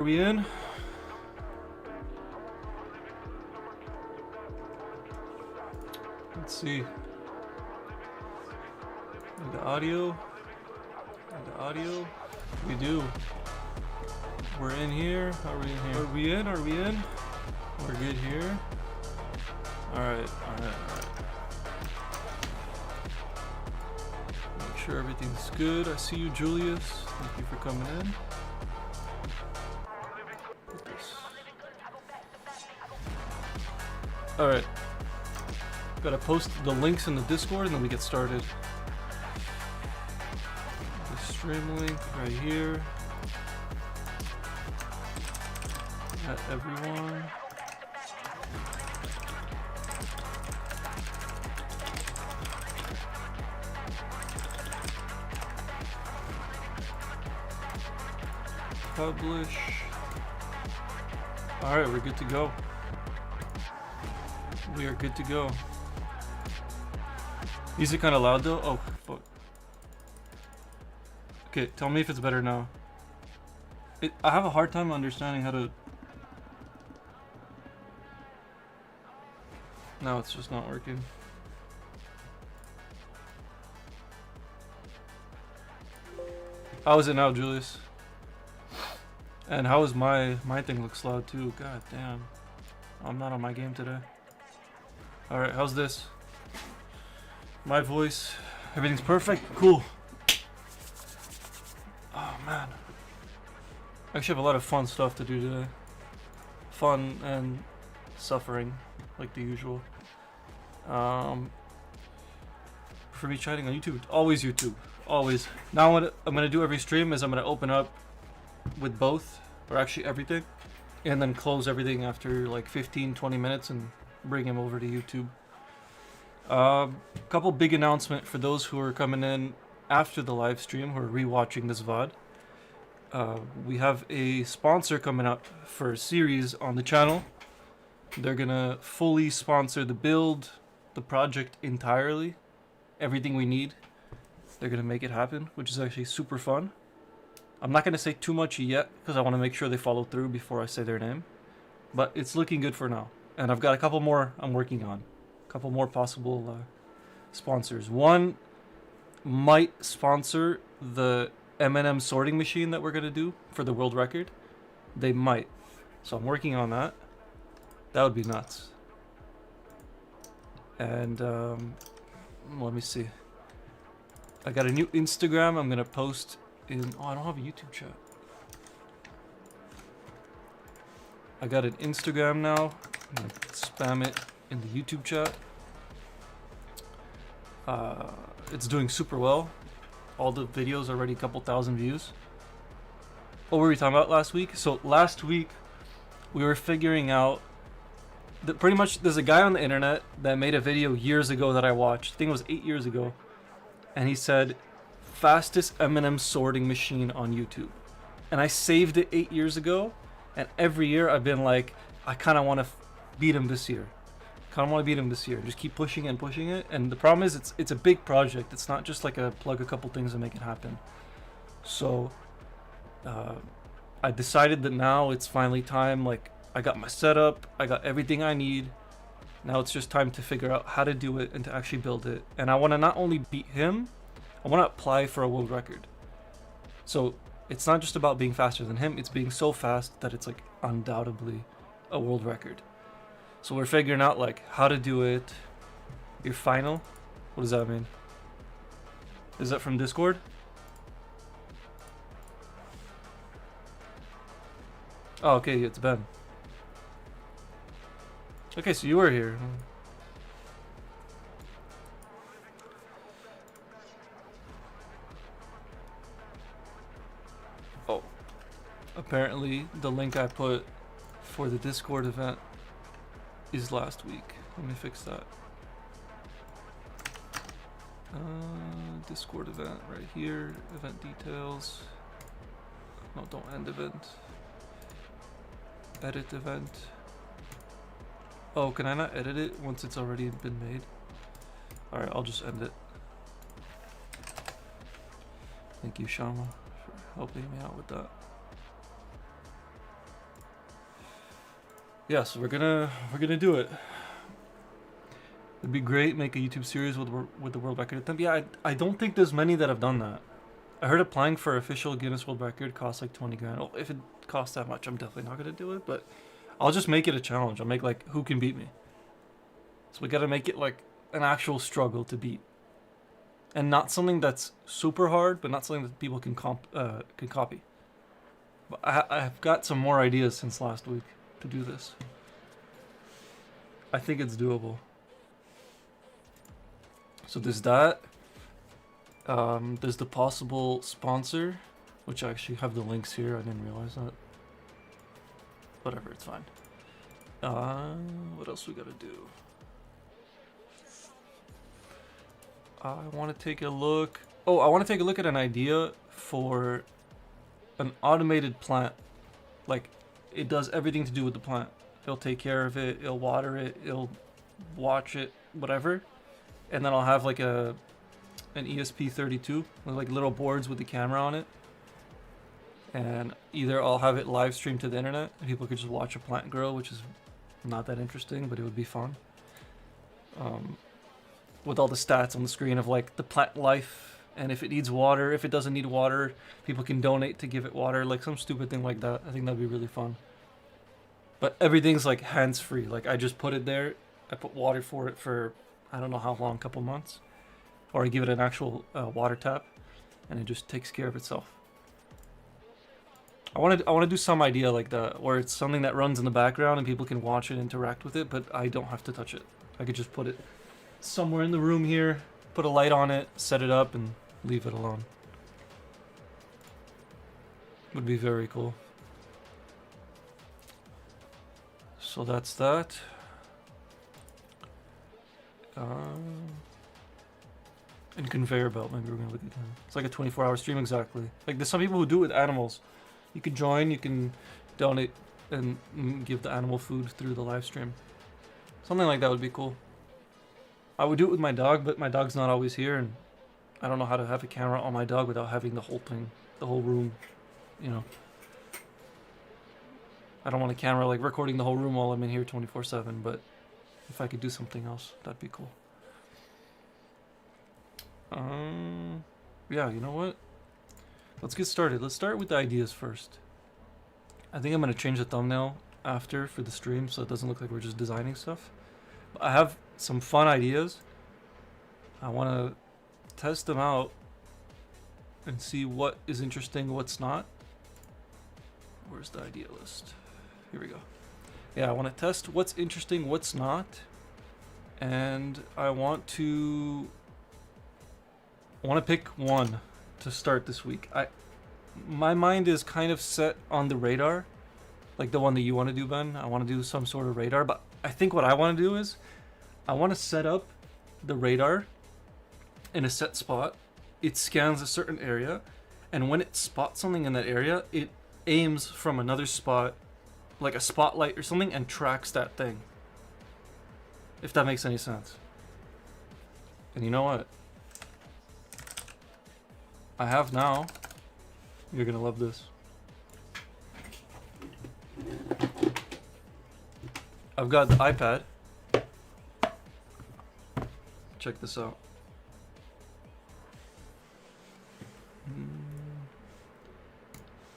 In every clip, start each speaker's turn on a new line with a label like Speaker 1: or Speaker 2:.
Speaker 1: Are we in? Let's see. And the audio. And the audio. We do. We're in here. How are we in here? Are we in? Are we in? We're good here. Alright. Make sure everything's good. I see you, Julius. Thank you for coming in. Alright. Gotta post the links in the Discord and then we get started. The stream link right here. At everyone. Publish. Alright, we're good to go. We are good to go. Is it kind of loud though? Oh, fuck. Okay, tell me if it's better now. I have a hard time understanding how to... No, it's just not working. How is it now, Julius? And how is my thing looks loud too? God damn. I'm not on my game today. Alright, how's this? My voice, everything's perfect? Cool. Oh man. I actually have a lot of fun stuff to do today. Fun and suffering, like the usual. For me chatting on YouTube, always YouTube, always. Now what I'm gonna do every stream is I'm gonna open up with both, or actually everything, and then close everything after like 15-20 minutes and bring him over to YouTube. Couple big announcement for those who are coming in after the live stream, who are rewatching this VOD. We have a sponsor coming up for a series on the channel. They're gonna fully sponsor the build, the project entirely, everything we need. They're gonna make it happen, which is actually super fun. I'm not gonna say too much yet because I want to make sure they follow through before I say their name, but it's looking good for now. And I've got a couple more I'm working on, a couple more possible sponsors. One might sponsor the M&M sorting machine that we're gonna do for the world record. They might, so I'm working on that. That would be nuts. And let me see. I got a new Instagram I'm gonna post in... Oh, I don't have a YouTube chat. I got an Instagram now. I'm gonna spam it in the YouTube chat. It's doing super well. All the videos are already a couple thousand views. What were we talking about last week? So last week we were figuring out that pretty much there's a guy on the internet that made a video years ago that I watched. I think it was 8 years ago. And he said, fastest M&M sorting machine on YouTube. And I saved it 8 years ago. And every year I've been like, I kind of want to beat him this year. Just keep pushing it and pushing it. And the problem is it's a big project. It's not just like a plug a couple things and make it happen. So I decided that now it's finally time. Like, I got my setup, I got everything I need. Now it's just time to figure out how to do it and to actually build it. And I want to not only beat him, I want to apply for a world record. So it's not just about being faster than him, it's being so fast that it's like undoubtedly a world record. So we're figuring out like how to do it. Your final? What does that mean? Is that from Discord? Oh, okay, it's Ben. Okay, so you were here. Oh. Apparently, the link I put for the Discord event is last week. Let me fix that. Discord event right here. Event details. No, don't end event. Edit event. Oh, can I not edit it once it's already been made? Alright, I'll just end it. Thank you, Shama, for helping me out with that. yeah, so we're gonna do it. It'd be great. Make a YouTube series with the world record attempt. Yeah, I don't think there's many that have done that. I heard applying for official Guinness World Record costs like 20 grand. Oh, if it costs that much, I'm definitely not gonna do it. But I'll just make it a challenge. I'll make like who can beat me. So we gotta make it like an actual struggle to beat, and not something that's super hard, but not something that people can copy. But I've got some more ideas since last week to do this. I think it's doable. So there's that. There's the possible sponsor, which I actually have the links here. I didn't realize that. Whatever, it's fine. What else we gotta do? I want to take a look. Oh, I want to take a look at an idea for an automated plant. Like, it does everything to do with the plant. It'll take care of it. It'll water it. It'll watch it. Whatever. And then I'll have like an ESP32 with like little boards with the camera on it. And either I'll have it live streamed to the internet and people could just watch a plant grow, which is not that interesting, but it would be fun. With all the stats on the screen of like the plant life and if it needs water, if it doesn't need water, people can donate to give it water, like some stupid thing like that. I think that'd be really fun. But everything's like hands-free. Like I just put it there, I put water for it for I don't know how long, couple months, or I give it an actual water tap, and it just takes care of itself. I want to do some idea like that, where it's something that runs in the background and people can watch it, interact with it, but I don't have to touch it. I could just put it somewhere in the room here, put a light on it, set it up, and leave it alone. Would be very cool. So that's that. And conveyor belt, maybe we're gonna look at that. It's like a 24-hour stream, exactly. Like there's some people who do it with animals. You can join, you can donate, and give the animal food through the live stream. Something like that would be cool. I would do it with my dog, but my dog's not always here, and I don't know how to have a camera on my dog without having the whole thing, the whole room, you know. I don't want a camera like recording the whole room while I'm in here 24/7, but if I could do something else, that'd be cool. Yeah, you know what? Let's get started. Let's start with the ideas first. I think I'm gonna change the thumbnail after for the stream so it doesn't look like we're just designing stuff. But I have some fun ideas. I want to test them out and see what is interesting, what's not. Where's the idea list? Here we go. Yeah, I want to test what's interesting, what's not. And I want to pick one to start this week. My mind is kind of set on the radar, like the one that you want to do, Ben. I want to do some sort of radar, but I think what I want to do is I want to set up the radar in a set spot. It scans a certain area, and when it spots something in that area, it aims from another spot, like a spotlight or something, and tracks that thing. If that makes any sense. And you know what? I have now. You're gonna love this. I've got the iPad. Check this out.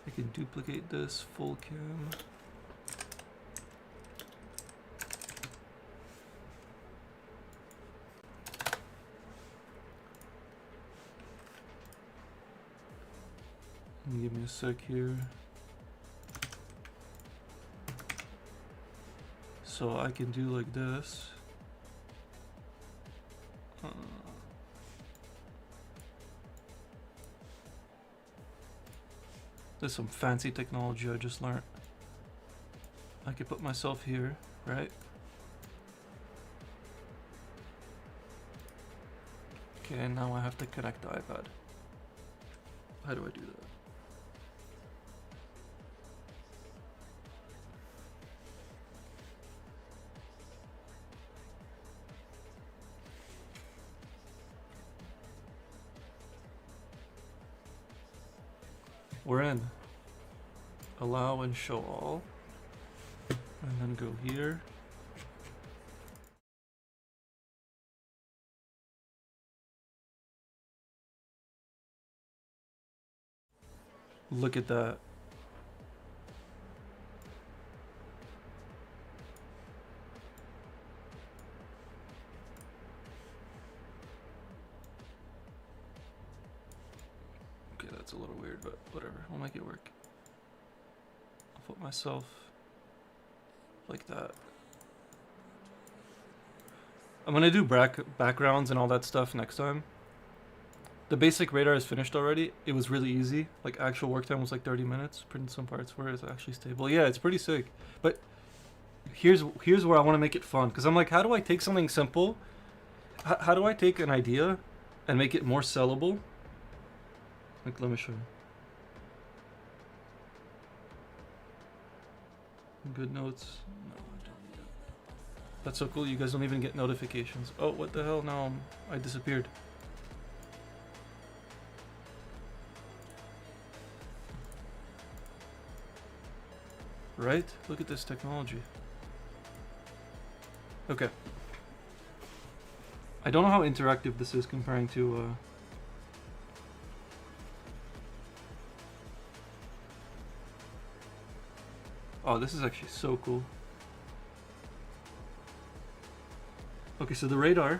Speaker 1: I can duplicate this full cam. Give me a sec here. So I can do like this. There's some fancy technology I just learned. I could put myself here, right? Okay, now I have to connect the iPad. How do I do that? We're in. Allow and show all. And then go here. Look at that. Okay, that's a little weird, but whatever. We'll make it work. I'll put myself like that. I'm gonna do backgrounds and all that stuff next time. The basic radar is finished already. It was really easy. Like, actual work time was like 30 minutes. Printing some parts where it's actually stable. Yeah, it's pretty sick. But here's where I want to make it fun. Because I'm like, how do I take something simple? How do I take an idea and make it more sellable? Like, let me show you. Good notes. No, I don't need it. That's so cool. You guys don't even get notifications. Oh, what the hell? Now I disappeared. Right? Look at this technology. Okay. I don't know how interactive this is comparing to oh, this is actually so cool. Okay, so the radar,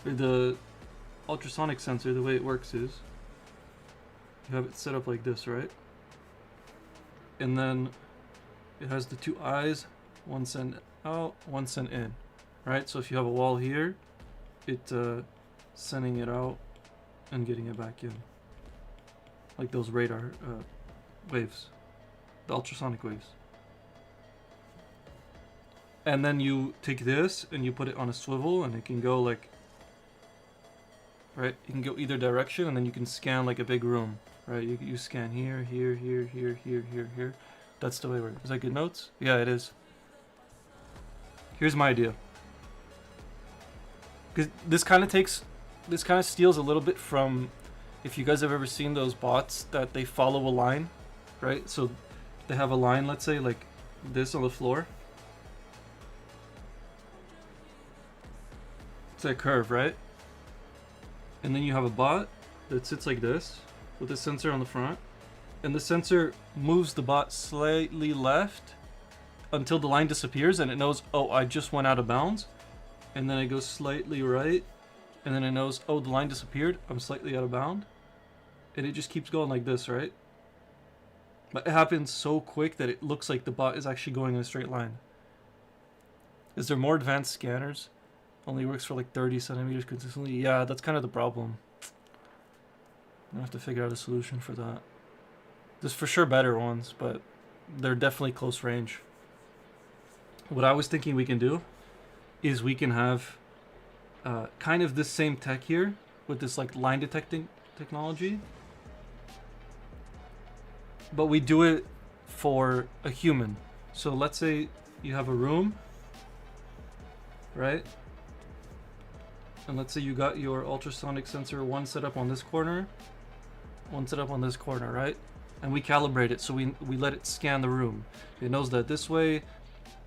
Speaker 1: or the ultrasonic sensor, the way it works is you have it set up like this, right? And then it has the two eyes, one sent out, one sent in, right? So if you have a wall here, it sending it out and getting it back in, like those radar waves, the ultrasonic waves. And then you take this and you put it on a swivel, and it can go like, right? You can go either direction, and then you can scan like a big room, right? You scan here, here, here, here, here, here, here. That's the way it works. Is that good notes? Yeah, it is. Here's my idea. Because this kind of steals a little bit from, if you guys have ever seen those bots that they follow a line, right? So they have a line, let's say like this on the floor. It's a curve, right? And then you have a bot that sits like this with a sensor on the front. And the sensor moves the bot slightly left until the line disappears, and it knows, oh, I just went out of bounds. And then it goes slightly right, and then it knows, oh, the line disappeared, I'm slightly out of bound. And it just keeps going like this, right? But it happens so quick that it looks like the bot is actually going in a straight line. Is there more advanced scanners? Only works for like 30 centimeters consistently. Yeah, that's kind of the problem. I'm gonna have to figure out a solution for that. There's for sure better ones, but they're definitely close range. What I was thinking we can do is we can have kind of this same tech here with this like line detecting technology, but we do it for a human. So let's say you have a room, right? And let's say you got your ultrasonic sensor, one set up on this corner, one set up on this corner, right? And we calibrate it, so we let it scan the room. It knows that this way,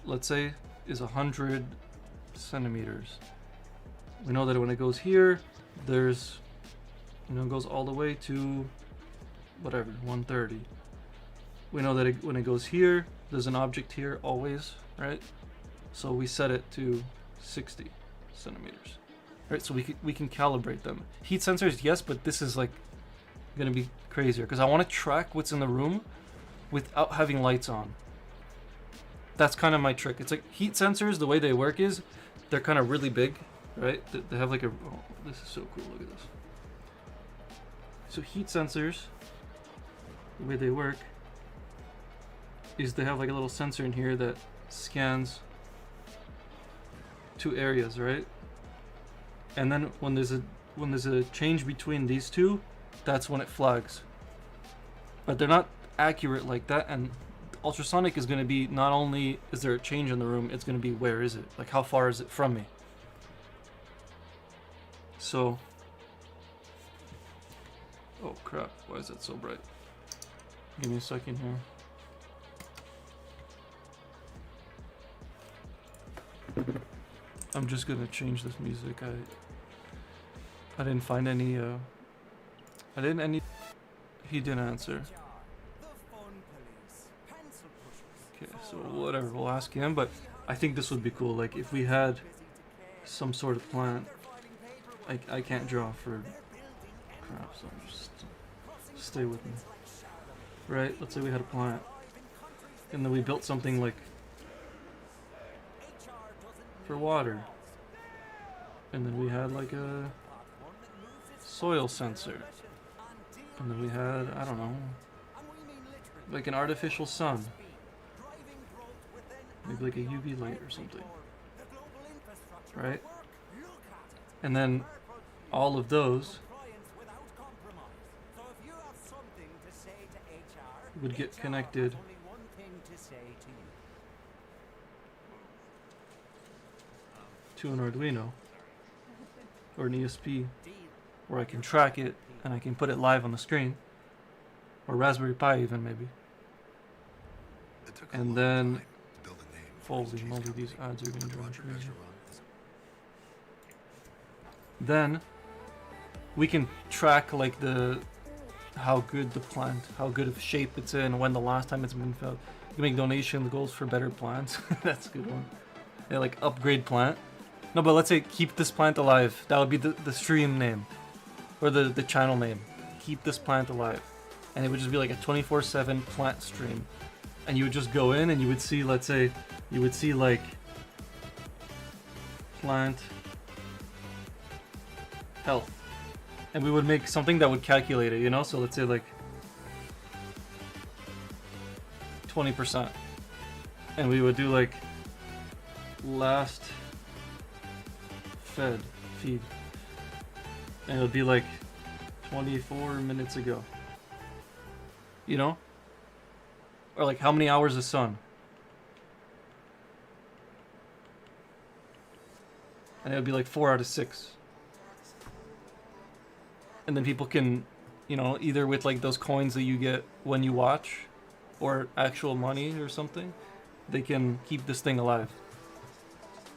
Speaker 1: let's say, is 100 centimeters. We know that when it goes here, there's, it goes all the way to whatever, 130. We know that when it goes here, there's an object here always, right? So we set it to 60 centimeters. Right, so we can calibrate them. Heat sensors, yes, but this is like gonna be crazier because I want to track what's in the room without having lights on. That's kind of my trick. It's like heat sensors, the way they work is they're kind of really big, right? They have like a, oh, this is so cool, look at this. So heat sensors, the way they work is they have like a little sensor in here that scans two areas, right? And then when there's a change between these two, that's when it flags. But they're not accurate like that, and ultrasonic is going to be not only is there a change in the room, it's going to be where is it? Like how far is it from me? So, oh crap, why is that so bright? Give me a second here. I'm just gonna change this music. I didn't find any. I didn't any. He didn't answer. Okay, so whatever. We'll ask him. But I think this would be cool. Like if we had some sort of plant. I can't draw for crap. So just stay with me. Right? Let's say we had a plant, and then we built something like for water, and then we had like a soil sensor, and then we had, I don't know, like an artificial sun, maybe like a UV light or something, right? And then all of those would get connected to an Arduino or an ESP where I can track it and I can put it live on the screen, or Raspberry Pi even maybe. And then holy moly, these ads are gonna drive me crazy. Then we can track like how good the plant, how good of shape it's in, when the last time it's been filled. You can make donation goals for better plants. That's a good one. Yeah, like upgrade plant. No, but let's say keep this plant alive. That would be the stream name. Or the channel name. Keep this plant alive. And it would just be like a 24/7 plant stream. And you would just go in and you would see, let's say, you would see like plant health. And we would make something that would calculate it, you know? So let's say like 20%. And we would do like last feed. And it would be like 24 minutes ago. You know? Or like how many hours of sun. And it would be like 4 out of 6. And then people can, you know, either with like those coins that you get when you watch, or actual money or something, they can keep this thing alive.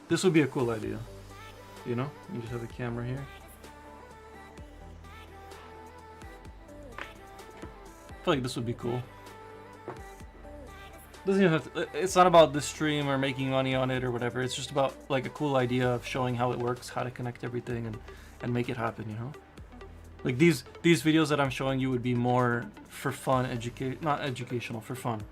Speaker 1: This would be a cool idea. You know? You just have a camera here. I feel like this would be cool. Doesn't even have to, it's not about the stream or making money on it or whatever. It's just about like a cool idea of showing how it works, how to connect everything and make it happen, you know? Like these videos that I'm showing you would be more for fun, not educational, for fun.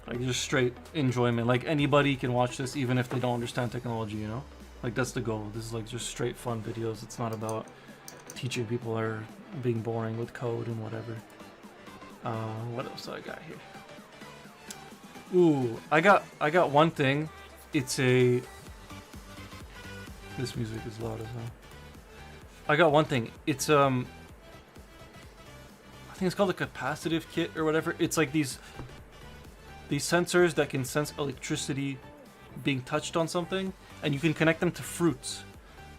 Speaker 1: Like just straight enjoyment. Like anybody can watch this even if they don't understand technology, you know? Like that's the goal. This is like just straight fun videos. It's not about teaching people or being boring with code and whatever. What else do I got here? Ooh, I got one thing. It's a... This music is loud as hell. I got one thing. It's I think it's called a capacitive kit or whatever. It's like these sensors that can sense electricity being touched on something, and you can connect them to fruits,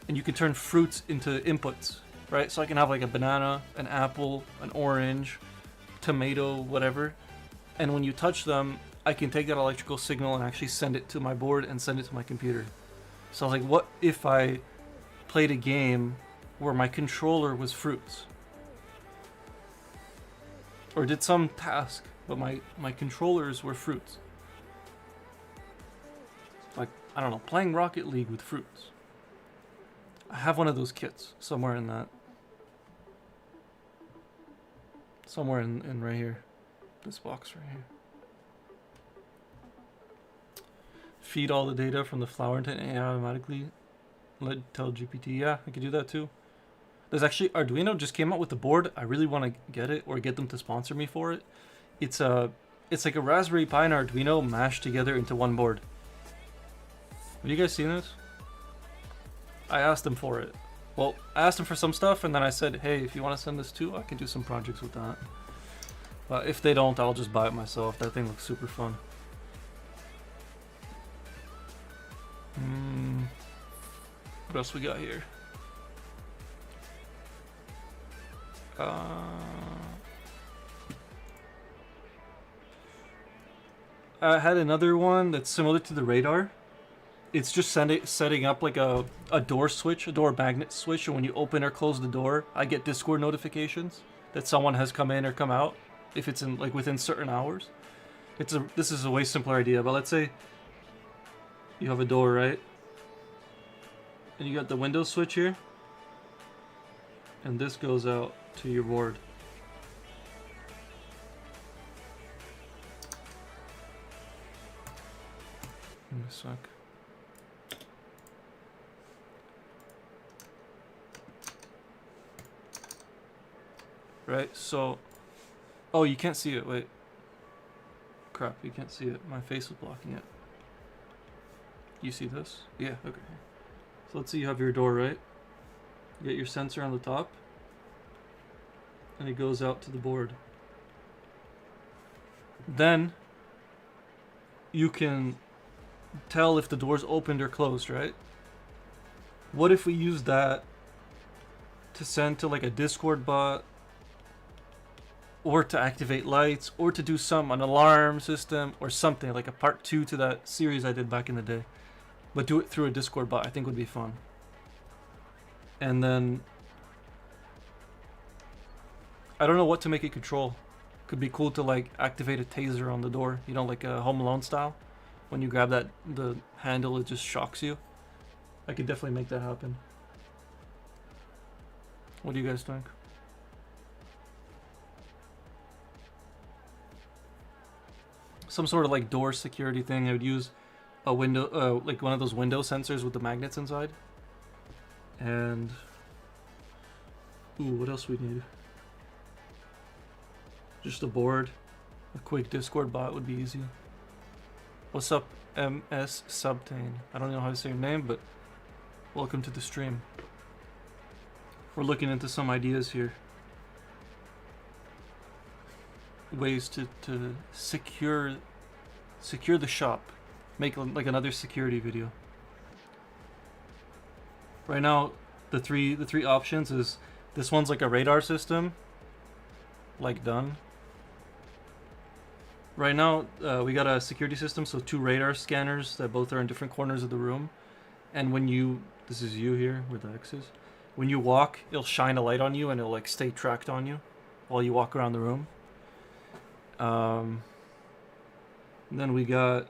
Speaker 1: and you can turn fruits into inputs, right? So I can have like a banana, an apple, an orange, tomato, whatever, and when you touch them, I can take that electrical signal and actually send it to my board and send it to my computer. So I was like, what if I played a game where my controller was fruits? Or did some task, but my controllers were fruits. Like, I don't know, playing Rocket League with fruits. I have one of those kits somewhere in that. Somewhere in right here. This box right here. Feed all the data from the flower into AI automatically. Tell GPT, yeah, I could do that too. There's actually, Arduino just came out with the board. I really want to get it or get them to sponsor me for it. It's like a Raspberry Pi and Arduino mashed together into one board. Have you guys seen this? I asked them for it. Well, I asked them for some stuff and then I said, hey, if you want to send this too, I can do some projects with that. But if they don't, I'll just buy it myself. That thing looks super fun. What else we got here? I had another one that's similar to the radar. it's just setting up like a door switch, a door magnet switch, and when you open or close the door, I get Discord notifications that someone has come in or come out if it's in like within certain hours. This is a way simpler idea, but let's say you have a door, right? And you got the window switch here, and this goes out to your board. Give me a sec. Right, so... Oh, you can't see it, wait. Crap, you can't see it. My face is blocking it. You see this? Yeah, okay. So let's say you have your door, right? You get your sensor on the top. And it goes out to the board. Then, you can tell if the door's opened or closed, right? What if we use that to send to like a Discord bot, or to activate lights, or to do an alarm system, or something, like a part 2 to that series I did back in the day. But do it through a Discord bot, I think would be fun. And then, I don't know what to make it control. Could be cool to like activate a taser on the door, you know, like a Home Alone style. When you grab the handle, it just shocks you. I could definitely make that happen. What do you guys think? Some sort of like door security thing. I would use a window, like one of those window sensors with the magnets inside. And ooh, what else we need? Just a board. A quick Discord bot would be easy. What's up, MS Subtane? I don't know how to say your name, but welcome to the stream. We're looking into some ideas here. Ways to secure the shop. Make like another security video. Right now, the three options is this one's like a radar system. Like done. Right now, we got a security system, so 2 radar scanners that both are in different corners of the room. And when you, this is you here, where the X is. When you walk, it'll shine a light on you and it'll like stay tracked on you while you walk around the room. Then we got,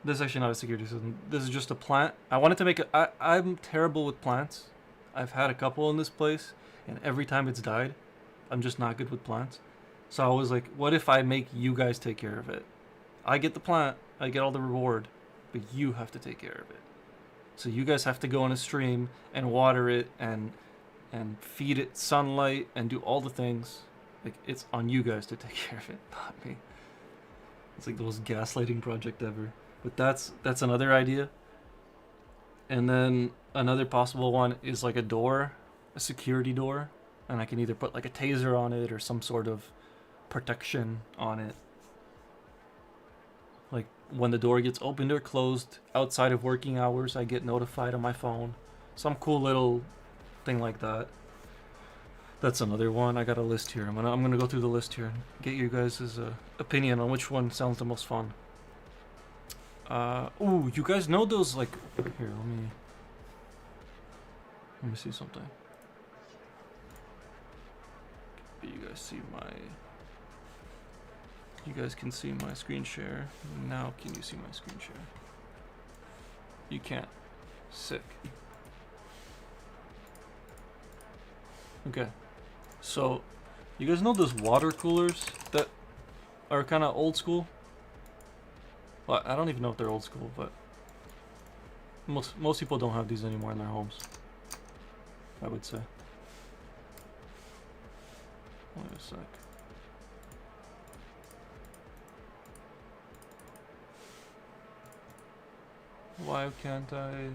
Speaker 1: this is actually not a security system. This is just a plant. I wanted to make a, I'm terrible with plants. I've had a couple in this place, and every time it's died. I'm just not good with plants. So I was like, what if I make you guys take care of it? I get the plant, I get all the reward, but you have to take care of it. So you guys have to go on a stream and water it and feed it sunlight and do all the things. Like, it's on you guys to take care of it, not me. It's like the most gaslighting project ever. But that's another idea. And then another possible one is like a door, a security door. And I can either put like a taser on it or some sort of protection on it. Like when the door gets opened or closed outside of working hours, I get notified on my phone. Some cool little thing like that. That's another one. I got a list here. I'm gonna go through the list here and get you guys' opinion on which one sounds the most fun. Ooh, you guys know those like here, let me see something. You guys can see my screen share. Now can you see my screen share? You can't. Sick. Okay. So, you guys know those water coolers that are kind of old school? Well, I don't even know if they're old school, but most people don't have these anymore in their homes, I would say. Wait a sec. Why can't I?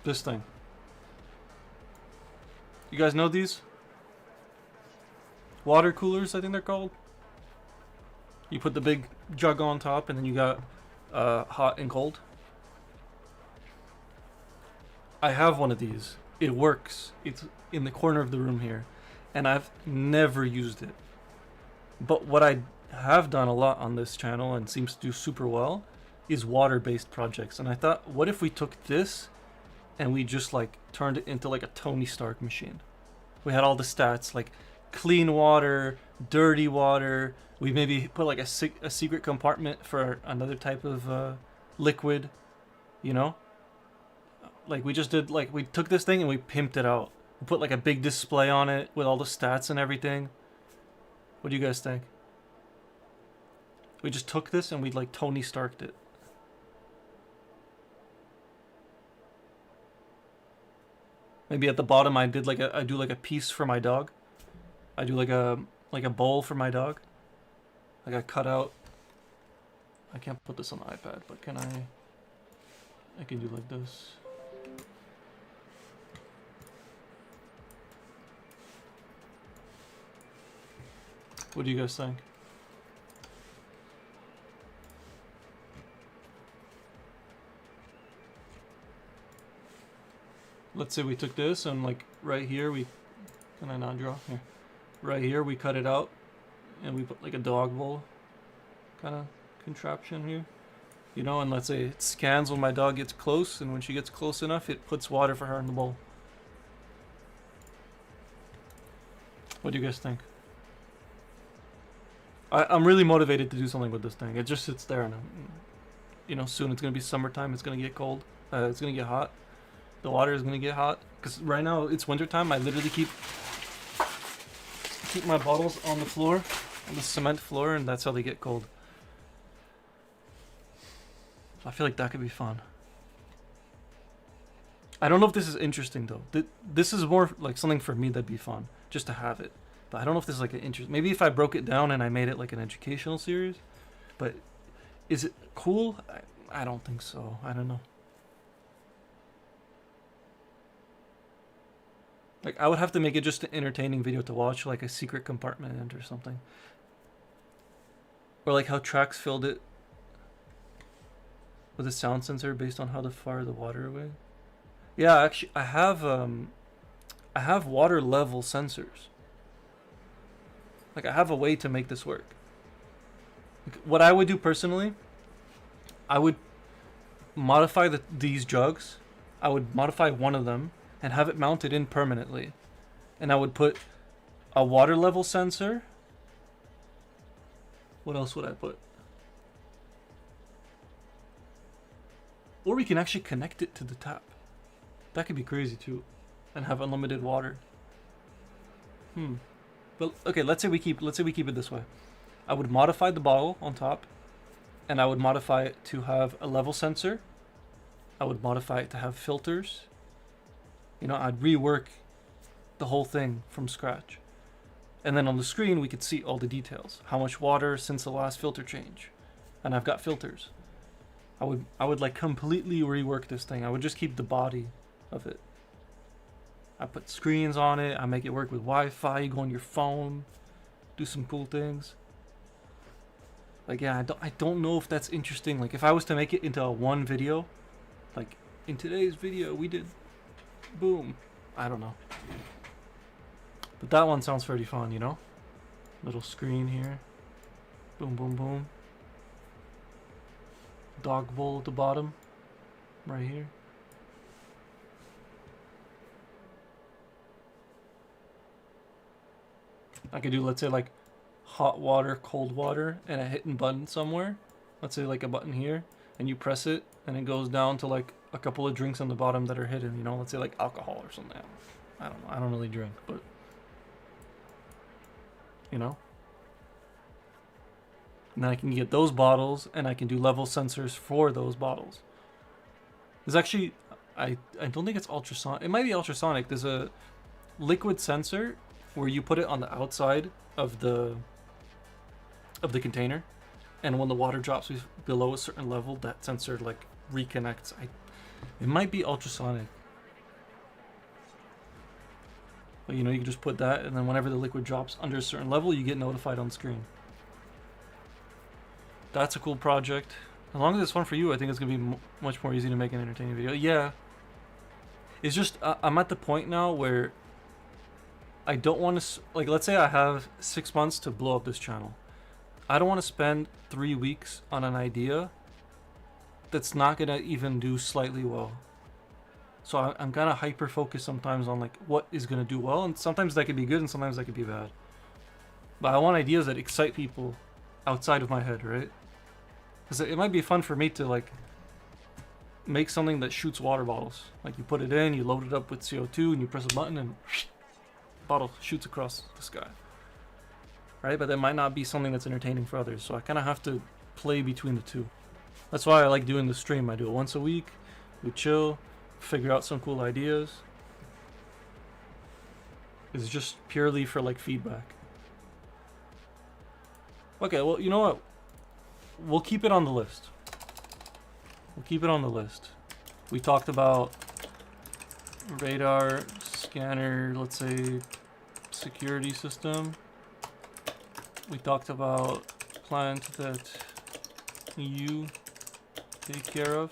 Speaker 1: This thing. You guys know these? Water coolers, I think they're called. You put the big jug on top and then you got hot and cold. I have one of these. It works. It's in the corner of the room here, and I've never used it. But what I have done a lot on this channel and seems to do super well is water-based projects. And I thought, what if we took this and we just like turned it into like a Tony Stark machine? We had all the stats like clean water, dirty water. We maybe put like a secret compartment for another type of liquid, you know? Like we just did, like we took this thing and we pimped it out. We put like a big display on it with all the stats and everything. What do you guys think? We just took this and we like Tony Starked it. Maybe at the bottom I do like a piece for my dog. I do like a bowl for my dog. Like I cut out. I can't put this on the iPad, but can I? I can do like this. What do you guys think? Let's say we took this and like right here we, can I not draw? Here. Right here we cut it out and we put like a dog bowl kind of contraption here. You know, and let's say it scans when my dog gets close, and when she gets close enough it puts water for her in the bowl. What do you guys think? I'm really motivated to do something with this thing. It just sits there and, you know, soon it's going to be summertime. It's going to get cold. It's going to get hot. The water is going to get hot. Because right now it's wintertime. I literally keep my bottles on the floor, on the cement floor, and that's how they get cold. I feel like that could be fun. I don't know if this is interesting though. This is more like something for me that'd be fun, just to have it. But I don't know if this is like an interest. Maybe if I broke it down and I made it like an educational series. But is it cool? I don't think so. I don't know. Like I would have to make it just an entertaining video to watch, like a secret compartment or something. Or like how Trax filled it with a sound sensor based on how far the water away. Yeah, actually I have water level sensors. Like I have a way to make this work. Like, what I would do personally, I would modify these jugs. I would modify one of them and have it mounted in permanently. And I would put a water level sensor. What else would I put? Or we can actually connect it to the tap. That could be crazy too. And have unlimited water. But okay, let's say we keep it this way. I would modify the bottle on top, and I would modify it to have a level sensor. I would modify it to have filters. You know, I'd rework the whole thing from scratch. And then on the screen we could see all the details. How much water since the last filter change. And I've got filters. I would like completely rework this thing. I would just keep the body of it. I put screens on it. I make it work with Wi-Fi. You go on your phone, do some cool things. Like yeah, I don't know if that's interesting. Like if I was to make it into a one video, like in today's video we did, boom. I don't know. But that one sounds pretty fun, you know. Little screen here. Boom, boom, boom. Dog bowl at the bottom, right here. I could do, let's say, like hot water, cold water, and a hidden button somewhere. Let's say like a button here, and you press it, and it goes down to like a couple of drinks on the bottom that are hidden. You know, let's say like alcohol or something. I don't know. I don't really drink, but you know. And then I can get those bottles, and I can do level sensors for those bottles. There's actually, I don't think it's ultrasonic. It might be ultrasonic. There's a liquid sensor where you put it on the outside of the container, and when the water drops below a certain level, that sensor like reconnects. It might be ultrasonic. But you know, you can just put that, and then whenever the liquid drops under a certain level, you get notified on screen. That's a cool project. As long as it's fun for you, I think it's gonna be much more easy to make an entertaining video. Yeah. It's just I'm at the point now where I don't want to, like, let's say I have 6 months to blow up this channel. I don't want to spend 3 weeks on an idea that's not gonna even do slightly well. So I'm kind of hyper focused sometimes on like what is gonna do well, and sometimes that could be good and sometimes that could be bad. But I want ideas that excite people outside of my head, right? Because it might be fun for me to like make something that shoots water bottles. Like you put it in, you load it up with CO2, and you press a button, and bottle shoots across the sky. Right? But that might not be something that's entertaining for others. So I kind of have to play between the two. That's why I like doing the stream. I do it once a week. We chill, figure out some cool ideas. It's just purely for like feedback. Okay, well, you know what? We'll keep it on the list. We'll keep it on the list. We talked about radar, scanner, let's say security system. We talked about plant that you take care of.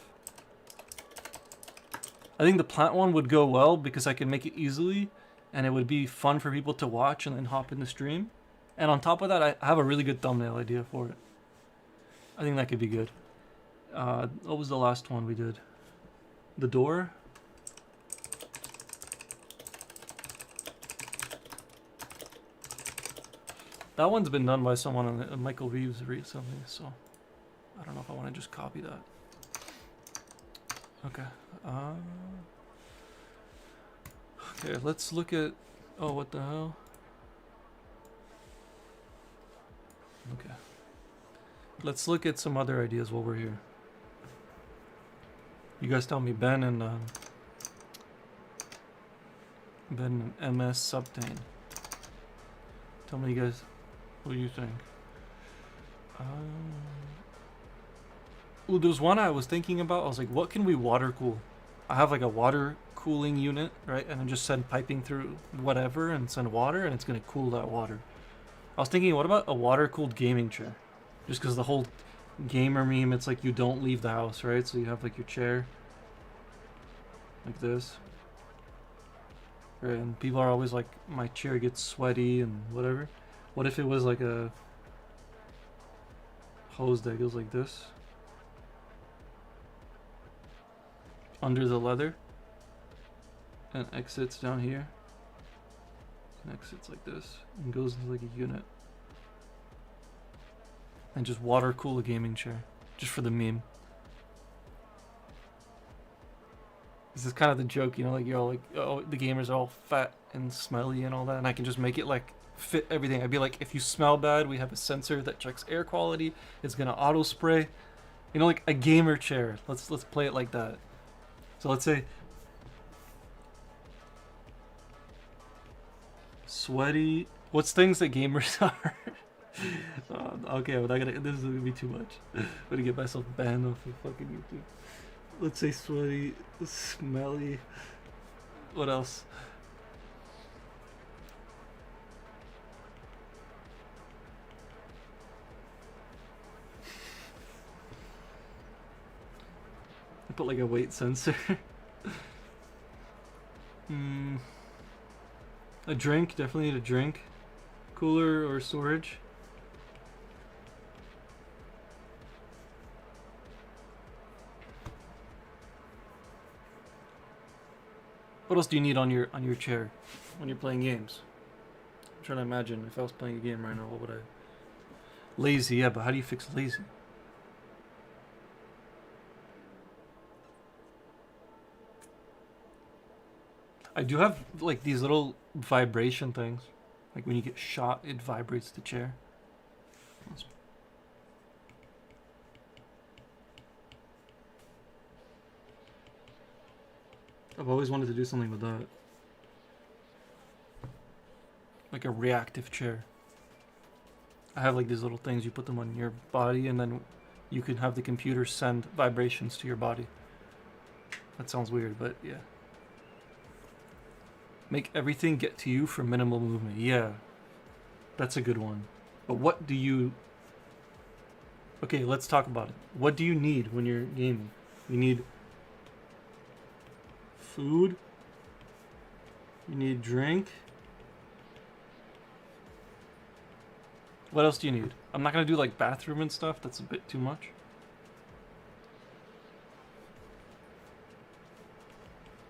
Speaker 1: I think the plant one would go well because I can make it easily and it would be fun for people to watch and then hop in the stream. And on top of that, I have a really good thumbnail idea for it. I think that could be good. What was the last one we did? The door? That one's been done by someone on Michael Reeves recently, so I don't know if I want to just copy that. Okay. Okay, let's look at... Oh, what the hell? Okay. Let's look at some other ideas while we're here. You guys tell me, Ben and MS Subtane. Tell me, you guys, what do you think? Ooh, there's one I was thinking about. I was like, what can we water cool? I have like a water cooling unit, right? And then just send piping through whatever and send water, and it's gonna cool that water. I was thinking, what about a water-cooled gaming chair? Just because the whole gamer meme, it's like you don't leave the house, right? So you have like your chair like this. Right, and people are always like, my chair gets sweaty and whatever. What if it was like a hose that goes like this? Under the leather. And exits down here. And exits like this. And goes into like a unit. And just water cool a gaming chair. Just for the meme. This is kind of the joke, you know, like you're all like, oh, the gamers are all fat and smelly and all that, and I can just make it like fit everything. I'd be like, if you smell bad, we have a sensor that checks air quality. It's gonna auto spray. You know, like a gamer chair. Let's play it like that. So let's say sweaty. What's things that gamers are? Okay, well, this is gonna be too much. I'm gonna get myself banned off of fucking YouTube. Let's say sweaty, smelly. What else? I put like a weight sensor. A drink, definitely need a drink. Cooler or storage. What else do you need on your chair when you're playing games? I'm trying to imagine if I was playing a game right now, what would I... Lazy, yeah, but how do you fix lazy? I do have like these little vibration things. Like when you get shot, it vibrates the chair. I've always wanted to do something with that. Like a reactive chair. I have like these little things, you put them on your body and then you can have the computer send vibrations to your body. That sounds weird, but yeah. Make everything get to you for minimal movement. Yeah. That's a good one. But what do you... Okay, let's talk about it. What do you need when you're gaming? You need food, You need drink. What else do you need? I'm not gonna do like bathroom and stuff. That's a bit too much.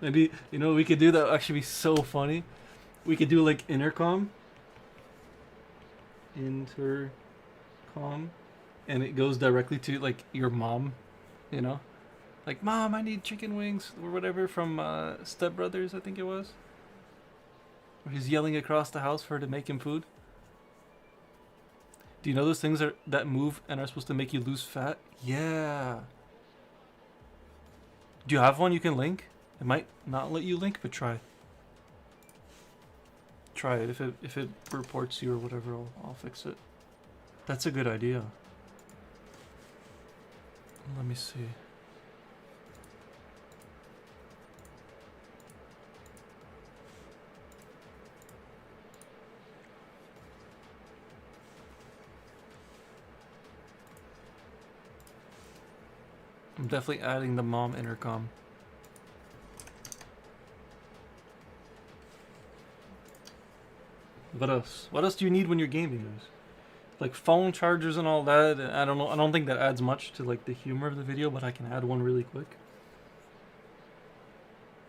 Speaker 1: Maybe, you know, we could do that. Would actually be so funny. We could do like intercom. Intercom. And it goes directly to like your mom, you know? Like, Mom, I need chicken wings or whatever from Step Brothers, I think it was. Where he's yelling across the house for her to make him food. Do you know those things that move and are supposed to make you lose fat? Yeah. Do you have one you can link? It might not let you link, but try. Try it. If it reports you or whatever, I'll fix it. That's a good idea. Let me see. I'm definitely adding the mom intercom. What else? What else do you need when you're gaming, guys? Like phone chargers and all that. I don't know. I don't think that adds much to like the humor of the video, but I can add one really quick.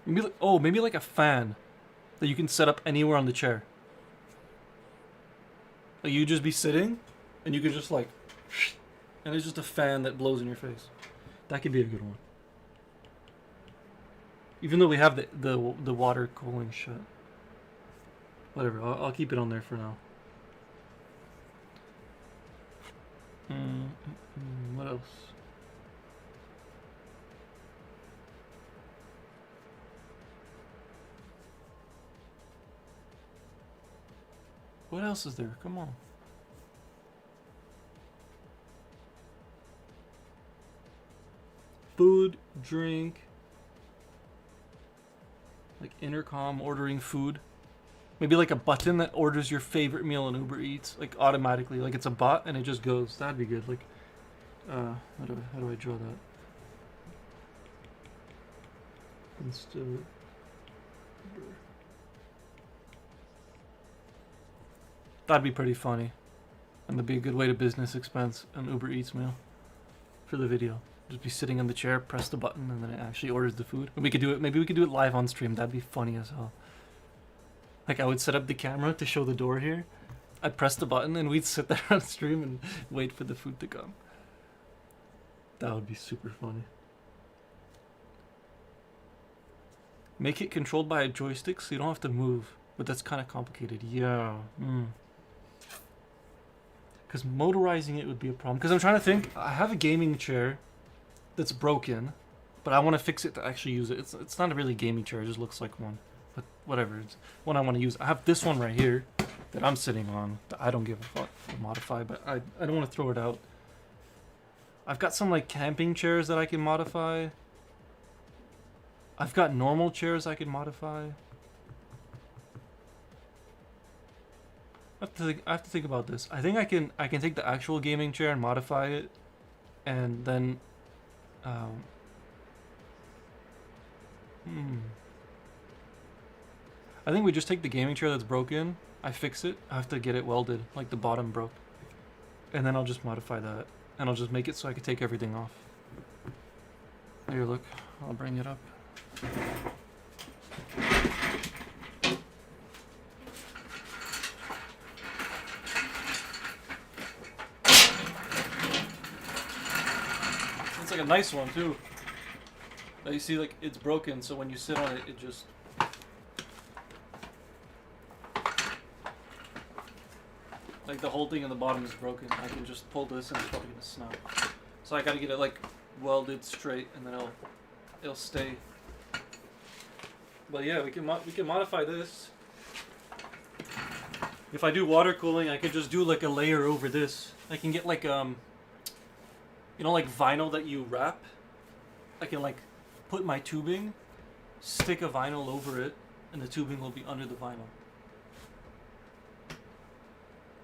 Speaker 1: Maybe like, oh, maybe like a fan that you can set up anywhere on the chair. Like you just be sitting, and you could just like, and it's just a fan that blows in your face. That could be a good one. Even though we have the water cooling shit. Whatever, I'll keep it on there for now. What else? What else is there? Come on. Food, drink, like intercom, ordering food. Maybe like a button that orders your favorite meal on Uber Eats, like automatically, like it's a bot and it just goes. That'd be good. Like, how do I draw that? Insta. That'd be pretty funny, and that'd be a good way to business expense an Uber Eats meal for the video. Just be sitting on the chair, press the button, and then it actually orders the food. And we could do it. Maybe we could do it live on stream. That'd be funny as hell. Like I would set up the camera to show the door here. I'd press the button and we'd sit there on stream and wait for the food to come. That would be super funny. Make it controlled by a joystick so you don't have to move. But that's kind of complicated. Yeah. Because motorizing it would be a problem. Because I'm trying to think. I have a gaming chair that's broken, but I want to fix it to actually use it. It's not a really gaming chair. It just looks like one. But whatever, it's one I want to use. I have this one right here that I'm sitting on that I don't give a fuck to modify, but I don't want to throw it out. I've got some like camping chairs that I can modify. I've got normal chairs I can modify. I have to think about this. I think I can take the actual gaming chair and modify it, and then I think we just take the gaming chair that's broken. I fix it. I have to get it welded, like the bottom broke, and then I'll just modify that, and I'll just make it so I can take everything off. Here, look. I'll bring it up. It's like a nice one too. Now you see, like it's broken, so when you sit on it, it just. Like the whole thing in the bottom is broken. I can just pull this and it's probably gonna snap. So I gotta get it like welded straight, and then it'll stay. But yeah, we can modify this. If I do water cooling, I could just do like a layer over this. I can get like you know, like vinyl that you wrap. I can like put my tubing, stick a vinyl over it, and the tubing will be under the vinyl.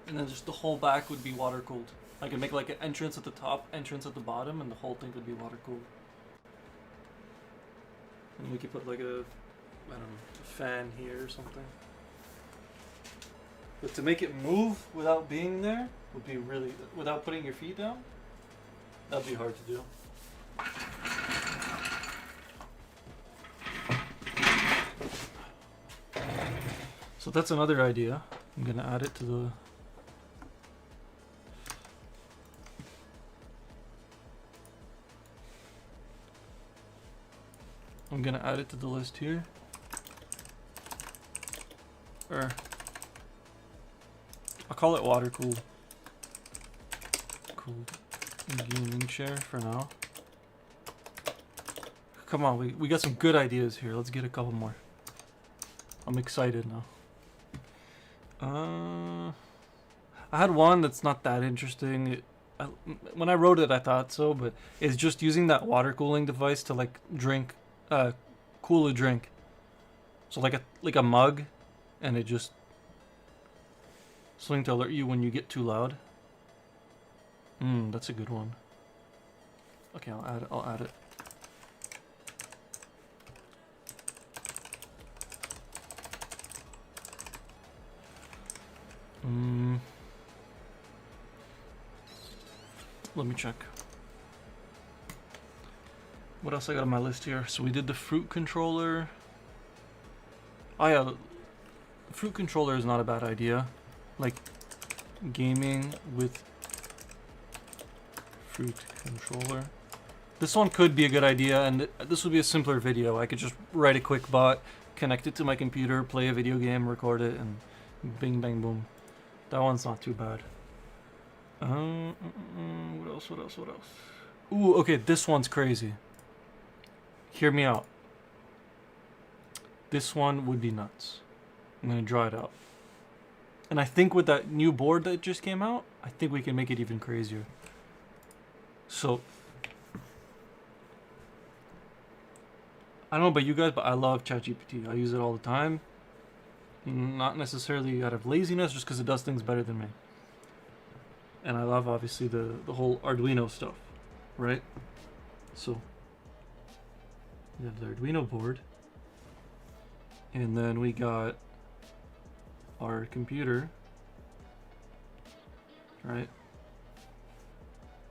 Speaker 1: And then just the whole back would be water cooled. I can make like an entrance at the top, entrance at the bottom, and the whole thing could be water cooled. And we could put like a I don't know, a fan here or something. But to make it move without being there would be really, without putting your feet down, that'd be hard to do. So that's another idea. I'm gonna add it to the... I'm gonna add it to the list here. Or I'll call it water cool. Cool gaming chair for now. Come on, we got some good ideas here. Let's get a couple more. I'm excited now. I had one that's not that interesting. When I wrote it, I thought so, but it's just using that water cooling device to like cool a drink. So like a mug, and it just something to alert you when you get too loud. That's a good one. Okay, I'll add it. Let me check. What else I got on my list here? So we did the fruit controller. Oh yeah, the fruit controller is not a bad idea. Like gaming with fruit controller. This one could be a good idea, and this would be a simpler video. I could just write a quick bot, connect it to my computer, play a video game, record it, and bing bang boom. That one's not too bad. What else? Ooh, okay, this one's crazy. Hear me out. This one would be nuts. I'm gonna draw it out. And I think with that new board that just came out, I think we can make it even crazier. So, I don't know about you guys, but I love ChatGPT. I use it all the time. Not necessarily out of laziness, just because it does things better than me. And I love, obviously, the whole Arduino stuff, right? So, we have the Arduino board. And then we got our computer, right?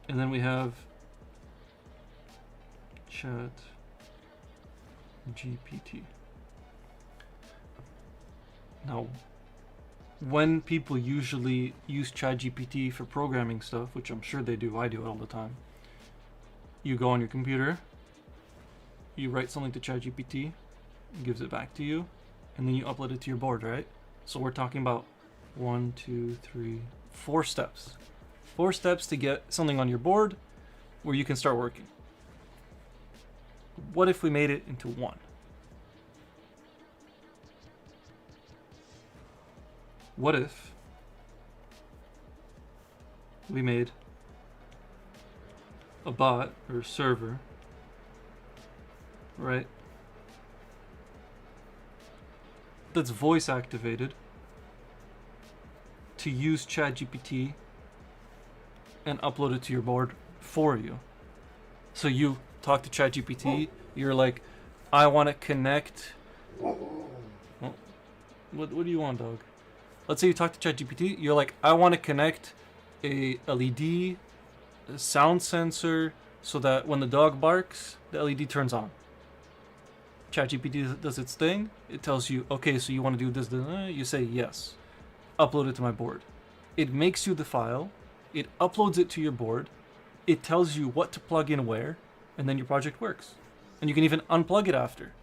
Speaker 1: And then we have ChatGPT. Now, when people usually use ChatGPT for programming stuff, which I'm sure they do, I do it all the time, you go on your computer, you write something to ChatGPT, it gives it back to you, and then you upload it to your board, right? So we're talking about 1, 2, 3, 4 steps. 4 steps to get something on your board where you can start working. What if we made it into 1? What if we made a bot or a server, right, that's voice activated to use ChatGPT and upload it to your board for you? So you talk to ChatGPT, you're like, I want to connect. Well, what do you want, dog? Let's say you talk to ChatGPT, you're like, I want to connect a LED, a sound sensor, so that when the dog barks, the LED turns on. ChatGPT does its thing. It tells you, okay, so you want to do this, you say yes. Upload it to my board. It makes you the file. It uploads it to your board. It tells you what to plug in where, and then your project works. And you can even unplug it after.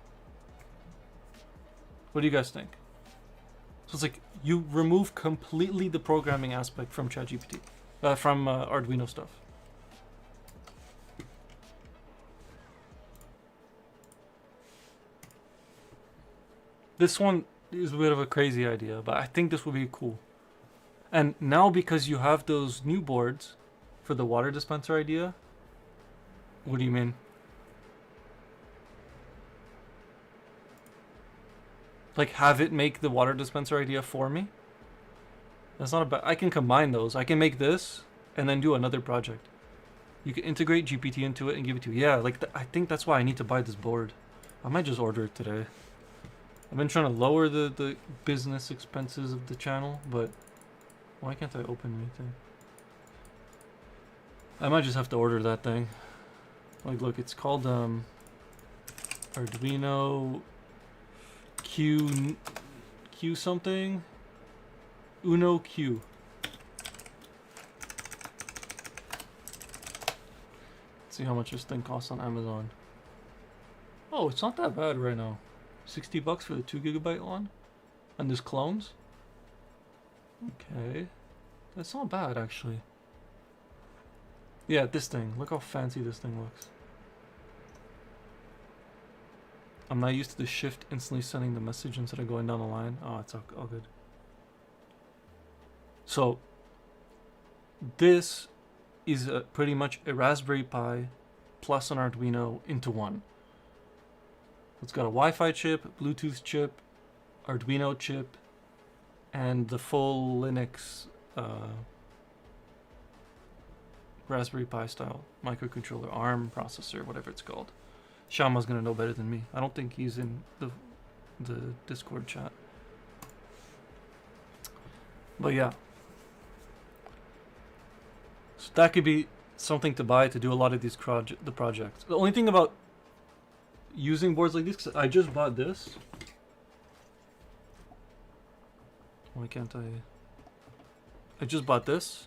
Speaker 1: What do you guys think? So it's like you remove completely the programming aspect from ChatGPT, from Arduino stuff. This one is a bit of a crazy idea, but I think this would be cool. And now because you have those new boards for the water dispenser idea, what do you mean? Like have it make the water dispenser idea for me? That's not a bad. I can combine those. I can make this and then do another project. You can integrate GPT into it and give it to you. Yeah, like I think that's why I need to buy this board. I might just order it today. I've been trying to lower the business expenses of the channel, but why can't I open anything? I might just have to order that thing. Like, look, it's called Arduino Q something. Uno Q. Let's see how much this thing costs on Amazon. Oh, it's not that bad right now. 60 bucks for the 2 GB one? And there's clones? Okay. That's not bad, actually. Yeah, this thing. Look how fancy this thing looks. I'm not used to the shift instantly sending the message instead of going down the line. Oh, it's all good. So, this is pretty much a Raspberry Pi plus an Arduino into one. It's got a Wi-Fi chip, Bluetooth chip, Arduino chip, and the full Linux Raspberry Pi style microcontroller, ARM processor, whatever it's called. Shama's gonna know better than me. I don't think he's in the Discord chat. But yeah. So that could be something to buy to do a lot of these projects. The only thing about using boards like this, 'cause I just bought this. Why can't I just bought this.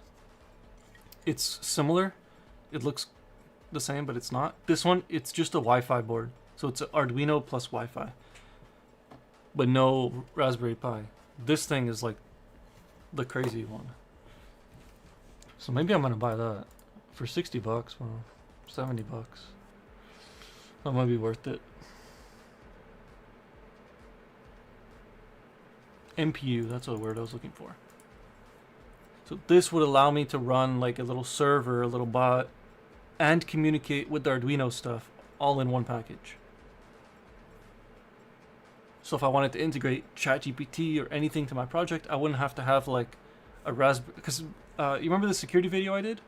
Speaker 1: It's similar. It looks the same, but it's not. This one, it's just a Wi-Fi board. So it's an Arduino plus Wi-Fi. But no Raspberry Pi. This thing is like the crazy one. So maybe I'm gonna buy that for 60 bucks, well, 70 bucks. That might be worth it. MPU, that's what word I was looking for. So this would allow me to run like a little server, a little bot, and communicate with the Arduino stuff all in one package. So if I wanted to integrate ChatGPT or anything to my project, I wouldn't have to have like a Raspberry, because you remember the security video I did?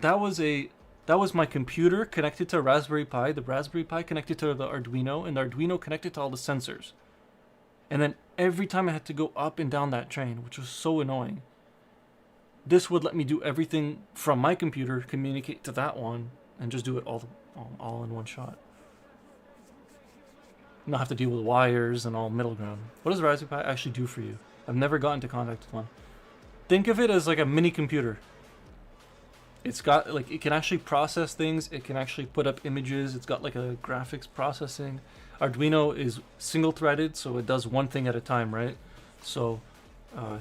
Speaker 1: That was my computer connected to a Raspberry Pi, the Raspberry Pi connected to the Arduino, and the Arduino connected to all the sensors. And then every time I had to go up and down that train, which was so annoying. This would let me do everything from my computer, communicate to that one, and just do it all in one shot. Not have to deal with wires and all middle ground. What does Raspberry Pi actually do for you? I've never gotten into contact with one. Think of it as like a mini computer. It's got like, it can actually process things. It can actually put up images. It's got like a graphics processing. Arduino is single threaded, so it does one thing at a time, right? So,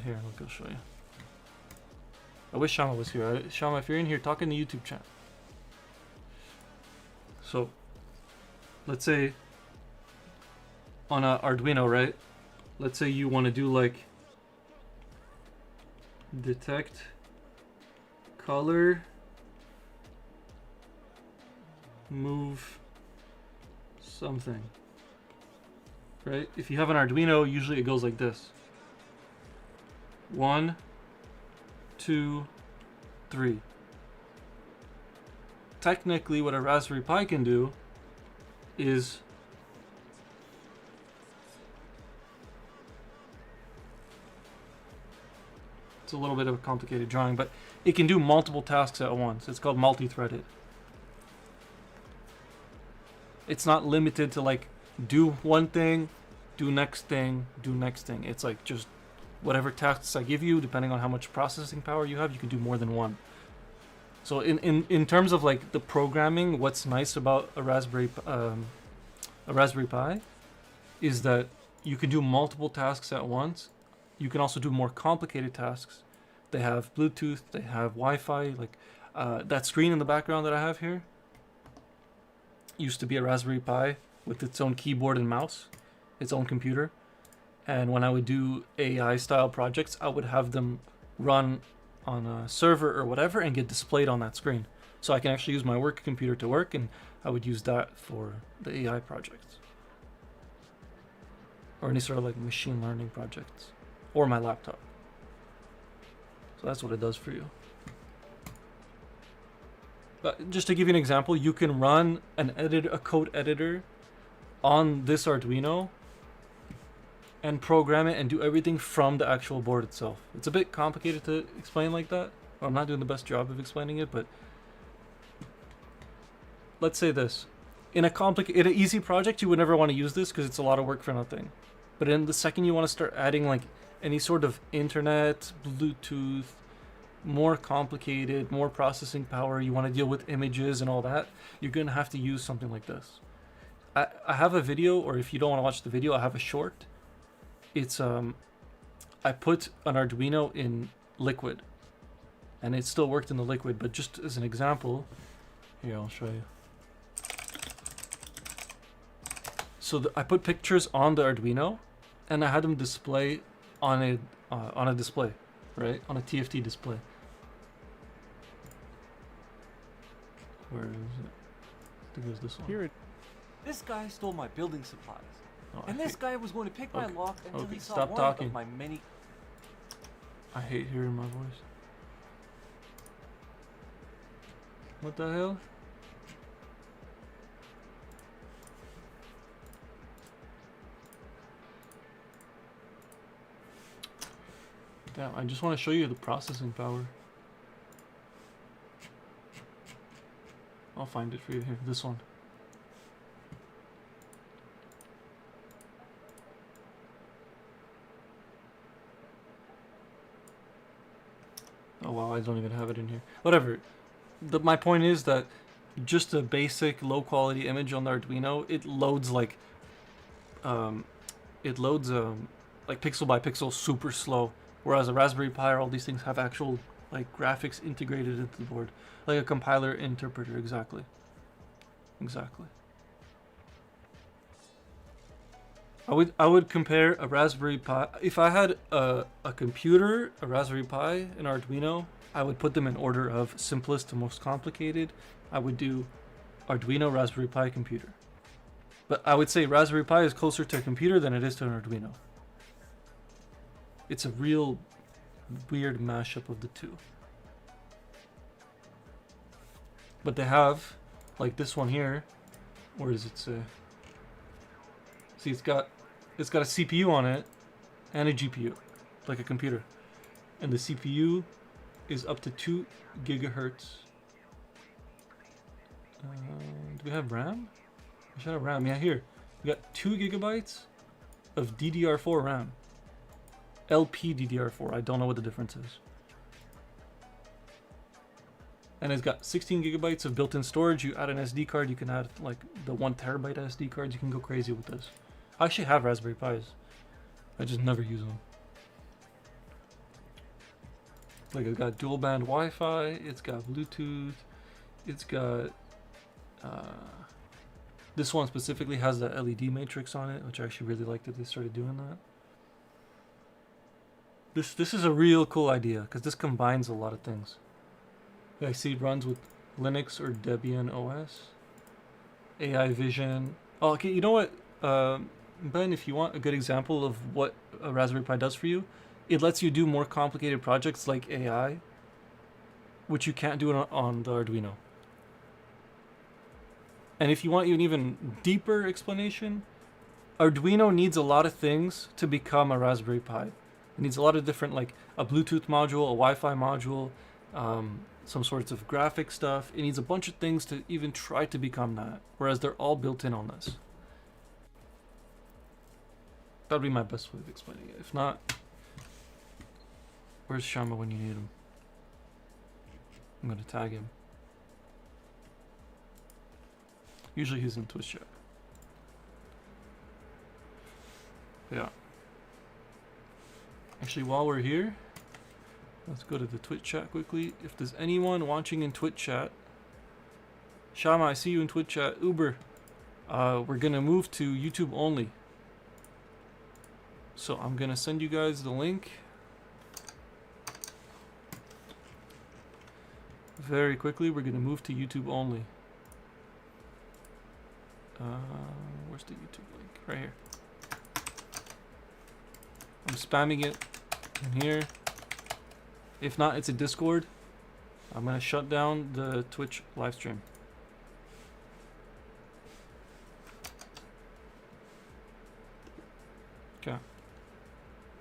Speaker 1: here, look, I'll show you. I wish Shama was here. Shama, if you're in here, talk in the YouTube chat. So, let's say on a Arduino, right? Let's say you want to do like detect color, move something, right? If you have an Arduino, usually it goes like this. 1, 2, 3. Technically, what a Raspberry Pi can do is it's a little bit of a complicated drawing, but it can do multiple tasks at once. It's called multi-threaded. It's not limited to like do one thing, do next thing, do next thing. It's like just whatever tasks I give you, depending on how much processing power you have, you can do more than one. So in terms of like the programming, what's nice about a Raspberry Pi is that you can do multiple tasks at once. You can also do more complicated tasks. They have Bluetooth, they have Wi-Fi. Like that screen in the background that I have here used to be a Raspberry Pi with its own keyboard and mouse, its own computer. And when I would do AI style projects, I would have them run on a server or whatever and get displayed on that screen. So I can actually use my work computer to work, and I would use that for the AI projects. Or any sort of like machine learning projects. Or my laptop. So that's what it does for you. But just to give you an example, you can run a code editor on this Arduino and program it and do everything from the actual board itself. It's a bit complicated to explain like that. I'm not doing the best job of explaining it, but let's say this. In an easy project, you would never want to use this because it's a lot of work for nothing. But in the second you want to start adding like any sort of internet, Bluetooth, more complicated, more processing power, you want to deal with images and all that, you're going to have to use something like this. I have a video, or if you don't want to watch the video, I have a short. It's I put an Arduino in Liquid, and it still worked in the Liquid, but just as an example, here I'll show you. So I put pictures on the Arduino, and I had them display on a display, right? On a TFT display. Where is it? I think it was this one.
Speaker 2: Here it.
Speaker 3: This guy stole my building supplies.
Speaker 1: Oh,
Speaker 3: And this guy was going to pick my lock until he saw
Speaker 1: stop
Speaker 3: one
Speaker 1: talking.
Speaker 3: of my many...
Speaker 1: I hate hearing my voice. What the hell? Damn, I just want to show you the processing power. I'll find it for you here. This one. Oh wow, I don't even have it in here. Whatever. My point is that just a basic low quality image on the Arduino, it loads like pixel by pixel super slow. Whereas a Raspberry Pi or all these things have actual like graphics integrated into the board. Like a compiler interpreter, exactly. Exactly. I would compare a Raspberry Pi. If I had a computer, a Raspberry Pi, an Arduino, I would put them in order of simplest to most complicated. I would do Arduino, Raspberry Pi, computer. But I would say Raspberry Pi is closer to a computer than it is to an Arduino. It's a real weird mashup of the two. But they have, like this one here, where does it say? See, it's got a CPU on it and a GPU, like a computer. And the CPU is up to 2 gigahertz. Do we have RAM? We should have RAM. Yeah, here. We got 2 gigabytes of DDR4 RAM. LP DDR4. I don't know what the difference is. And it's got 16 gigabytes of built-in storage. You add an SD card, you can add like the 1 terabyte SD cards. You can go crazy with this. I actually have Raspberry Pis. I just never use them. Like it's got dual band Wi-Fi. It's got Bluetooth. It's got this one specifically has the LED matrix on it, which I actually really liked that they started doing that. This is a real cool idea because this combines a lot of things. I see it runs with Linux or Debian OS, AI Vision. Oh, okay. You know what, Ben? If you want a good example of what a Raspberry Pi does for you, it lets you do more complicated projects like AI, which you can't do on the Arduino. And if you want an even deeper explanation, Arduino needs a lot of things to become a Raspberry Pi. It needs a lot of different, like a Bluetooth module, a Wi-Fi module, some sorts of graphic stuff. It needs a bunch of things to even try to become that, whereas they're all built in on this. That would be my best way of explaining it. If not, where's Shama when you need him? I'm going to tag him. Usually he's in Twitch chat. Yeah. Actually, while we're here, let's go to the Twitch chat quickly. If there's anyone watching in Twitch chat, Shama, I see you in Twitch chat. Uber, we're gonna move to YouTube only. So I'm gonna send you guys the link very quickly. We're gonna move to YouTube only. Where's the YouTube link? Right here. I'm spamming it in here. If not, it's a Discord. I'm gonna shut down the Twitch live stream. Okay.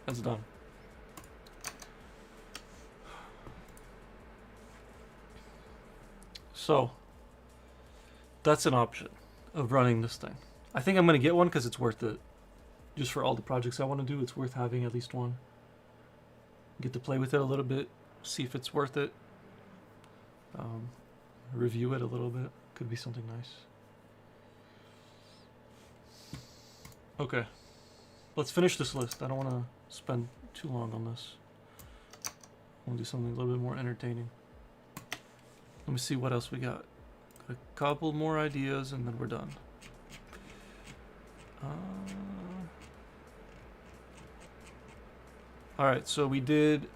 Speaker 1: That's done. So that's an option of running this thing. I think I'm gonna get one because it's worth it. Just for all the projects I want to do, it's worth having at least one. Get to play with it a little bit, see if it's worth it. Review it a little bit. Could be something nice. Okay, let's finish this list. I don't want to spend too long on this. I want to do something a little bit more entertaining. Let me see what else we got. Got a couple more ideas and then we're done. Alright, so we did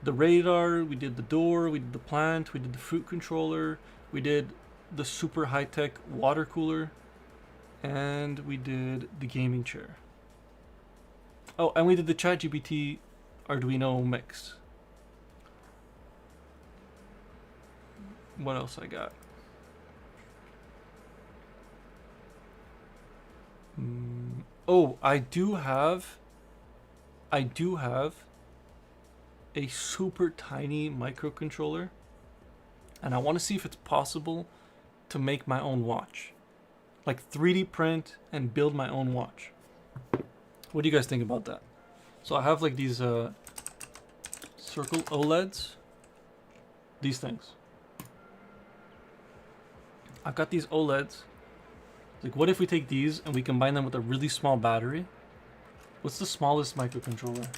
Speaker 1: the radar, we did the door, we did the plant, we did the fruit controller, we did the super high-tech water cooler, and we did the gaming chair. Oh, and we did the ChatGPT Arduino mix. What else I got? Oh, I do have a super tiny microcontroller, and I want to see if it's possible to make my own watch, like 3D print and build my own watch. What do you guys think about that? So I have like these circle OLEDs, these things. I've got these OLEDs. Like, what if we take these and we combine them with a really small battery? What's the smallest microcontroller?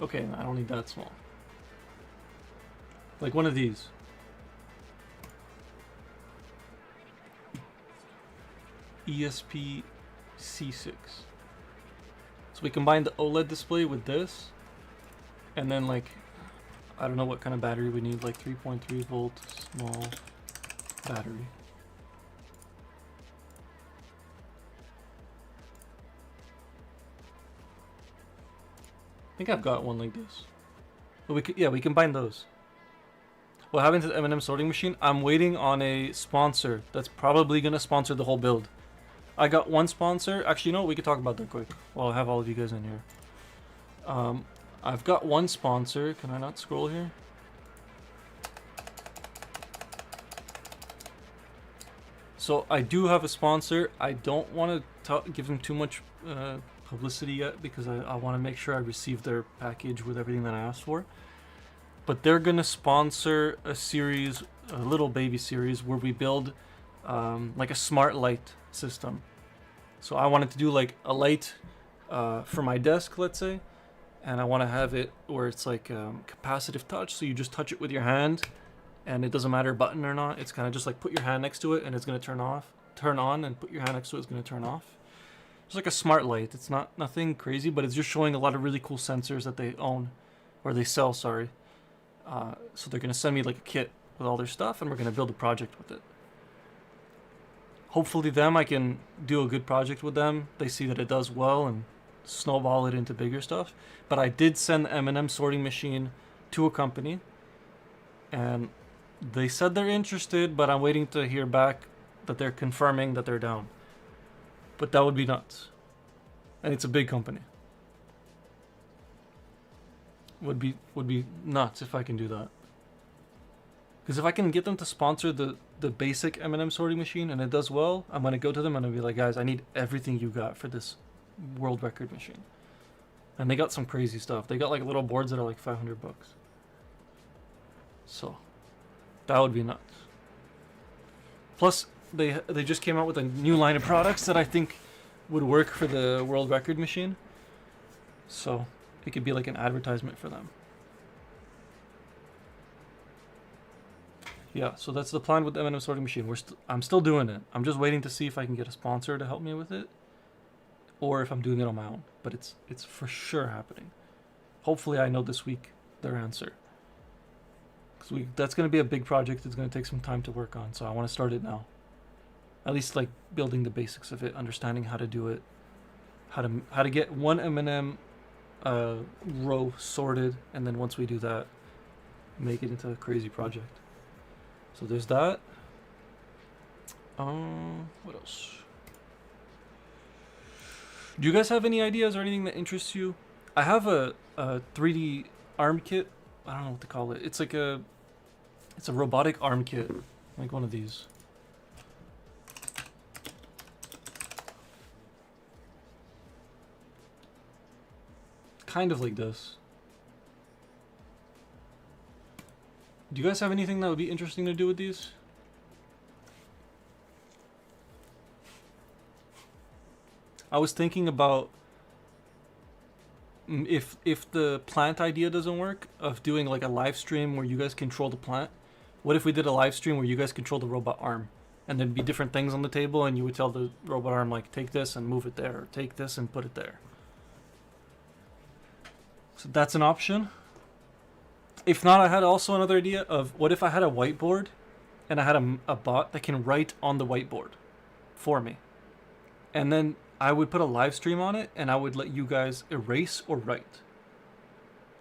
Speaker 1: Okay, I don't need that small. Like one of these. ESP C6. So we combine the OLED display with this, and then like, I don't know what kind of battery we need, like 3.3 volt small battery. I think I've got one like this. But we combine those. What happened to the M&M sorting machine? I'm waiting on a sponsor that's probably gonna sponsor the whole build. I got one sponsor. Actually, you know what? We could talk about that quick while I have all of you guys in here. I've got one sponsor. Can I not scroll here? So I do have a sponsor. I don't want to give them too much publicity yet because I want to make sure I receive their package with everything that I asked for. But they're going to sponsor a series, a little baby series, where we build like a smart light system. So I wanted to do like a light for my desk, let's say, and I want to have it where it's like capacitive touch, so you just touch it with your hand and it doesn't matter button or not. It's kind of just like put your hand next to it and it's going to turn on, and put your hand next to it, it's going to turn off. It's like a smart light. It's nothing crazy, but it's just showing a lot of really cool sensors that they own, or they sell, sorry. So they're going to send me like a kit with all their stuff, and we're going to build a project with it. Hopefully I can do a good project with them. They see that it does well and snowball it into bigger stuff. But I did send the M&M sorting machine to a company, and they said they're interested, but I'm waiting to hear back that they're confirming that they're down. But that would be nuts. And it's a big company. Would be nuts if I can do that. Because if I can get them to sponsor the basic M&M sorting machine and it does well, I'm going to go to them and I'll be like, guys, I need everything you got for this world record machine. And they got some crazy stuff. They got like little boards that are like $500. So that would be nuts. Plus, they just came out with a new line of products that I think would work for the world record machine. So it could be like an advertisement for them. Yeah, so that's the plan with the M&M sorting machine. I'm still doing it. I'm just waiting to see if I can get a sponsor to help me with it, or if I'm doing it on my own. But it's for sure happening. Hopefully, I know this week their answer. Because that's going to be a big project. It's going to take some time to work on. So I want to start it now. At least like building the basics of it, understanding how to do it, how to get one M&M row sorted, and then once we do that, make it into a crazy project. So there's that. What else? Do you guys have any ideas or anything that interests you? I have a 3D arm kit. I don't know what to call it. It's a robotic arm kit, like one of these. Kind of like this. Do you guys have anything that would be interesting to do with these? I was thinking about if the plant idea doesn't work, of doing like a live stream where you guys control the plant. What if we did a live stream where you guys control the robot arm, and there'd be different things on the table, and you would tell the robot arm like, take this and move it there, or take this and put it there. So that's an option. If not, I had also another idea of what if I had a whiteboard and I had a bot that can write on the whiteboard for me. And then I would put a live stream on it and I would let you guys erase or write.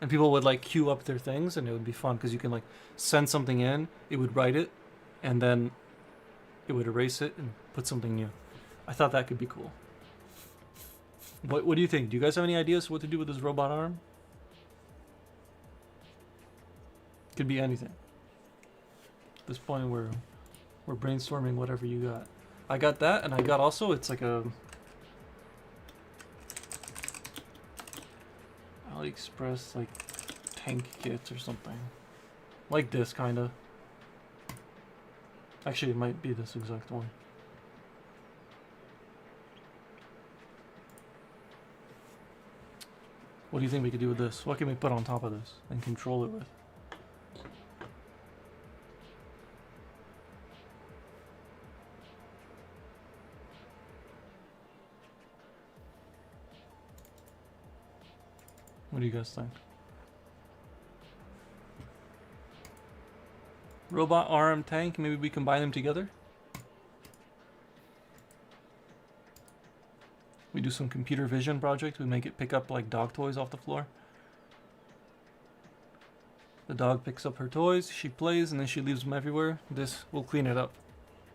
Speaker 1: And people would like queue up their things and it would be fun because you can like send something in, it would write it, and then it would erase it and put something new. I thought that could be cool. What do you think? Do you guys have any ideas what to do with this robot arm? Could be anything. At this point we're brainstorming whatever you got. I got that, and I got also, it's like a AliExpress like tank kits or something. Like this kinda. Actually, it might be this exact one. What do you think we could do with this? What can we put on top of this and control it with? What do you guys think? Robot arm tank, maybe we combine them together? We do some computer vision project, we make it pick up like dog toys off the floor. The dog picks up her toys, she plays, and then she leaves them everywhere. This will clean it up.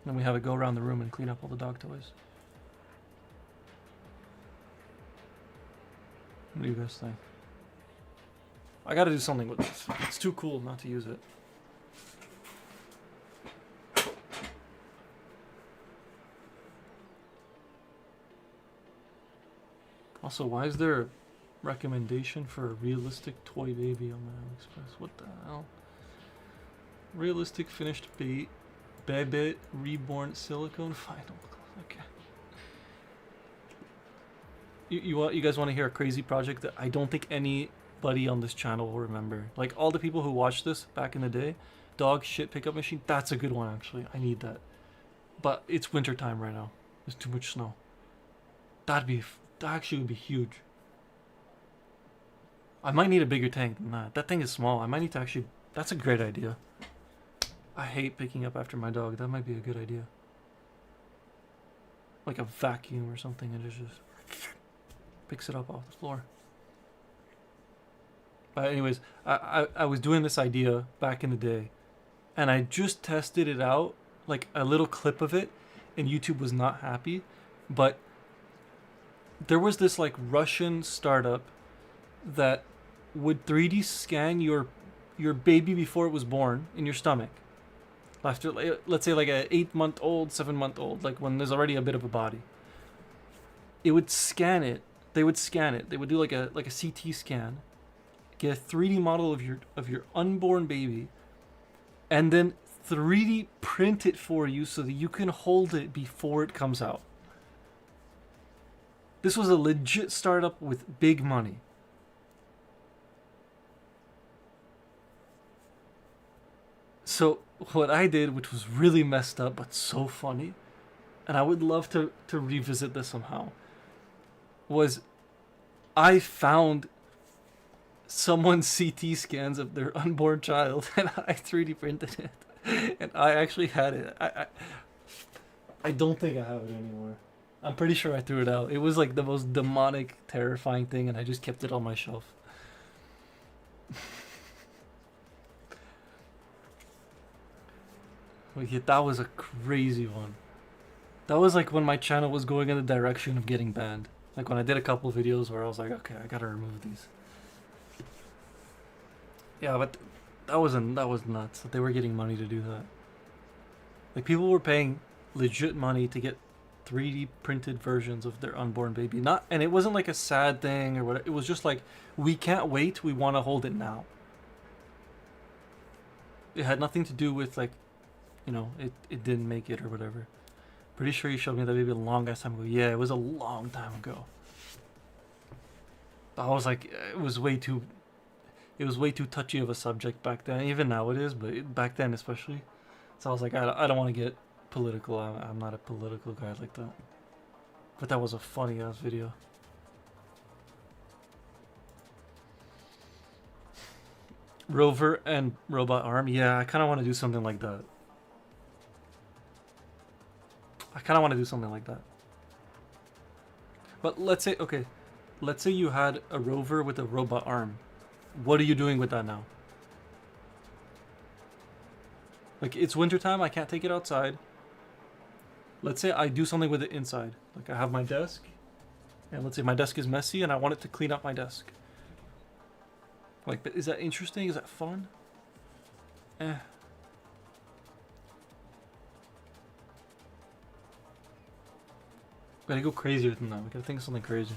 Speaker 1: Then we have it go around the room and clean up all the dog toys. What do you guys think? I gotta do something with this. It's too cool not to use it. Also, why is there a recommendation for a realistic toy baby on my AliExpress? What the hell? Realistic finished baby reborn silicone final. Okay. You guys want to hear a crazy project that I don't think anybody on this channel will remember? Like all the people who watched this back in the day, dog shit pickup machine. That's a good one actually. I need that. But it's winter time right now. There's too much snow. That actually would be huge. I might need a bigger tank than that. That thing is small. I might need to actually... That's a great idea. I hate picking up after my dog. That might be a good idea. Like a vacuum or something, and it just picks it up off the floor. But anyways, I was doing this idea back in the day, and I just tested it out, like a little clip of it, and YouTube was not happy. But there was this like Russian startup that would 3D scan your baby before it was born in your stomach. After, let's say like a 8-month-old, 7-month-old, like when there's already a bit of a body. It would scan it. They would scan it. They would do like a CT scan, get a 3D model of your unborn baby, and then 3D print it for you so that you can hold it before it comes out. This was a legit startup with big money. So what I did, which was really messed up but so funny, and I would love to revisit this somehow, was I found someone's CT scans of their unborn child and I 3D printed it. And I actually had it. I don't think I have it anymore. I'm pretty sure I threw it out. It was like the most demonic, terrifying thing, and I just kept it on my shelf. Like, yeah, that was a crazy one. That was like when my channel was going in the direction of getting banned. Like when I did a couple videos where I was like, okay, I gotta remove these. Yeah, but that was nuts that they were getting money to do that. Like people were paying legit money to get 3D printed versions of their unborn baby. Not, and it wasn't like a sad thing or what. It was just like, we can't wait. We want to hold it now. It had nothing to do with like, it didn't make it or whatever. Pretty sure you showed me that baby a long ass time ago. Yeah, it was a long time ago. I was like, it was way too touchy of a subject back then. Even now it is, but back then especially. So I was like, I don't want to get political. I'm not a political guy like that. But that was a funny ass video. Rover and robot arm. Yeah, I kind of want to do something like that. But let's say, okay, let's say you had a rover with a robot arm. What are you doing with that now? Like, it's wintertime, I can't take it outside. Let's say I do something with it inside. Like, I have my desk, and let's say my desk is messy, and I want it to clean up my desk. Like, is that interesting? Is that fun? Eh. We gotta go crazier than that. We gotta think of something crazy.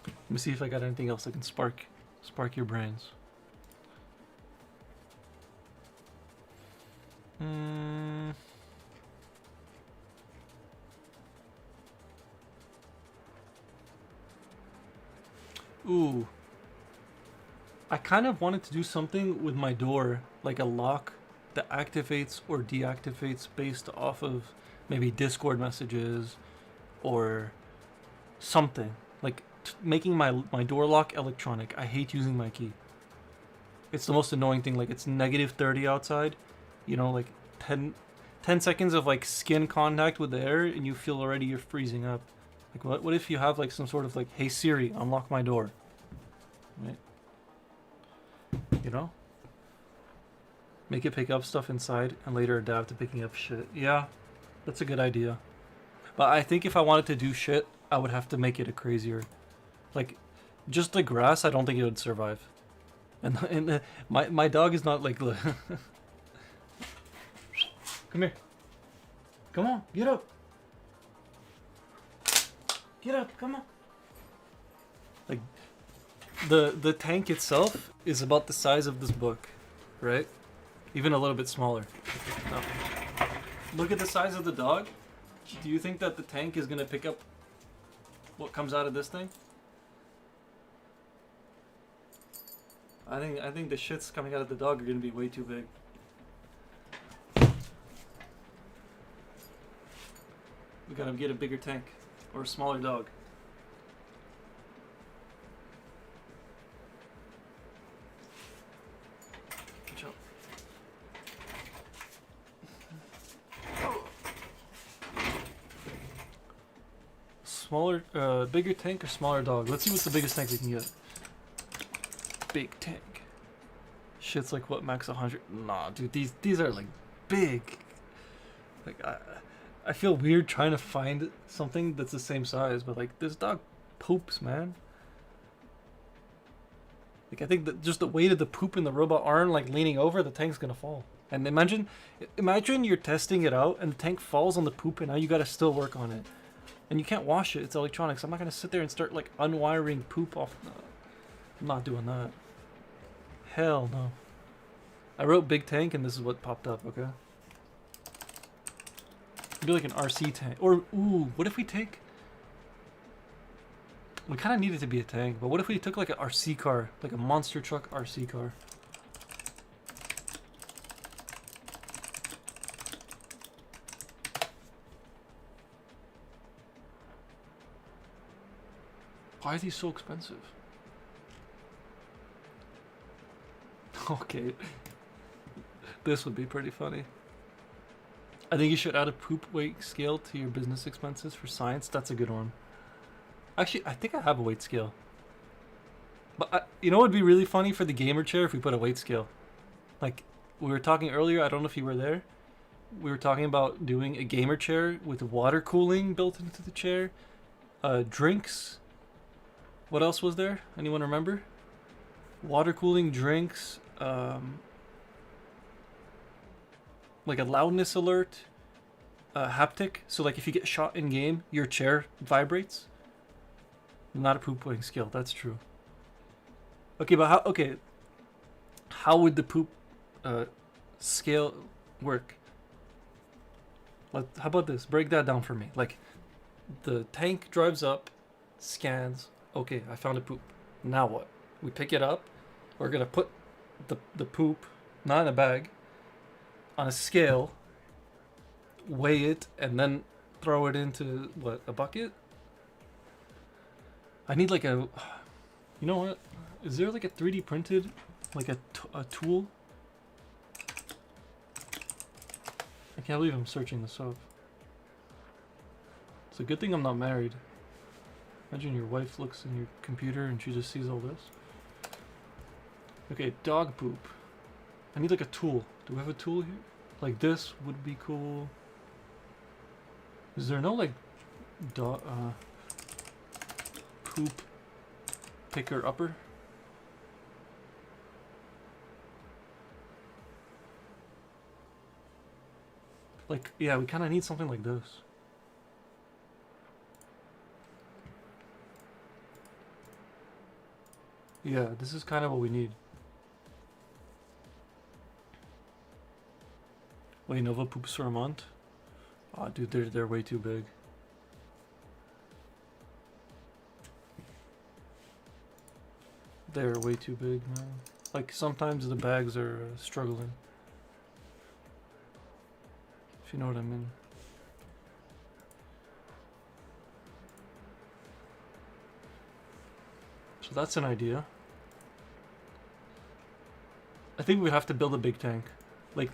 Speaker 1: Let me see if I got anything else that can spark your brains. Ooh. I kind of wanted to do something with my door, like a lock that activates or deactivates based off of maybe Discord messages or something. Like making my door lock electronic. I hate using my key. It's the most annoying thing. Like, it's -30 outside. You know, like 10 seconds of like skin contact with the air and you feel already you're freezing up. Like, what if you have like some sort of like, hey Siri, unlock my door. Right? You know? Make it pick up stuff inside and later adapt to picking up shit. Yeah, that's a good idea. But I think if I wanted to do shit, I would have to make it a crazier. Like, just the grass, I don't think it would survive. And my dog is not like... Come here. Come on, get up. Get up, come on. Like, the tank itself is about the size of this book, right? Even a little bit smaller. Now, look at the size of the dog. Do you think that the tank is gonna pick up what comes out of this thing? I think the shits coming out of the dog are gonna be way too big. We gotta get a bigger tank or a smaller dog. Watch out. Smaller, bigger tank or smaller dog? Let's see what's the biggest tank we can get. Big tank. Shit's like what, max 100? Nah, dude, these are like big. Like I feel weird trying to find something that's the same size, but like this dog poops, man. Like I think that just the weight of the poop in the robot arm, like leaning over, the tank's gonna fall. And imagine you're testing it out and the tank falls on the poop, and now you gotta still work on it, and you can't wash it. It's electronics. I'm not gonna sit there and start like unwiring poop off. I'm not doing that. Hell no. I wrote big tank and this is what popped up, okay? It'd be like an RC tank. Or, ooh, what if we take... We kind of need it to be a tank, but what if we took like an RC car? Like a monster truck RC car. Why are these so expensive? Okay, this would be pretty funny. I think you should add a poop weight scale to your business expenses for science. That's a good one. Actually, I think I have a weight scale. But you know what would be really funny for the gamer chair if we put a weight scale? Like we were talking earlier. I don't know if you were there. We were talking about doing a gamer chair with water cooling built into the chair. Drinks. What else was there? Anyone remember? Water cooling, drinks. Like a loudness alert. Haptic. So like if you get shot in game, your chair vibrates. Not a poop-weighing scale. That's true. Okay, but how? Okay. How would the poop scale work? How about this? Break that down for me. Like, the tank drives up, scans. Okay, I found a poop. Now what? We pick it up. We're gonna put the poop, not in a bag, on a scale, weigh it, and then throw it into what? A bucket? I need like a. You know what? Is there like a 3D printed, like a tool? I can't believe I'm searching this up. It's a good thing I'm not married. Imagine your wife looks in your computer and she just sees all this. Okay, dog poop. I need like a tool. Do we have a tool here? Like this would be cool. Is there no like dog poop picker upper? Like, yeah, we kind of need something like this. Yeah, this is kind of what we need. Wait, Nova Poops for a month? Aw, dude, they're way too big. They're way too big, man. Like, sometimes the bags are struggling. If you know what I mean. So that's an idea. I think we have to build a big tank. Like,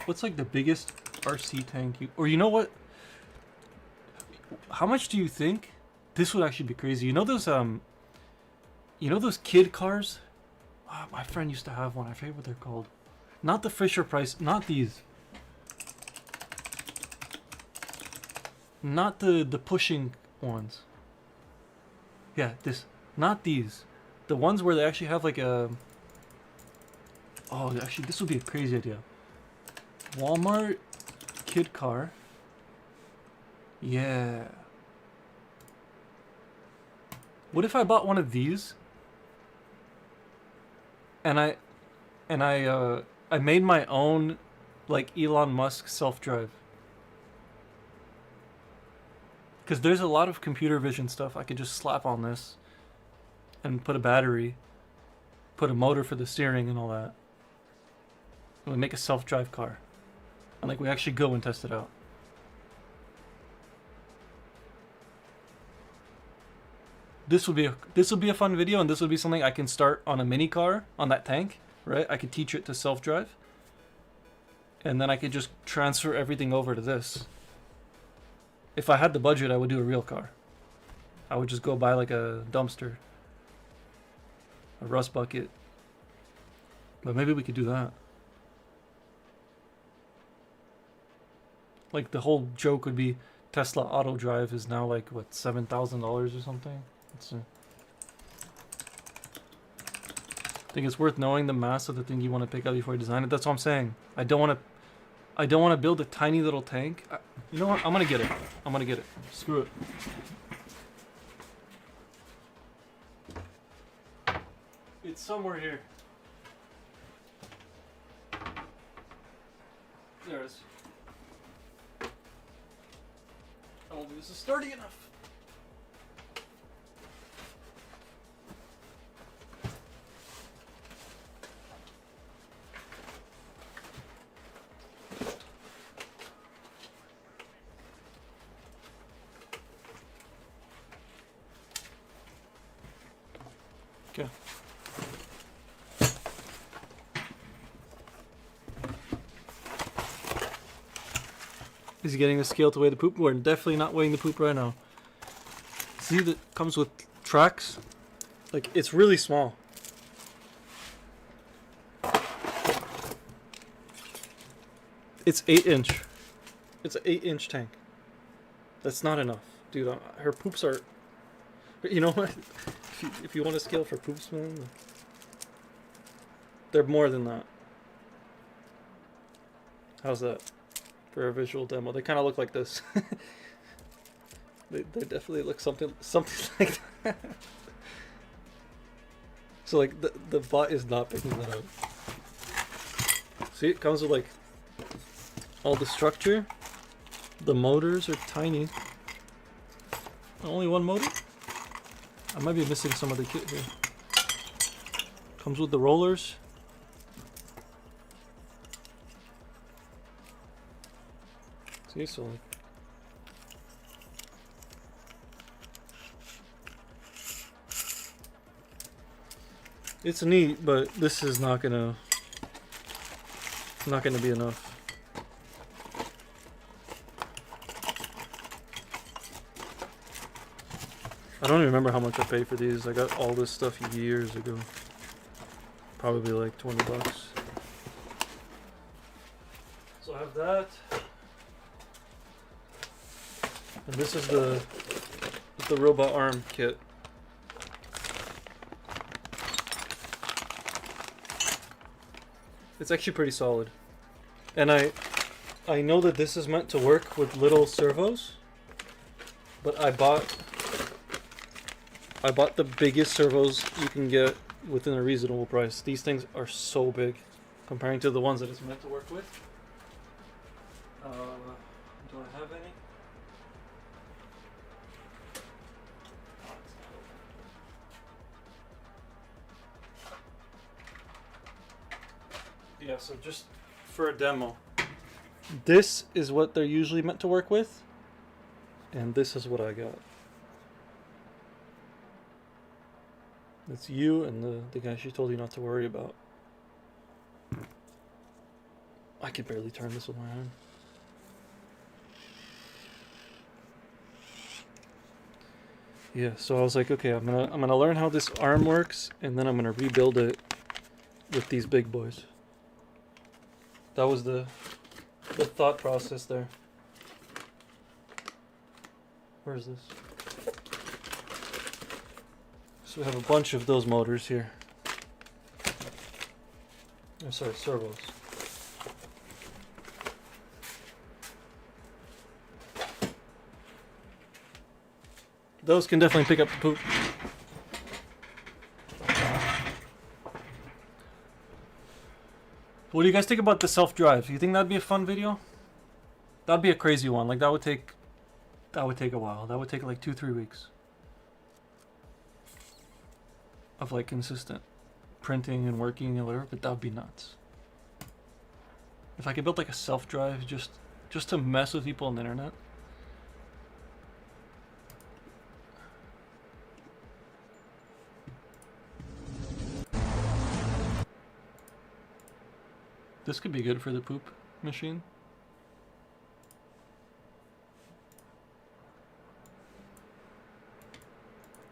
Speaker 1: what's like the biggest RC tank you... Or you know what? How much do you think? This would actually be crazy. You know those kid cars? Oh, my friend used to have one. I forget what they're called. Not the Fisher Price. Not these. Not the pushing ones. Yeah, this. Not these. The ones where they actually have like a... Oh, actually, this would be a crazy idea. Walmart kid car. Yeah. What if I bought one of these? And I made my own, like, Elon Musk self-drive. Because there's a lot of computer vision stuff I could just slap on this and put a battery, put a motor for the steering and all that. And we make a self-drive car. And like we actually go and test it out. This would be a fun video, and this would be something I can start on a mini car on that tank, right? I could teach it to self-drive. And then I could just transfer everything over to this. If I had the budget, I would do a real car. I would just go buy like a dumpster. A rust bucket. But maybe we could do that. Like the whole joke would be Tesla auto drive is now like what, $7,000 or something? I think it's worth knowing the mass of the thing you want to pick up before you design it. That's what I'm saying. I don't want to build a tiny little tank. You know what? I'm gonna get it. Screw it. It's somewhere here. There it is. I don't think this is sturdy enough. Okay. Is he getting a scale to weigh the poop? We're definitely not weighing the poop right now. See, that comes with tracks. Like, it's really small. It's 8 inch. It's an 8 inch tank. That's not enough, dude. Her poops are. You know what? If you want to scale for poops, man, they're more than that. How's that for a visual demo? They kind of look like this. they definitely look something like that. So like the bot is not picking that up. See, it comes with like all the structure. The motors are tiny. Only one motor? I might be missing some of the kit here. Comes with the rollers. See, so like it's neat, but this is not gonna be enough. I don't even remember how much I paid for these. I got all this stuff years ago. Probably like 20 bucks. So I have that. And this is the robot arm kit. It's actually pretty solid. And I know that this is meant to work with little servos, but I bought the biggest servos you can get within a reasonable price. These things are so big comparing to the ones that it's meant to work with. Do I have any? Yeah, so just for a demo, this is what they're usually meant to work with, and this is what I got. It's you and the guy she told you not to worry about. I can barely turn this with my hand. Yeah, so I was like, okay, I'm gonna learn how this arm works, and then I'm gonna rebuild it with these big boys. That was the thought process there. Where is this? So we have a bunch of those motors here. Oh, sorry, servos. Those can definitely pick up the poop. What do you guys think about the self-drive? Do you think that'd be a fun video? That'd be a crazy one. Like that would take a while. That would take like 2-3 weeks of like consistent printing and working and whatever, but that would be nuts. If I could build like a self-drive just to mess with people on the internet. This could be good for the poop machine.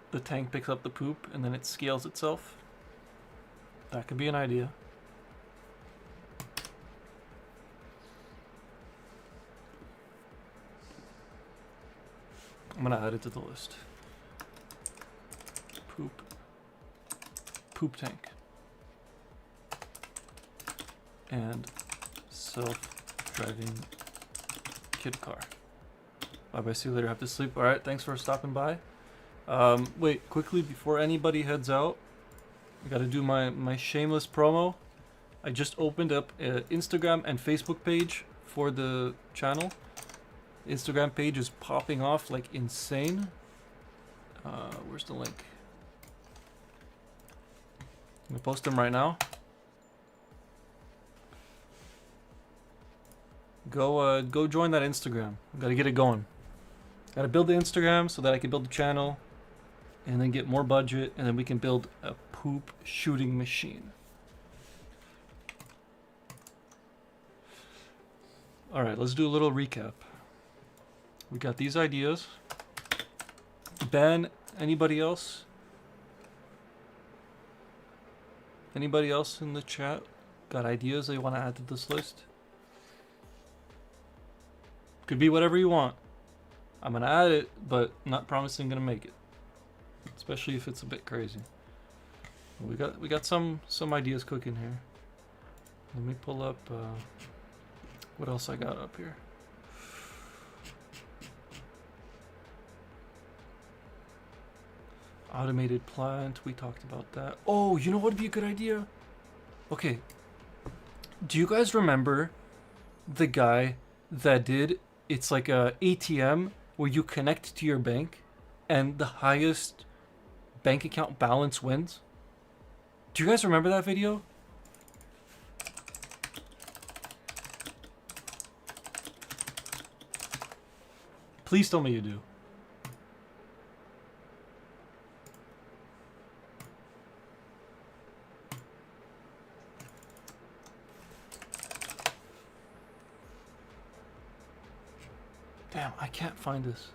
Speaker 1: The tank picks up the poop and then it scales itself. That could be an idea. I'm gonna add it to the list. Poop tank. And self-driving kid car. Bye-bye, see you later, have to sleep. Alright, thanks for stopping by. Wait, quickly, before anybody heads out, I gotta do my shameless promo. I just opened up an Instagram and Facebook page for the channel. Instagram page is popping off like insane. Where's the link? I'm gonna post them right now. Go join that Instagram. Gotta get it going. Gotta build the Instagram so that I can build the channel, and then get more budget, and then we can build a poop shooting machine. Alright, let's do a little recap. We got these ideas. Ben, anybody else? Anybody else in the chat got ideas they want to add to this list? Could be whatever you want. I'm gonna add it, but not promising gonna make it. Especially if it's a bit crazy. We got some ideas cooking here. Let me pull up what else I got up here. Automated plant, we talked about that. Oh, you know what would be a good idea? Okay. Do you guys remember the guy that did, it's like a ATM where you connect to your bank and the highest bank account balance wins? Do you guys remember that video? Please tell me you do. Damn, I can't find this.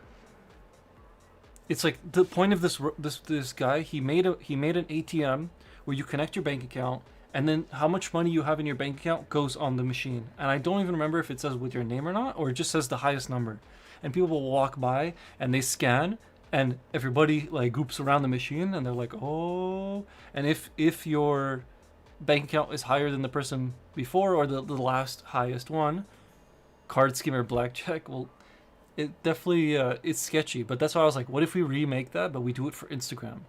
Speaker 1: It's like the point of this guy. He made an ATM where you connect your bank account, and then how much money you have in your bank account goes on the machine. And I don't even remember if it says with your name or not, or it just says the highest number. And people will walk by and they scan, and everybody like groups around the machine, and they're like, oh. And if your bank account is higher than the person before or the last highest one, card scheme or blackjack, well. It definitely, it's sketchy, but that's why I was like, what if we remake that, but we do it for Instagram?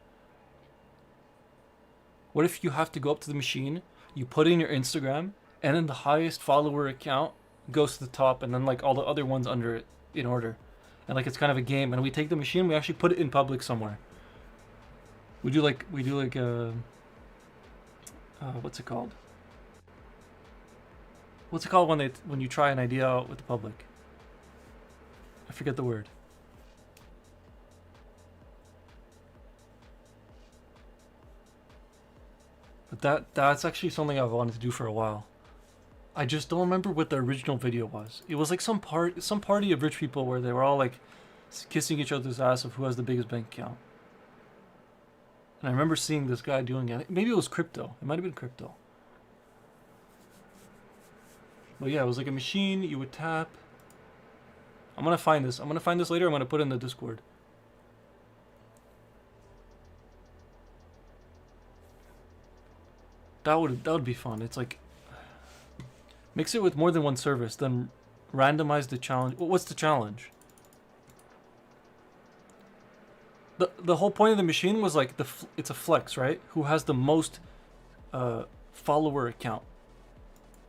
Speaker 1: What if you have to go up to the machine, you put in your Instagram, and then the highest follower account goes to the top, and then like all the other ones under it in order. And like it's kind of a game, and we take the machine, we actually put it in public somewhere. We do like what's it called? What's it called when you try an idea out with the public? I forget the word. But that's actually something I've wanted to do for a while. I just don't remember what the original video was. It was like some party of rich people where they were all like kissing each other's ass of who has the biggest bank account. And I remember seeing this guy doing it. Maybe it was crypto. It might have been crypto. But yeah, it was like a machine you would tap. I'm gonna find this. I'm gonna find this later. I'm gonna put it in the Discord. That would be fun. It's like mix it with more than one service, then randomize the challenge. What's the challenge? The whole point of the machine was like it's a flex, right? Who has the most follower account.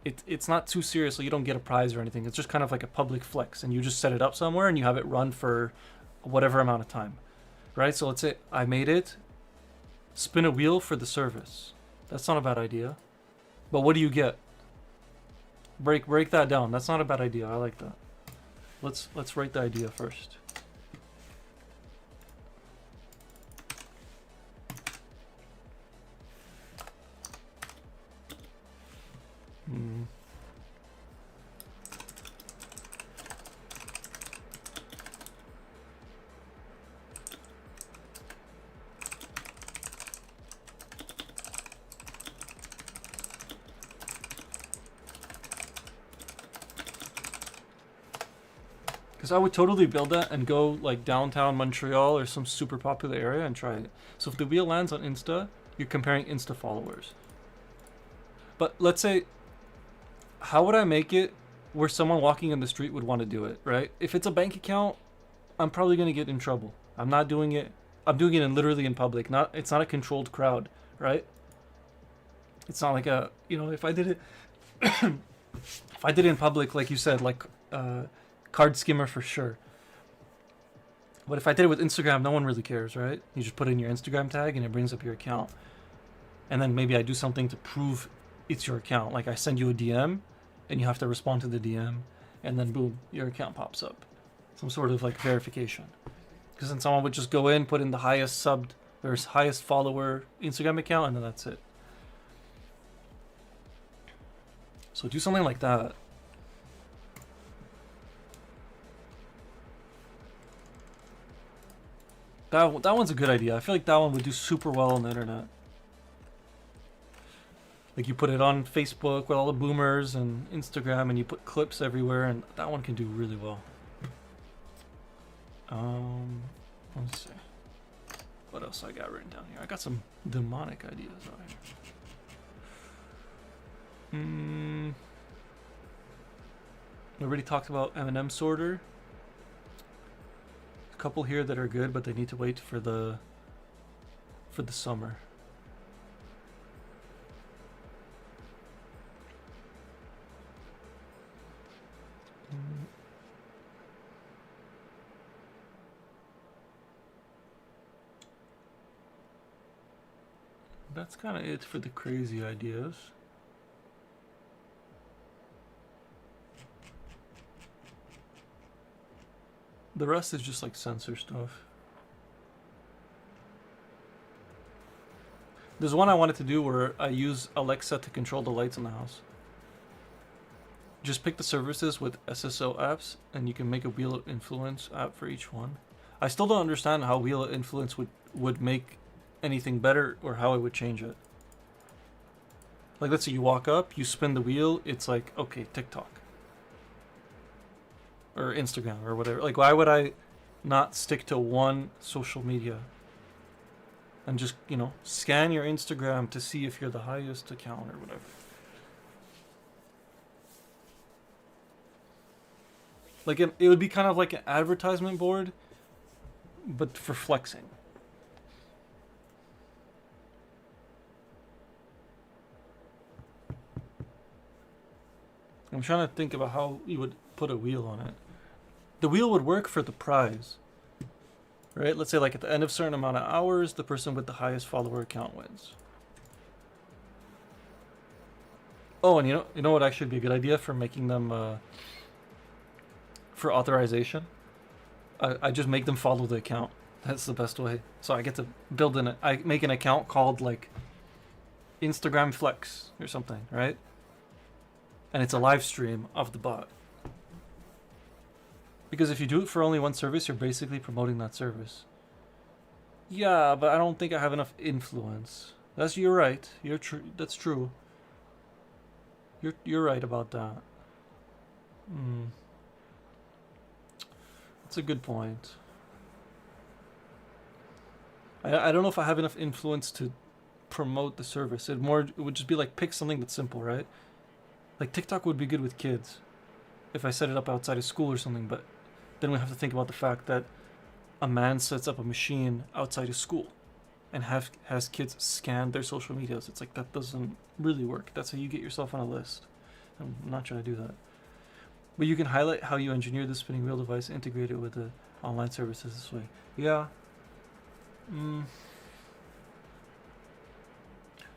Speaker 1: It's not too serious, so you don't get a prize or anything. It's just kind of like a public flex, and you just set it up somewhere and you have it run for whatever amount of time, right? So let's say I made it. Spin a wheel for the service. That's not a bad idea. But what do you get? Break that down. That's not a bad idea. I like that. Let's write the idea first. Because I would totally build that and go like downtown Montreal or some super popular area and try it. So if the wheel lands on Insta, you're comparing Insta followers. But let's say, how would I make it where someone walking in the street would want to do it, right? If it's a bank account, I'm probably going to get in trouble. I'm not doing it. I'm doing it literally in public. It's not a controlled crowd, right? It's not like a, if I did it, if I did it in public, like you said, like, card skimmer for sure. But if I did it with Instagram, no one really cares, right? You just put in your Instagram tag and it brings up your account. And then maybe I do something to prove it's your account. Like I send you a DM and you have to respond to the DM, and then boom, your account pops up. Some sort of like verification. Because then someone would just go in, put in the highest subbed or highest follower Instagram account, and then that's it. So do something like that. That one's a good idea. I feel like that one would do super well on the internet. Like you put it on Facebook with all the boomers and Instagram, and you put clips everywhere, and that one can do really well. Let's see. What else I got written down here? I got some demonic ideas out here. We already talked about M&M sorter. A couple here that are good, but they need to wait for the summer. That's kind of it for the crazy ideas. The rest is just like sensor stuff. There's one I wanted to do where I use Alexa to control the lights in the house. Just pick the services with SSO apps and you can make a Wheel of Influence app for each one. I still don't understand how Wheel of Influence would make anything better or how it would change it. Like, let's say you walk up, you spin the wheel, it's like, okay, TikTok or Instagram or whatever. Like, why would I not stick to one social media and just, you know, scan your Instagram to see if you're the highest account or whatever? Like, it would be kind of like an advertisement board, but for flexing. I'm trying to think about how you would put a wheel on it. The wheel would work for the prize, right? Let's say like at the end of a certain amount of hours, the person with the highest follower count wins. Oh, and you know what actually would be a good idea for making them for authorization? I just make them follow the account. That's the best way. So I get to build I make an account called like Instagram Flex or something, right? And it's a live stream of the bot. Because if you do it for only one service, you're basically promoting that service. Yeah, but I don't think I have enough influence. You're right. That's true. You're right about that. That's a good point. I don't know if I have enough influence to promote the service. It would just be like pick something that's simple, right? Like TikTok would be good with kids if I set it up outside of school or something, but then we have to think about the fact that a man sets up a machine outside of school and has kids scan their social medias. It's like, that doesn't really work. That's how you get yourself on a list. I'm not trying to do that. But you can highlight how you engineer the spinning wheel device, integrate it with the online services this way. Yeah.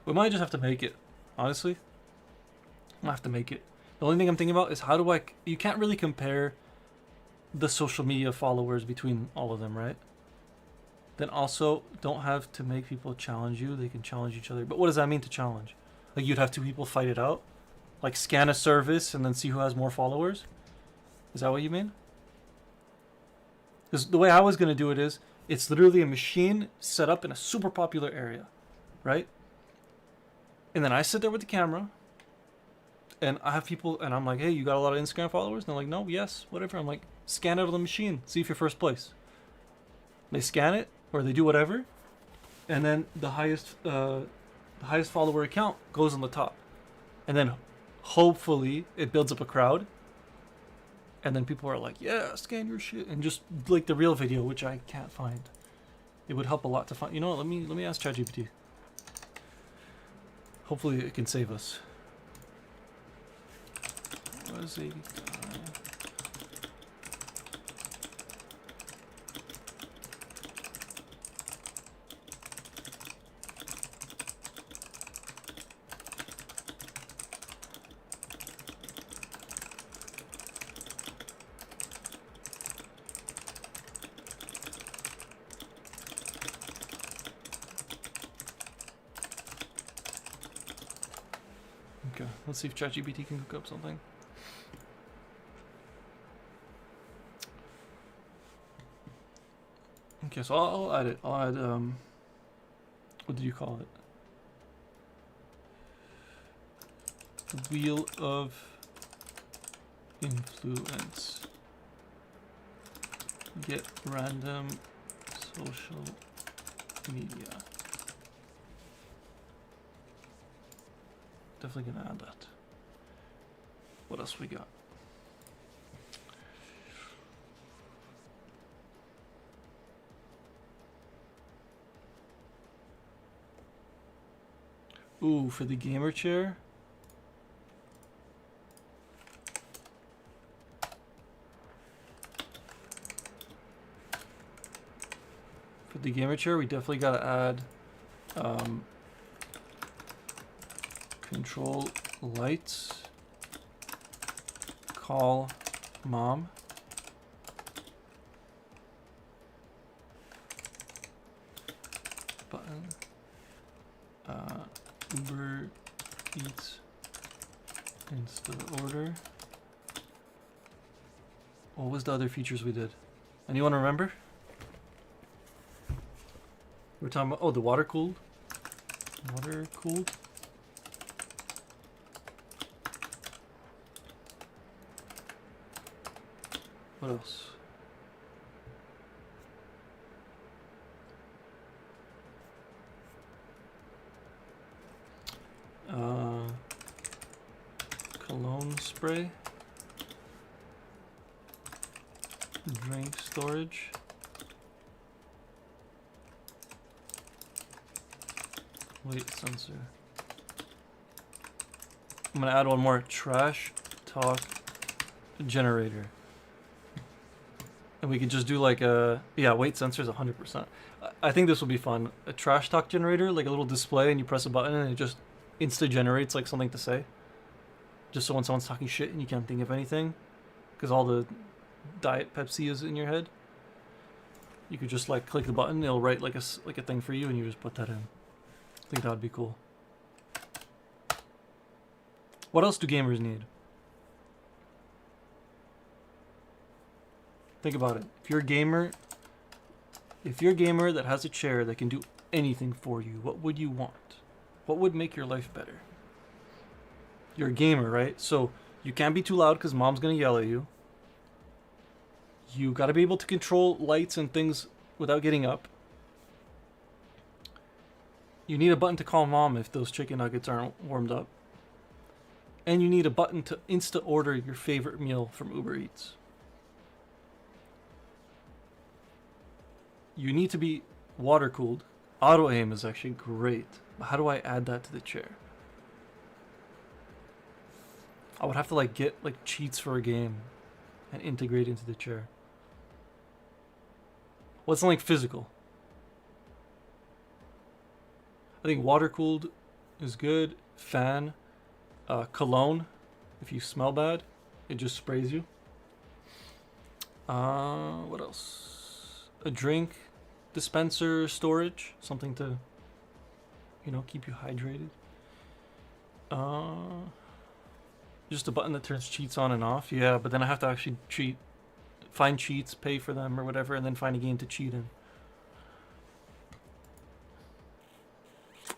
Speaker 1: We might just have to make it, honestly. I have to make it. The only thing I'm thinking about is how do you can't really compare the social media followers between all of them, right? Then also don't have to make people challenge you. They can challenge each other. But what does that mean to challenge? Like you'd have two people fight it out? Like scan a service and then see who has more followers? Is that what you mean? Because the way I was going to do it is, it's literally a machine set up in a super popular area, right? And then I sit there with the camera and I have people, and I'm like, hey, you got a lot of Instagram followers? And they're like, no, yes, whatever. I'm like, scan it on the machine, see if you're first place. They scan it, or they do whatever, and then the highest follower account goes on the top. And then hopefully it builds up a crowd. And then people are like, yeah, scan your shit. And just like the real video, which I can't find. It would help a lot to find. You know what, let me ask ChatGPT. Hopefully it can save us. What is 80? Okay, let's see if ChatGPT can cook up something. Okay, so I'll add it. I'll add, what did you call it? The Wheel of Influence. Get random social media. Definitely gonna add that. What else we got? Ooh, for the gamer chair. For the gamer chair, we definitely gotta add control lights, call mom, button, Uber Eats Insta order. What was the other features we did? Anyone remember? We were talking about, oh, the water cooled. Water cooled. What else? Cologne spray. Drink storage. Weight sensor. I'm gonna add one more. Trash talk generator. And we could just do like a, yeah, weight sensors 100%. I think this will be fun. A trash talk generator, like a little display, and you press a button and it just insta generates like something to say. Just so when someone's talking shit and you can't think of anything, because all the Diet Pepsi is in your head, you could just like click the button, it'll write like a thing for you, and you just put that in. I think that would be cool. What else do gamers need? Think about it. If you're a gamer that has a chair that can do anything for you, what would you want? What would make your life better? You're a gamer, right? So you can't be too loud because mom's gonna yell at you. You gotta be able to control lights and things without getting up. You need a button to call mom if those chicken nuggets aren't warmed up. And you need a button to insta order your favorite meal from Uber Eats. You need to be water cooled. Auto aim is actually great. But how do I add that to the chair? I would have to like get like cheats for a game and integrate into the chair. What's something physical? I think water cooled is good. Fan, cologne. If you smell bad, it just sprays you. What else? A drink dispenser storage, something to, you know, keep you hydrated. Just a button that turns cheats on and off. Yeah, but then I have to actually find cheats, pay for them or whatever, and then find a game to cheat in.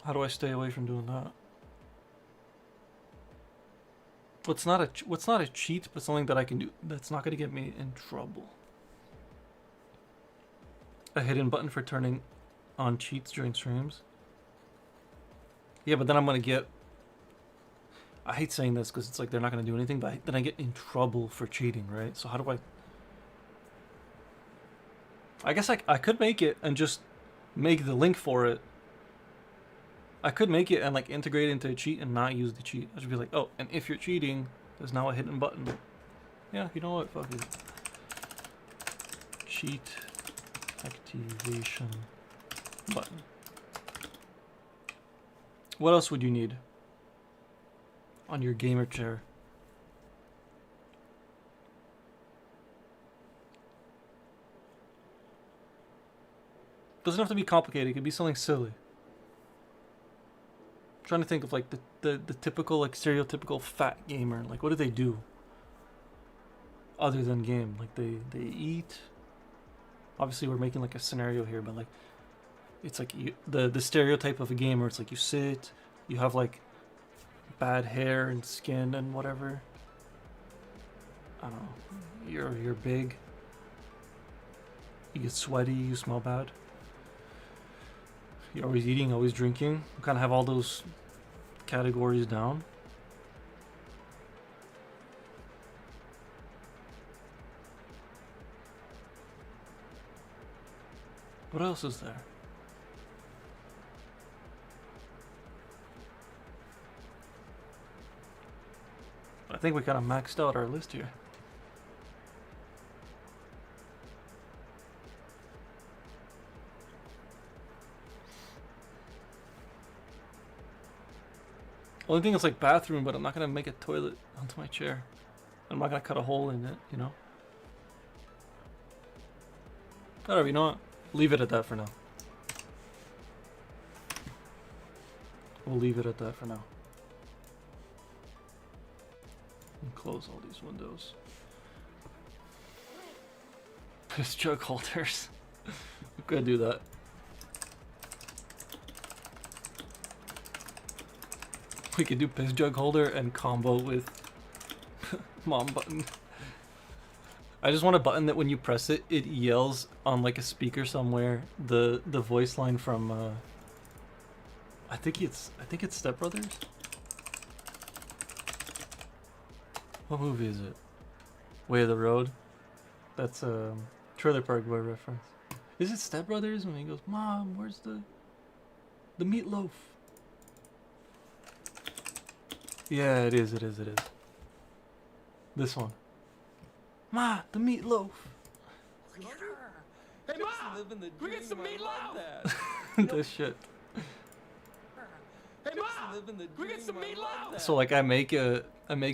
Speaker 1: How do I stay away from doing that? What's not a cheat, but something that I can do that's not gonna get me in trouble? A hidden button for turning on cheats during streams. Yeah, but then I'm gonna get, I hate saying this because it's like they're not gonna do anything, but then I get in trouble for cheating, right? So how do I guess I could make it and just make the link for it. I could make it and like integrate it into a cheat and not use the cheat. I should be like, oh, and if you're cheating, there's now a hidden button. Yeah, you know what? Fuck it. Cheat activation button. What else would you need on your gamer chair? Doesn't have to be complicated. It could be something silly. I'm trying to think of like the typical, like stereotypical fat gamer. Like what do they do other than game? Like they eat. Obviously we're making like a scenario here, but like it's like the stereotype of a gamer. It's like you sit, you have like bad hair and skin and whatever. I don't know. You're big. You get sweaty, you smell bad. You're always eating, always drinking. We kind of have all those categories down. What else is there? I think we kind of maxed out our list here. Only thing is like bathroom, but I'm not gonna make a toilet onto my chair. I'm not gonna cut a hole in it, you know? Whatever, you know what? Leave it at that for now. We'll leave it at that for now. And close all these windows. Piss jug holders. We could do that. We could do piss jug holder and combo with mom button. I just want a button that when you press it, it yells on like a speaker somewhere the voice line from I think it's Step Brothers. What movie is it? Way of the Road. That's a Trailer Park Boy reference. Is it Step Brothers when he goes, "Mom, where's the meatloaf?" Yeah, it is. This one. Ma, the meatloaf.
Speaker 3: Look at her. Hey, Ma! Can we get some meatloaf?
Speaker 1: This shit.
Speaker 3: Hey, Ma! Can we get some meatloaf?
Speaker 1: So like I make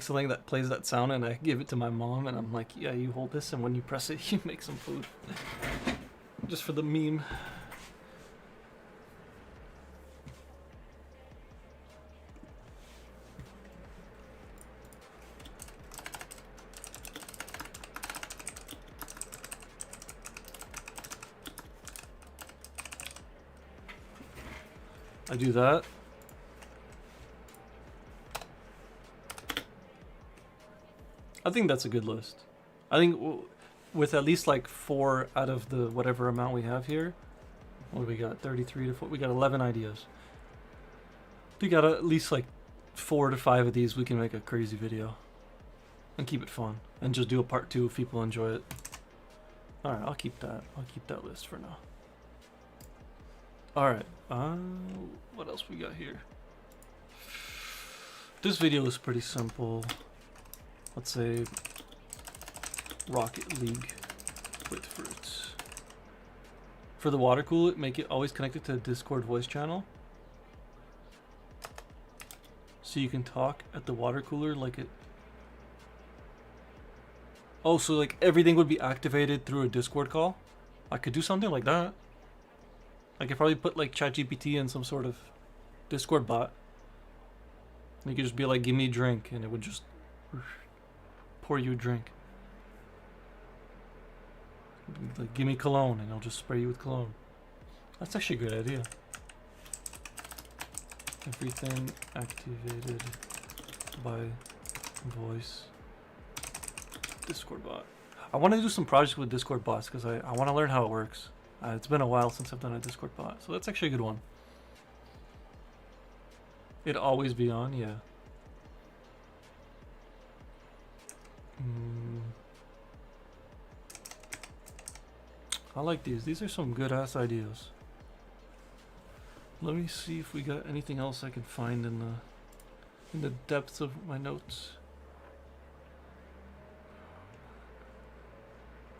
Speaker 1: something that plays that sound and I give it to my mom and I'm like, yeah, you hold this and when you press it, you make some food. Just for the meme. I do that. I think that's a good list. I think with at least like 4 out of the whatever amount we have here, what do we got? 33 to 4. We got 11 ideas. We got at least like 4 to 5 of these. We can make a crazy video and keep it fun and just do a part 2 if people enjoy it. All right, I'll keep that. I'll keep that list for now. All right. What else we got here? This video is pretty simple. Let's say Rocket League with fruits. For the water cooler, make it always connected to a Discord voice channel. So you can talk at the water cooler like it. Oh, so like everything would be activated through a Discord call? I could do something like that. I could probably put like ChatGPT in some sort of Discord bot. And you could just be like, give me a drink, and it would just pour you a drink. Like, give me cologne, and it'll just spray you with cologne. That's actually a good idea. Everything activated by voice Discord bot. I want to do some projects with Discord bots because I want to learn how it works. It's been a while since I've done a Discord bot, so that's actually a good one. It'd always be on, yeah. I like these. These are some good ass ideas. Let me see if we got anything else I can find in the depths of my notes.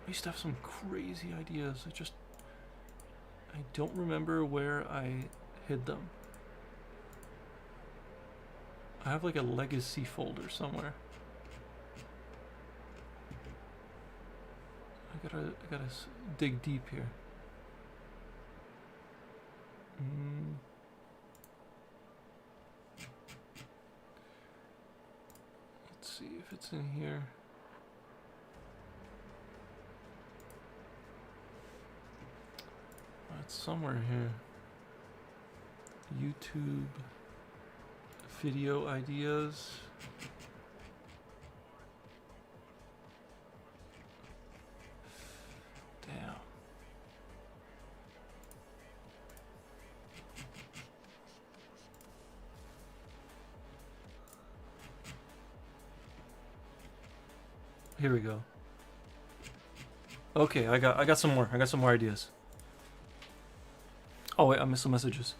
Speaker 1: I used to have some crazy ideas. I don't remember where I hid them. I have like a legacy folder somewhere. I gotta dig deep here. Let's see if it's in here. It's somewhere here. YouTube video ideas. Damn. Here we go. Okay, I got some more. I got some more ideas. Oh wait, I missed some messages.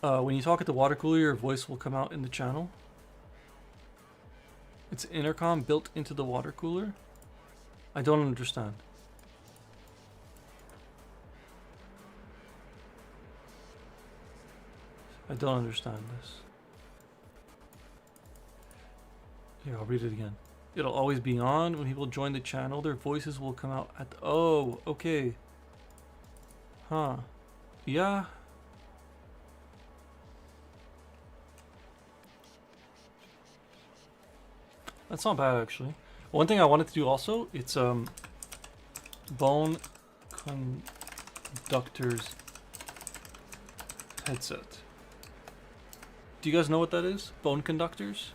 Speaker 1: When you talk at the water cooler, your voice will come out in the channel. It's an intercom built into the water cooler. I don't understand. I don't understand this. Here, I'll read it again. It'll always be on. When people join the channel, their voices will come out at the... Oh, okay. Huh. Yeah. That's not bad, actually. One thing I wanted to do also, it's bone conductor's headset. Do you guys know what that is? Bone conductors?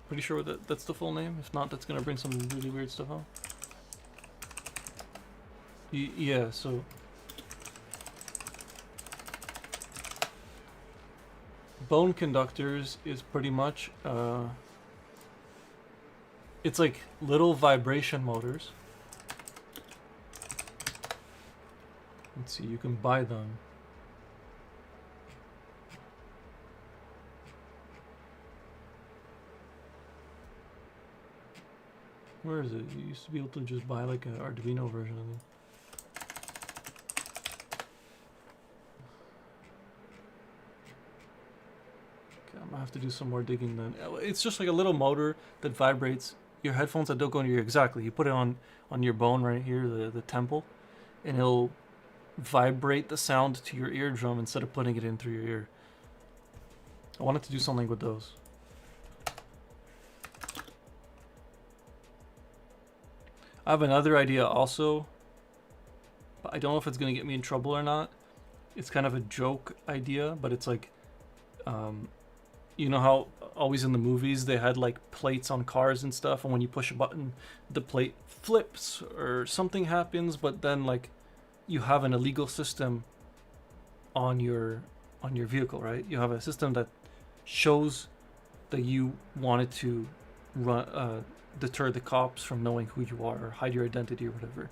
Speaker 1: Pretty sure that's the full name. If not, that's gonna bring some really weird stuff out. Yeah, so... Bone conductors is pretty much... it's like little vibration motors. Let's see, you can buy them. Where is it? You used to be able to just buy like an Arduino version of it. Okay, I'm gonna have to do some more digging then. It's just like a little motor that vibrates your headphones that don't go into your... Exactly. You put it on your bone right here, the temple, and it'll vibrate the sound to your eardrum instead of putting it in through your ear. I wanted to do something with those. I have another idea also, but I don't know if it's going to get me in trouble or not. It's kind of a joke idea, but it's like, you know how always in the movies they had like plates on cars and stuff, and when you push a button, the plate flips or something happens, but then like you have an illegal system on your vehicle, right? You have a system that shows that you wanted to run, deter the cops from knowing who you are or hide your identity or whatever.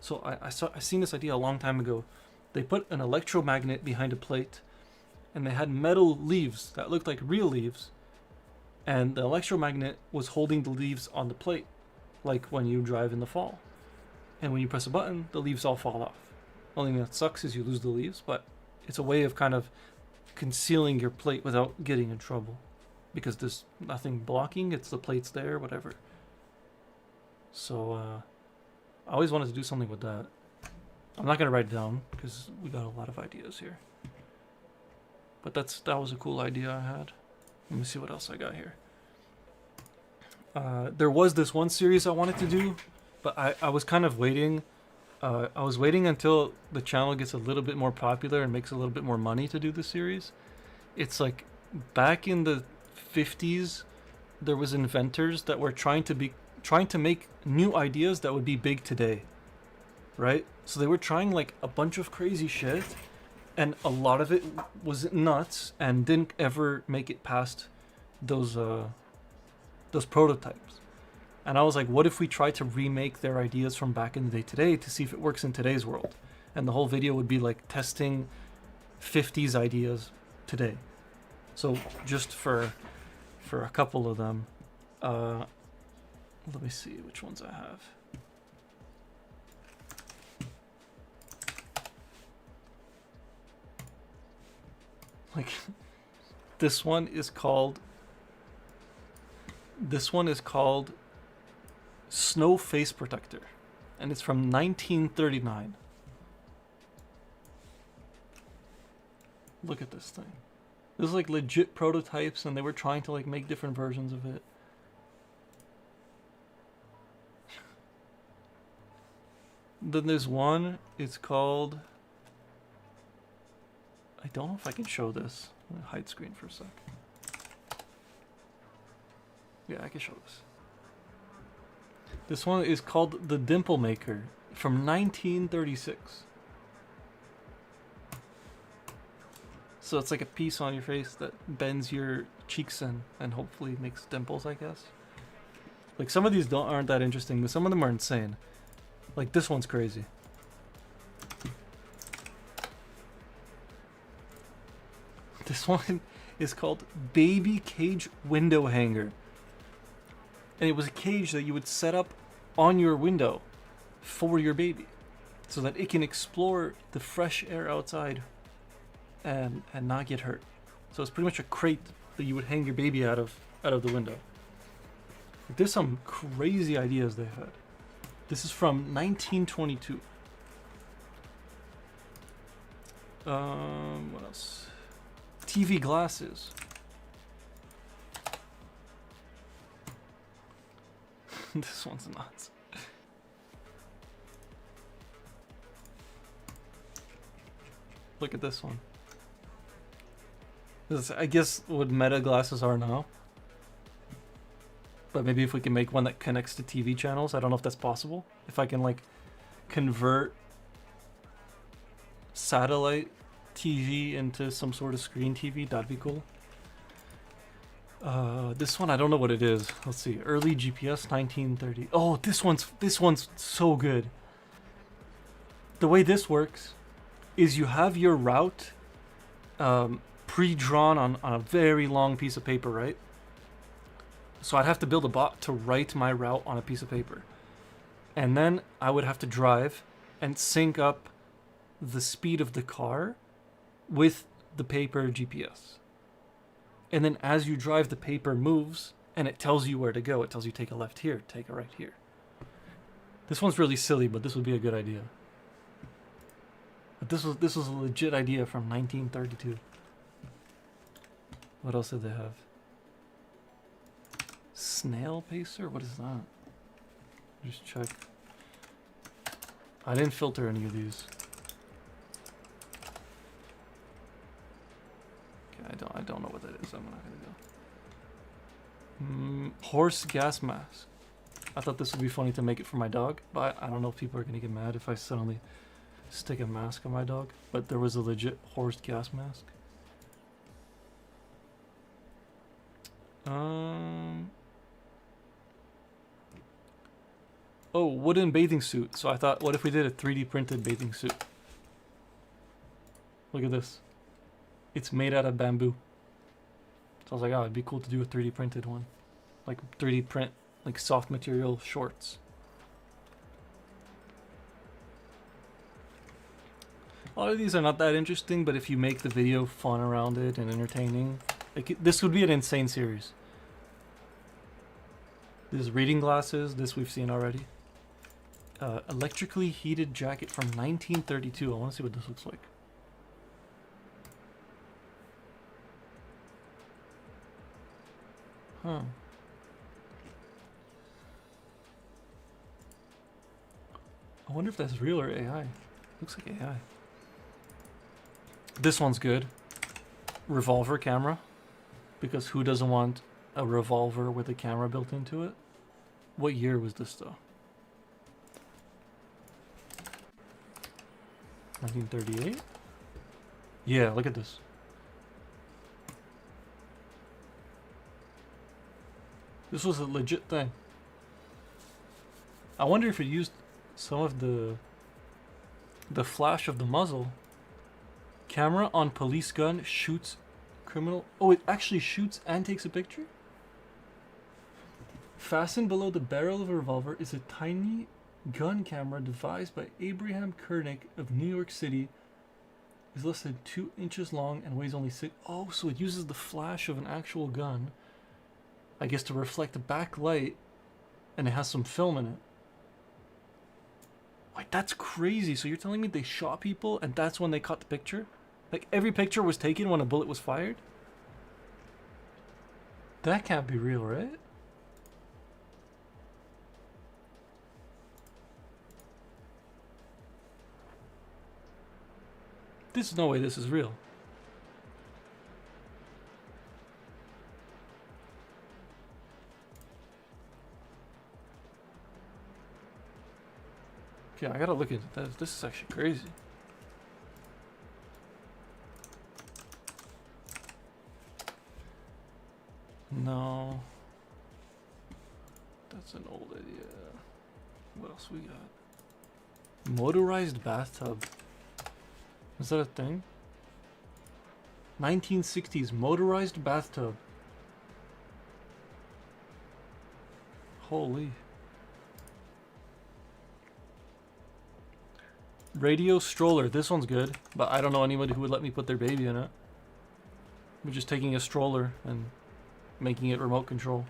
Speaker 1: So I seen this idea a long time ago. They put an electromagnet behind a plate, and they had metal leaves that looked like real leaves, and the electromagnet was holding the leaves on the plate, like when you drive in the fall. And when you press a button, the leaves all fall off. Only thing that sucks is you lose the leaves, but it's a way of kind of concealing your plate without getting in trouble, because there's nothing blocking. It's the plates there, whatever. So I always wanted to do something with that. I'm not gonna write it down because we got a lot of ideas here. But that was a cool idea I had. Let me see what else I got here. There was this one series I wanted to do, but I was kind of waiting. I was waiting until the channel gets a little bit more popular and makes a little bit more money to do this series. It's like back in the 50s, there was inventors that were trying to make new ideas that would be big today, right? So they were trying like a bunch of crazy shit, and a lot of it was nuts and didn't ever make it past those prototypes. And I was like, what if we try to remake their ideas from back in the day today to see if it works in today's world? And the whole video would be like testing 50s ideas today. So just for a couple of them, let me see which ones I have. Like this one is called Snow Face Protector, and it's from 1939. Look at this thing. This is like legit prototypes, and they were trying to like make different versions of it. Then there's one, it's called... I don't know if I can show this. I'm gonna hide screen for a sec. Yeah, I can show this. This one is called the Dimple Maker from 1936. So it's like a piece on your face that bends your cheeks in and hopefully makes dimples, I guess. Like some of these aren't that interesting, but some of them are insane. Like this one's crazy. This one is called Baby Cage Window Hanger. And it was a cage that you would set up on your window for your baby so that it can explore the fresh air outside and not get hurt. So it's pretty much a crate that you would hang your baby out of the window. There's some crazy ideas they had. This is from 1922. What else? TV glasses. This one's nuts. Look at this one. This, I guess, what meta glasses are now. But maybe if we can make one that connects to TV channels. I don't know if that's possible. If I can, like, convert satellite TV into some sort of screen TV, that'd be cool. This one, I don't know what it is. Let's see. Early GPS 1930. Oh, this one's so good. The way this works is you have your route pre-drawn on a very long piece of paper, right? So I'd have to build a bot to write my route on a piece of paper. And then I would have to drive and sync up the speed of the car with the paper GPS. And then as you drive, the paper moves and it tells you where to go. It tells you take a left here, take a right here. This one's really silly, but this would be a good idea. But this was a legit idea from 1932. What else did they have? Snail pacer? What is that? Just check. I didn't filter any of these. Okay, I don't know what that is. I'm not gonna go. Horse gas mask. I thought this would be funny to make it for my dog, but I don't know if people are gonna get mad if I suddenly stick a mask on my dog. But there was a legit horse gas mask. Oh, wooden bathing suit. So I thought, what if we did a 3D printed bathing suit? Look at this. It's made out of bamboo. So I was like, oh, it'd be cool to do a 3D printed one. Like 3D print, like soft material shorts. A lot of these are not that interesting, but if you make the video fun around it and entertaining, like this would be an insane series. This is reading glasses. This we've seen already. Electrically heated jacket from 1932. I want to see what this looks like. Huh. I wonder if that's real or AI. Looks like AI. This one's good. Revolver camera. Because who doesn't want a revolver with a camera built into it? What year was this though? 1938? Yeah, look at this. This was a legit thing. I wonder if it used some of the flash of the muzzle. Camera on police gun shoots criminal. Oh, it actually shoots and takes a picture? Fastened below the barrel of a revolver is a tiny gun camera devised by Abraham Kernick of New York City. Is less than 2 inches long and weighs only 6. Oh, so it uses the flash of an actual gun, I guess, to reflect the backlight, and it has some film in it. Wait, that's crazy. So you're telling me they shot people and that's when they caught the picture? Like every picture was taken when a bullet was fired? That can't be real, right? There's no way this is real. Okay, I gotta look into that. This is actually crazy. No. That's an old idea. What else we got? Motorized bathtub. Is that a thing? 1960s motorized bathtub. Holy. Radio stroller. This one's good, but I don't know anybody who would let me put their baby in it. We're just taking a stroller and making it remote control.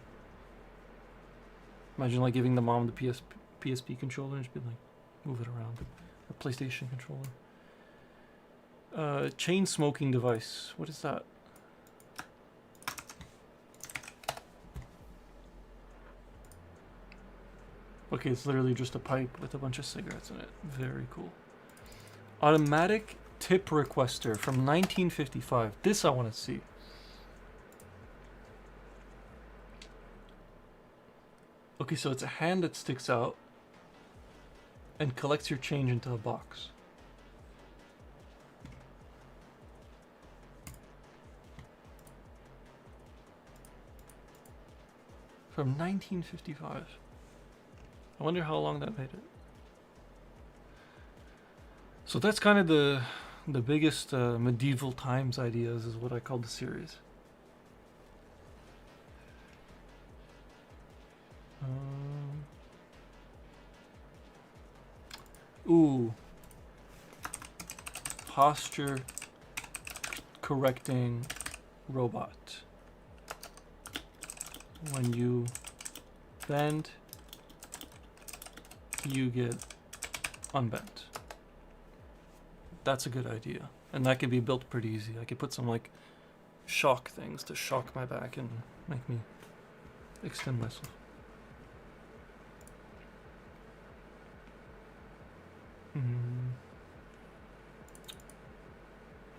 Speaker 1: Imagine like giving the mom the PSP controller and just be like, move it around. A PlayStation controller. Chain smoking device. What is that? Okay, it's literally just a pipe with a bunch of cigarettes in it. Very cool. Automatic tip requester from 1955. This I want to see. Okay, so it's a hand that sticks out and collects your change into a box. From 1955. I wonder how long that made it. So that's kind of the biggest medieval times ideas is what I call the series. Ooh. Posture correcting robot. When you bend, you get unbent. That's a good idea. And that could be built pretty easy. I could put some like shock things to shock my back and make me extend myself.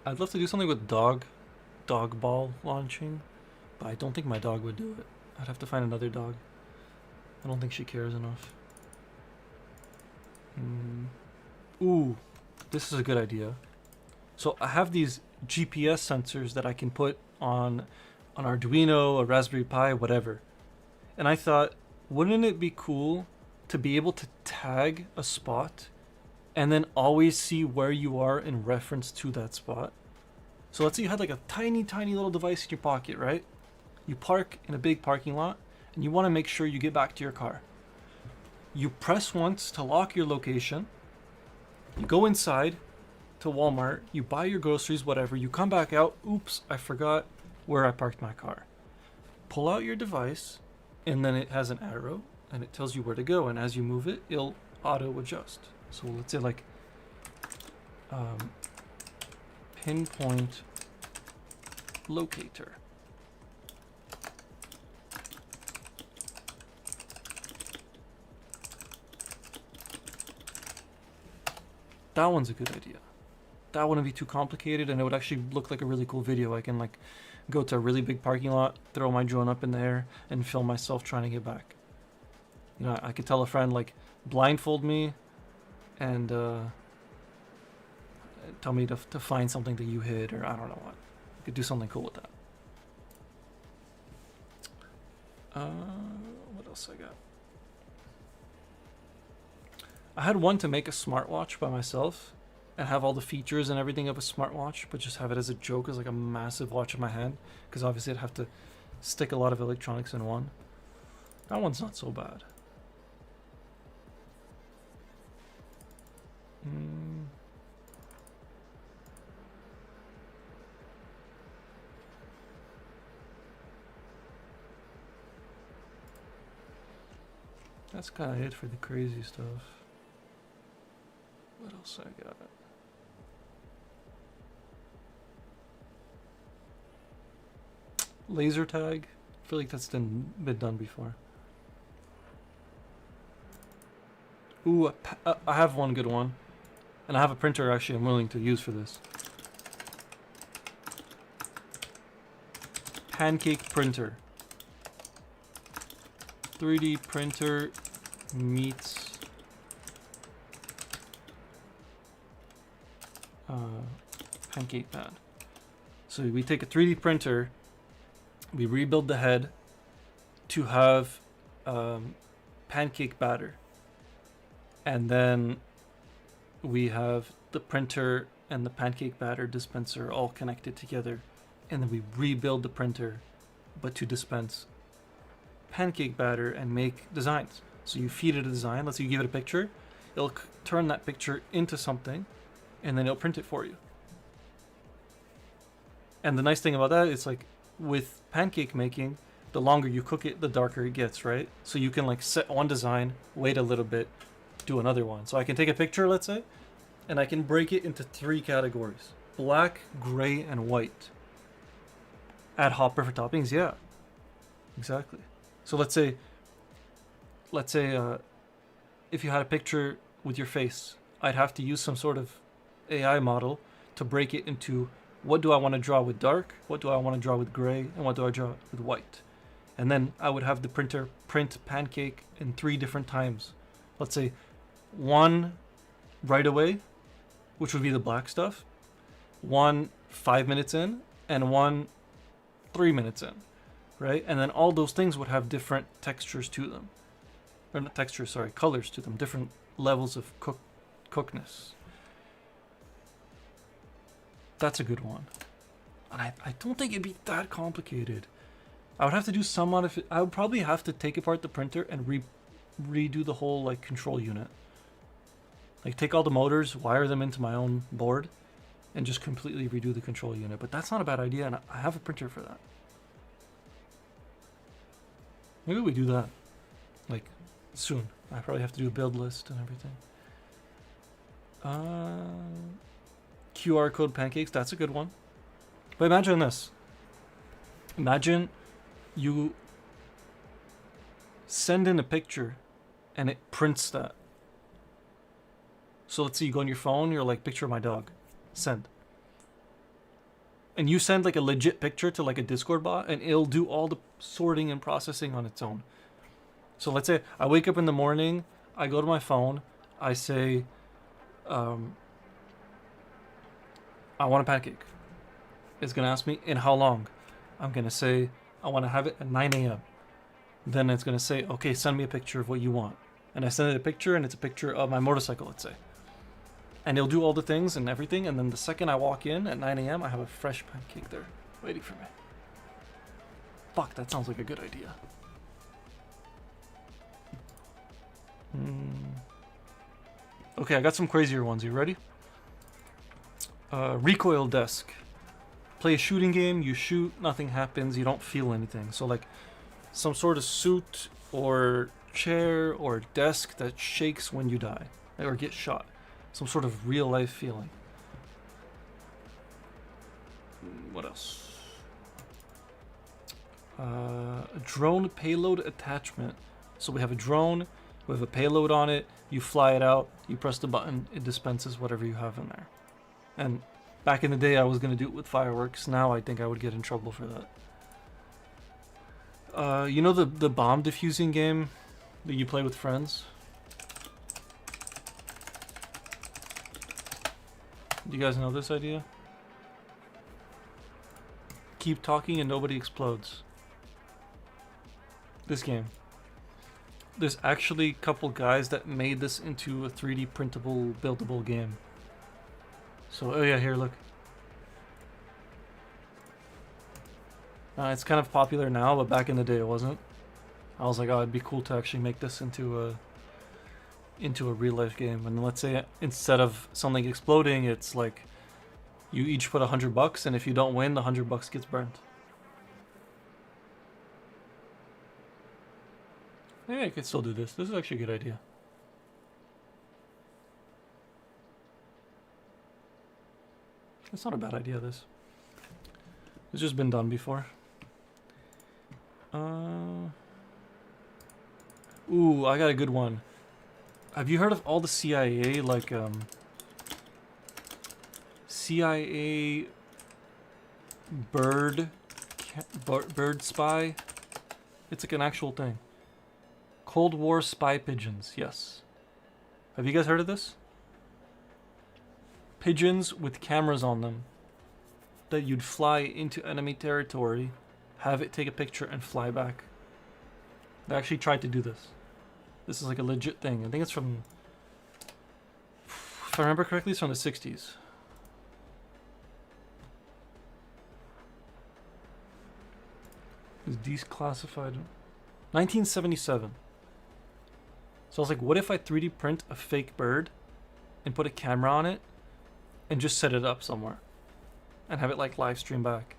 Speaker 1: I'd love to do something with dog ball launching, but I don't think my dog would do it. I'd have to find another dog. I don't think she cares enough. Ooh, this is a good idea. So I have these GPS sensors that I can put on an Arduino, a Raspberry Pi, whatever. And I thought, wouldn't it be cool to be able to tag a spot and then always see where you are in reference to that spot? So let's say you had like a tiny little device in your pocket, right? You park in a big parking lot and you want to make sure you get back to your car. You press once to lock your location. You go inside to Walmart, you buy your groceries, whatever, you come back out, oops, I forgot where I parked my car. Pull out your device, and then it has an arrow, and it tells you where to go, and as you move it, it'll auto-adjust. So let's say like, pinpoint locator. That one's a good idea. That wouldn't be too complicated, and it would actually look like a really cool video. I can like go to a really big parking lot, throw my drone up in the air, and film myself trying to get back. You know, I could tell a friend like blindfold me, and tell me to find something that you hid, or I don't know what. I could do something cool with that. What else I got? I had one to make a smartwatch by myself and have all the features and everything of a smartwatch, but just have it as a joke, as like a massive watch in my hand, because obviously I'd have to stick a lot of electronics in one. That one's not so bad. That's kind of it for the crazy stuff. What else I got? Laser tag. I feel like that's been done before. Ooh, I have one good one. And I have a printer actually I'm willing to use for this. Pancake printer. 3D printer meets pancake pad. So we take a 3D printer, we rebuild the head to have pancake batter. And then we have the printer and the pancake batter dispenser all connected together. And then we rebuild the printer, but to dispense pancake batter and make designs. So you feed it a design. Let's say you give it a picture. It'll turn that picture into something, and then it'll print it for you. And the nice thing about that is, like, with pancake making, the longer you cook it, the darker it gets, right? So you can like set one design, wait a little bit, do another one. So I can take a picture, let's say, and I can break it into 3 categories: black, gray, and white. Add hopper for toppings, yeah, exactly. So let's say if you had a picture with your face, I'd have to use some sort of AI model to break it into, what do I want to draw with dark, what do I want to draw with gray, and what do I draw with white. And then I would have the printer print pancake in 3 different times. Let's say 1 right away, which would be the black stuff, 1 5 minutes in, and 1 3 minutes in, right? And then all those things would have different textures to them. Or not textures, sorry, colors to them, different levels of cookness. That's a good one. And I don't think it'd be that complicated. I would have to do some I would probably have to take apart the printer and redo the whole like control unit. Like take all the motors, wire them into my own board, and just completely redo the control unit. But that's not a bad idea, and I have a printer for that. Maybe we do that, like, soon. I probably have to do a build list and everything. QR code pancakes, that's a good one. But imagine this. Imagine you send in a picture and it prints that. So let's say you go on your phone, you're like, picture of my dog. Send. And you send like a legit picture to like a Discord bot, and it'll do all the sorting and processing on its own. So let's say I wake up in the morning, I go to my phone, I say, I want a pancake. It's going to ask me, in how long? I'm going to say, I want to have it at 9 a.m. Then it's going to say, okay, send me a picture of what you want. And I send it a picture, and it's a picture of my motorcycle, let's say. And it'll do all the things and everything, and then the second I walk in at 9 a.m., I have a fresh pancake there waiting for me. Fuck, that sounds like a good idea. Okay, I got some crazier ones. You ready? Recoil desk. Play a shooting game, you shoot, nothing happens, you don't feel anything. So like some sort of suit or chair or desk that shakes when you die or get shot. Some sort of real life feeling. What else? A drone payload attachment. So we have a drone with a payload on it. You fly it out. You press the button. It dispenses whatever you have in there. And back in the day, I was going to do it with fireworks. Now I think I would get in trouble for that. You know the bomb defusing game that you play with friends? Do you guys know this idea? Keep talking and nobody explodes. This game. There's actually a couple guys that made this into a 3D printable, buildable game. So, oh yeah, here, look. It's kind of popular now, but back in the day it wasn't. I was like, oh, it'd be cool to actually make this into a real life game. And let's say instead of something exploding, it's like you each put $100, and if you don't win, the $100 gets burnt. Maybe I could still do this. This is actually a good idea. It's not a bad idea, this. It's just been done before. Ooh, I got a good one. Have you heard of all the CIA, like, CIA bird spy? It's like an actual thing. Cold War spy pigeons, yes. Have you guys heard of this? Pigeons with cameras on them that you'd fly into enemy territory, have it take a picture, and fly back. They actually tried to do this. This is like a legit thing. I think it's from, if I remember correctly, it's from the 60s. It's declassified. 1977. So I was like, what if I 3D print a fake bird and put a camera on it and just set it up somewhere and have it like live stream back?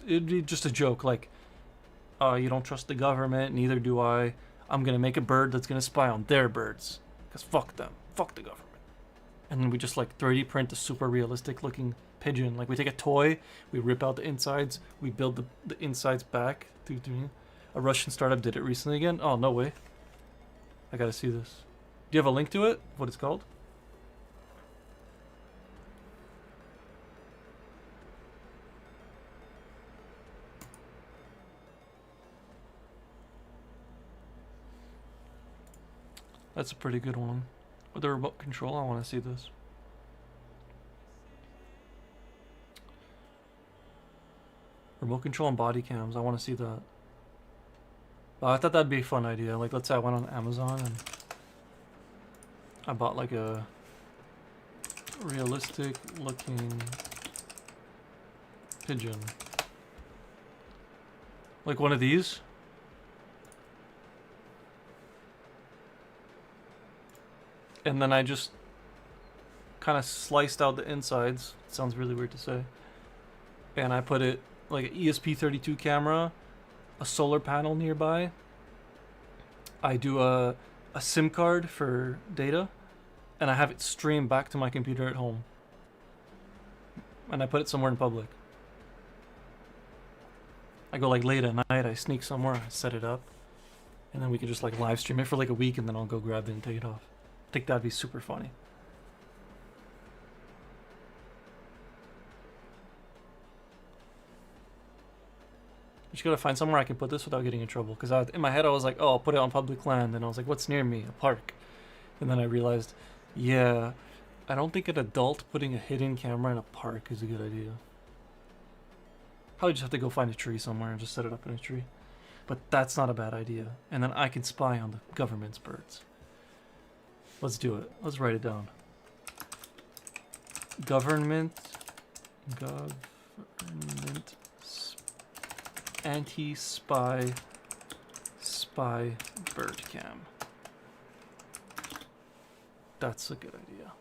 Speaker 1: It'd be just a joke, like, you don't trust the government, neither do I. I'm gonna make a bird that's gonna spy on their birds, because fuck them, fuck the government. And then we just like 3D print a super realistic looking pigeon. Like we take a toy, we rip out the insides, we build the insides back through. A Russian startup did it recently again. Oh, no way. I gotta see this. Do you have a link to it? What it's called? That's a pretty good one. With the remote control, I want to see this. Remote control and body cams, I want to see that. I thought that'd be a fun idea. Like, let's say I went on Amazon and I bought like a realistic looking pigeon. Like one of these. And then I just kind of sliced out the insides. It sounds really weird to say. And I put it like an ESP32 camera, a solar panel nearby. I do a SIM card for data, and I have it stream back to my computer at home. And I put it somewhere in public. I go like late at night, I sneak somewhere, I set it up, and then we can just like live stream it for like a week, and then I'll go grab it and take it off. I think that'd be super funny. You just gotta find somewhere I can put this without getting in trouble. Because in my head I was like, oh, I'll put it on public land. And I was like, what's near me? A park. And then I realized, yeah, I don't think an adult putting a hidden camera in a park is a good idea. Probably just have to go find a tree somewhere and just set it up in a tree. But that's not a bad idea. And then I can spy on the government's birds. Let's do it. Let's write it down. Government anti-spy bird cam. That's a good idea.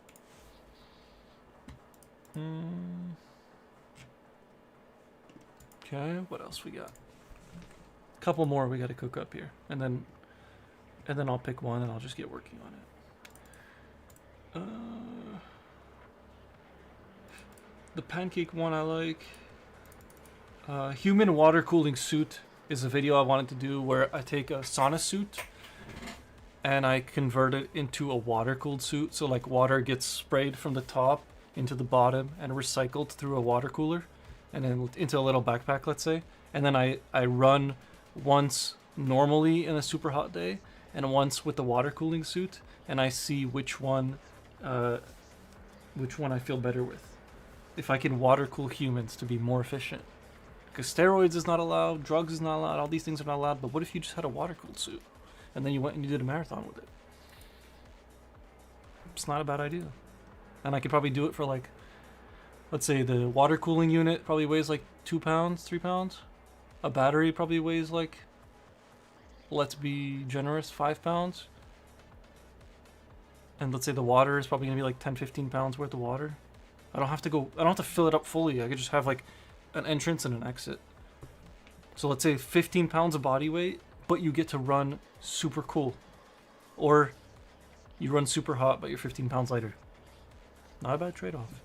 Speaker 1: Okay, what else we got? A couple more we got to cook up here, and then I'll pick one and I'll just get working on it. The pancake one I like. Human water cooling suit is a video I wanted to do where I take a sauna suit and I convert it into a water cooled suit. So like water gets sprayed from the top into the bottom and recycled through a water cooler and then into a little backpack, let's say. And then I run once normally in a super hot day and once with the water cooling suit, and I see which one I feel better with. If I can water cool humans to be more efficient. Because steroids is not allowed, drugs is not allowed, all these things are not allowed, but what if you just had a water-cooled suit? And then you went and you did a marathon with it? It's not a bad idea. And I could probably do it for like, let's say the water cooling unit probably weighs like 2 pounds, 3 pounds. A battery probably weighs like, let's be generous, 5 pounds. And let's say the water is probably gonna be like 10, 15 pounds worth of water. I don't have to fill it up fully. I could just have like an entrance and an exit. So let's say 15 pounds of body weight, but you get to run super cool. Or you run super hot, but you're 15 pounds lighter. Not a bad trade-off.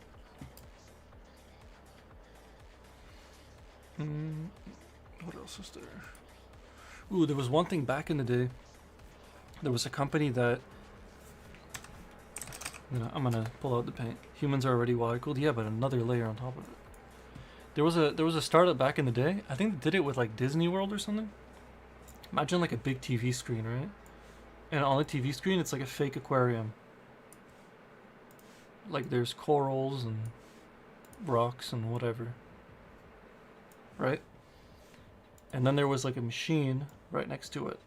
Speaker 1: What else is there? Ooh, there was one thing back in the day. There was a company that... I'm gonna pull out the paint. Humans are already water cooled. Yeah, but another layer on top of it. There was a startup back in the day. I think they did it with like Disney World or something. Imagine like a big TV screen, right? And on the TV screen, it's like a fake aquarium. Like there's corals and rocks and whatever. Right? And then there was like a machine right next to it.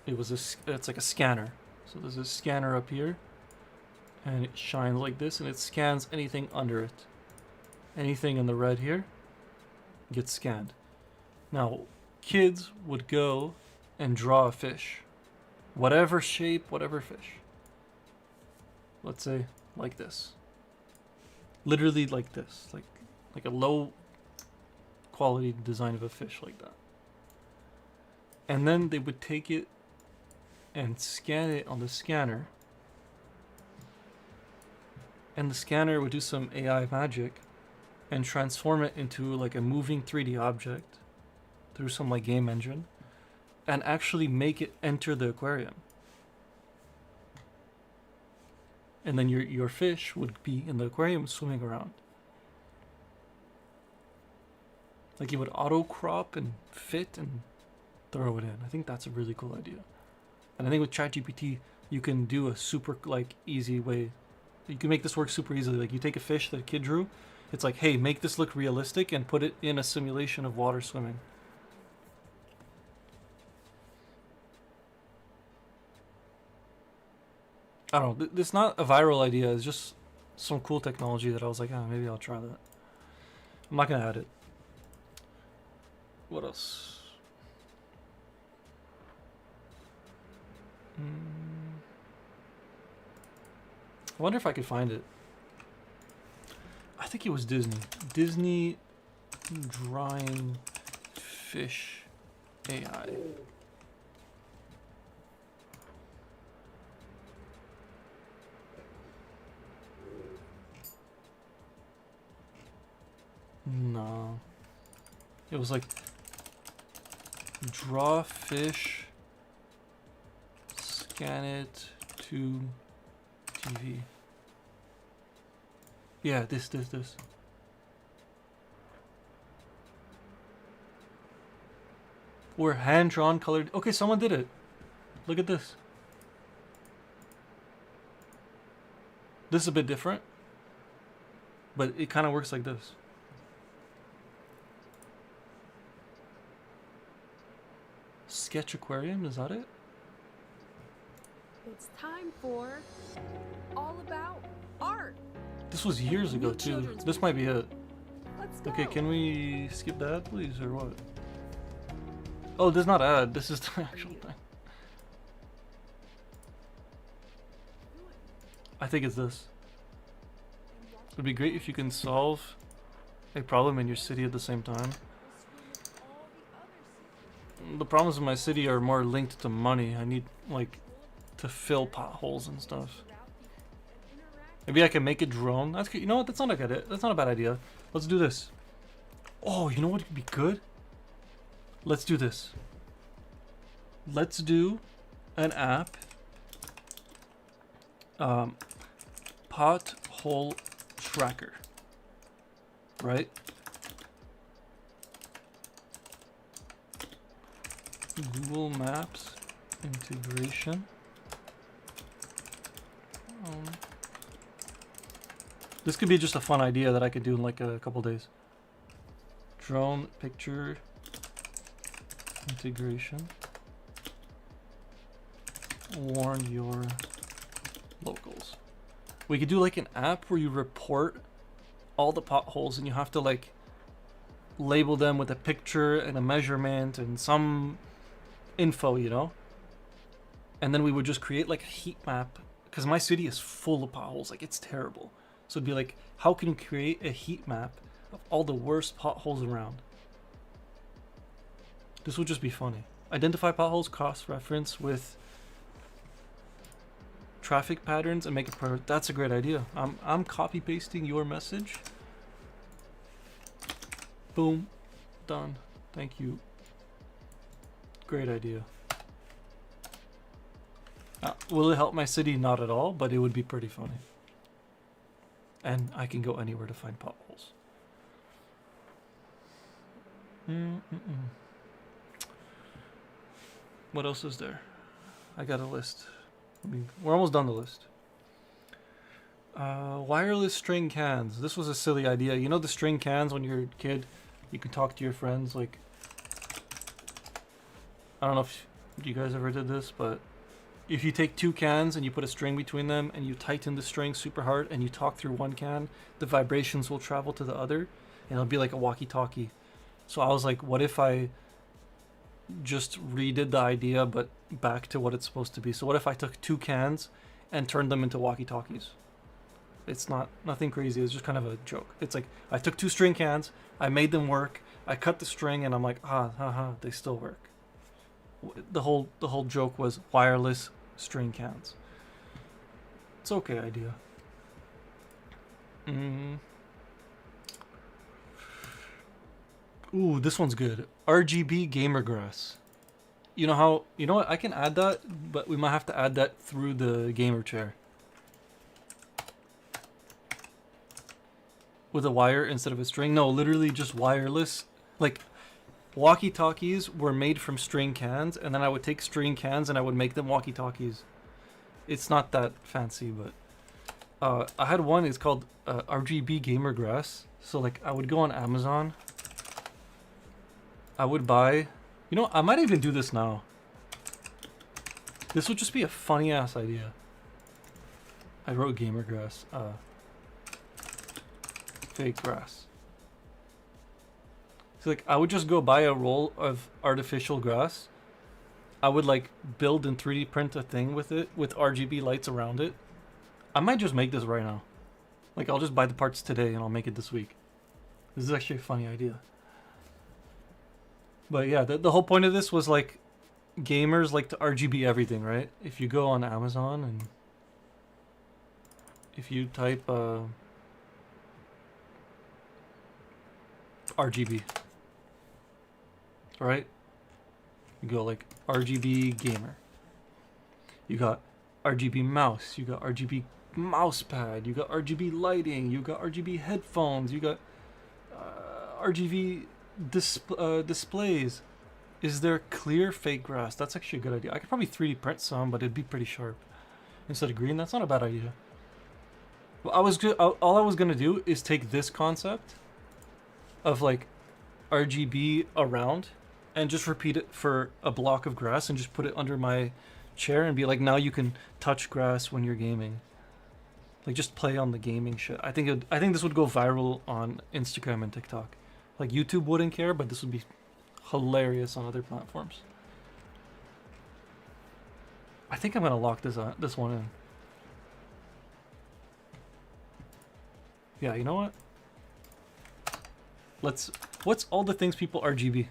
Speaker 1: It's like a scanner. So there's a scanner up here, and it shines like this, and it scans anything under it. Anything in the red here gets scanned. Now, kids would go and draw a fish. Whatever shape, whatever fish. Let's say like this. Literally like this. Like a low quality design of a fish like that. And then they would take it and scan it on the scanner. And the scanner would do some AI magic and transform it into like a moving 3D object through some like game engine and actually make it enter the aquarium. And then your fish would be in the aquarium swimming around. Like you would auto crop and fit and throw it in. I think that's a really cool idea. And I think with ChatGPT, you can do a super like easy way. You can make this work super easily. Like you take a fish that a kid drew. It's like, hey, make this look realistic and put it in a simulation of water swimming. I don't know. It's not a viral idea. It's just some cool technology that I was like, ah, maybe I'll try that. I'm not gonna add it. What else? I wonder if I could find it. I think it was Disney. Disney drawing fish AI. No. It was like draw fish, scan it to TV. Yeah, this. Or hand-drawn colored. Okay, someone did it. Look at this. This is a bit different, but it kind of works like this. Sketch aquarium, is that it?
Speaker 2: It's time for All About Art.
Speaker 1: This was years ago too. This might be it.
Speaker 2: Let's go.
Speaker 1: Okay, can we skip that please, or what? Oh, this is not ad, this is the actual thing. I think it's this. It would be great if you can solve a problem in your city at the same time. The problems in my city are more linked to money. I need, like, to fill potholes and stuff. Maybe I can make a drone. That's good. You know what? That's not a bad idea. Let's do this. Oh, you know what would be good? Let's do this. Let's do an app. Pothole tracker. Right? Google Maps integration. This could be just a fun idea that I could do in like a couple days. Drone picture integration. Warn your locals. We could do like an app where you report all the potholes and you have to like label them with a picture and a measurement and some info, you know? And then we would just create like a heat map, because my city is full of potholes, like it's terrible. So it'd be like, how can you create a heat map of all the worst potholes around? This would just be funny. Identify potholes, cross-reference with traffic patterns and make it perfect. That's a great idea. I'm copy pasting your message. Boom, done. Thank you. Great idea. Will it help my city? Not at all, but it would be pretty funny. And I can go anywhere to find potholes. What else is there? I got a list. We're almost done the list. Wireless string cans. This was a silly idea. You know the string cans when you're a kid? You can talk to your friends. Like, I don't know if you guys ever did this, but if you take two cans and you put a string between them and you tighten the string super hard and you talk through one can, the vibrations will travel to the other and it'll be like a walkie-talkie. So I was like, what if I just redid the idea but back to what it's supposed to be? So what if I took two cans and turned them into walkie-talkies? It's nothing crazy. It's just kind of a joke. It's like I took two string cans, I made them work, I cut the string, and I'm like, they still work. The whole joke was wireless string cans. It's okay idea. Ooh, this one's good. RGB gamer grass. You know what? I can add that, but we might have to add that through the gamer chair. With a wire instead of a string? No, literally just wireless. Like, walkie-talkies were made from string cans, and then I would take string cans and I would make them walkie-talkies. It's not that fancy, but I had one. It's called RGB gamer grass. So like, I would go on Amazon. I would buy. You know, I might even do this now. This would just be a funny ass idea. I wrote gamer grass. Fake grass. So like, I would just go buy a roll of artificial grass. I would like build and 3D print a thing with it with RGB lights around it. I might just make this right now. Like, I'll just buy the parts today and I'll make it this week. This is actually a funny idea. But yeah, the whole point of this was like, gamers like to RGB everything, right? If you go on Amazon and if you type RGB, right? You go like RGB gamer. You got RGB mouse. You got RGB mouse pad. You got RGB lighting. You got RGB headphones. You got RGB displays. Is there clear fake grass? That's actually a good idea. I could probably 3D print some, but it'd be pretty sharp. Instead of green, that's not a bad idea. Well, all I was gonna do is take this concept of like RGB around and just repeat it for a block of grass and just put it under my chair and be like, now you can touch grass when you're gaming. Like, just play on the gaming shit. I think this would go viral on Instagram and TikTok. Like, YouTube wouldn't care, but this would be hilarious on other platforms. I think I'm gonna lock this one in. Yeah, you know what? What's all the things people RGB?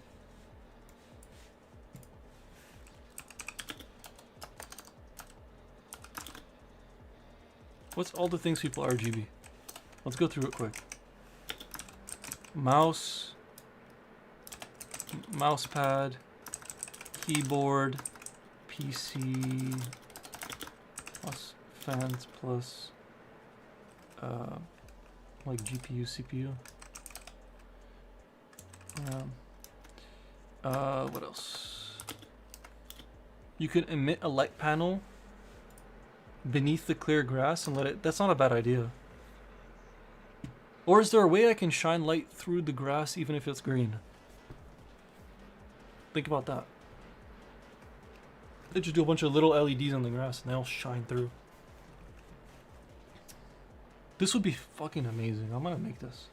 Speaker 1: What's all the things people RGB? Let's go through it quick. Mouse pad, keyboard, PC, plus fans, plus like GPU, CPU. What else? You can emit a light panel beneath the clear grass and let it. That's not a bad idea. Or is there a way I can shine light through the grass even if it's green? Think about that. They just do a bunch of little LEDs on the grass and they'll shine through. This would be fucking amazing. I'm gonna make this.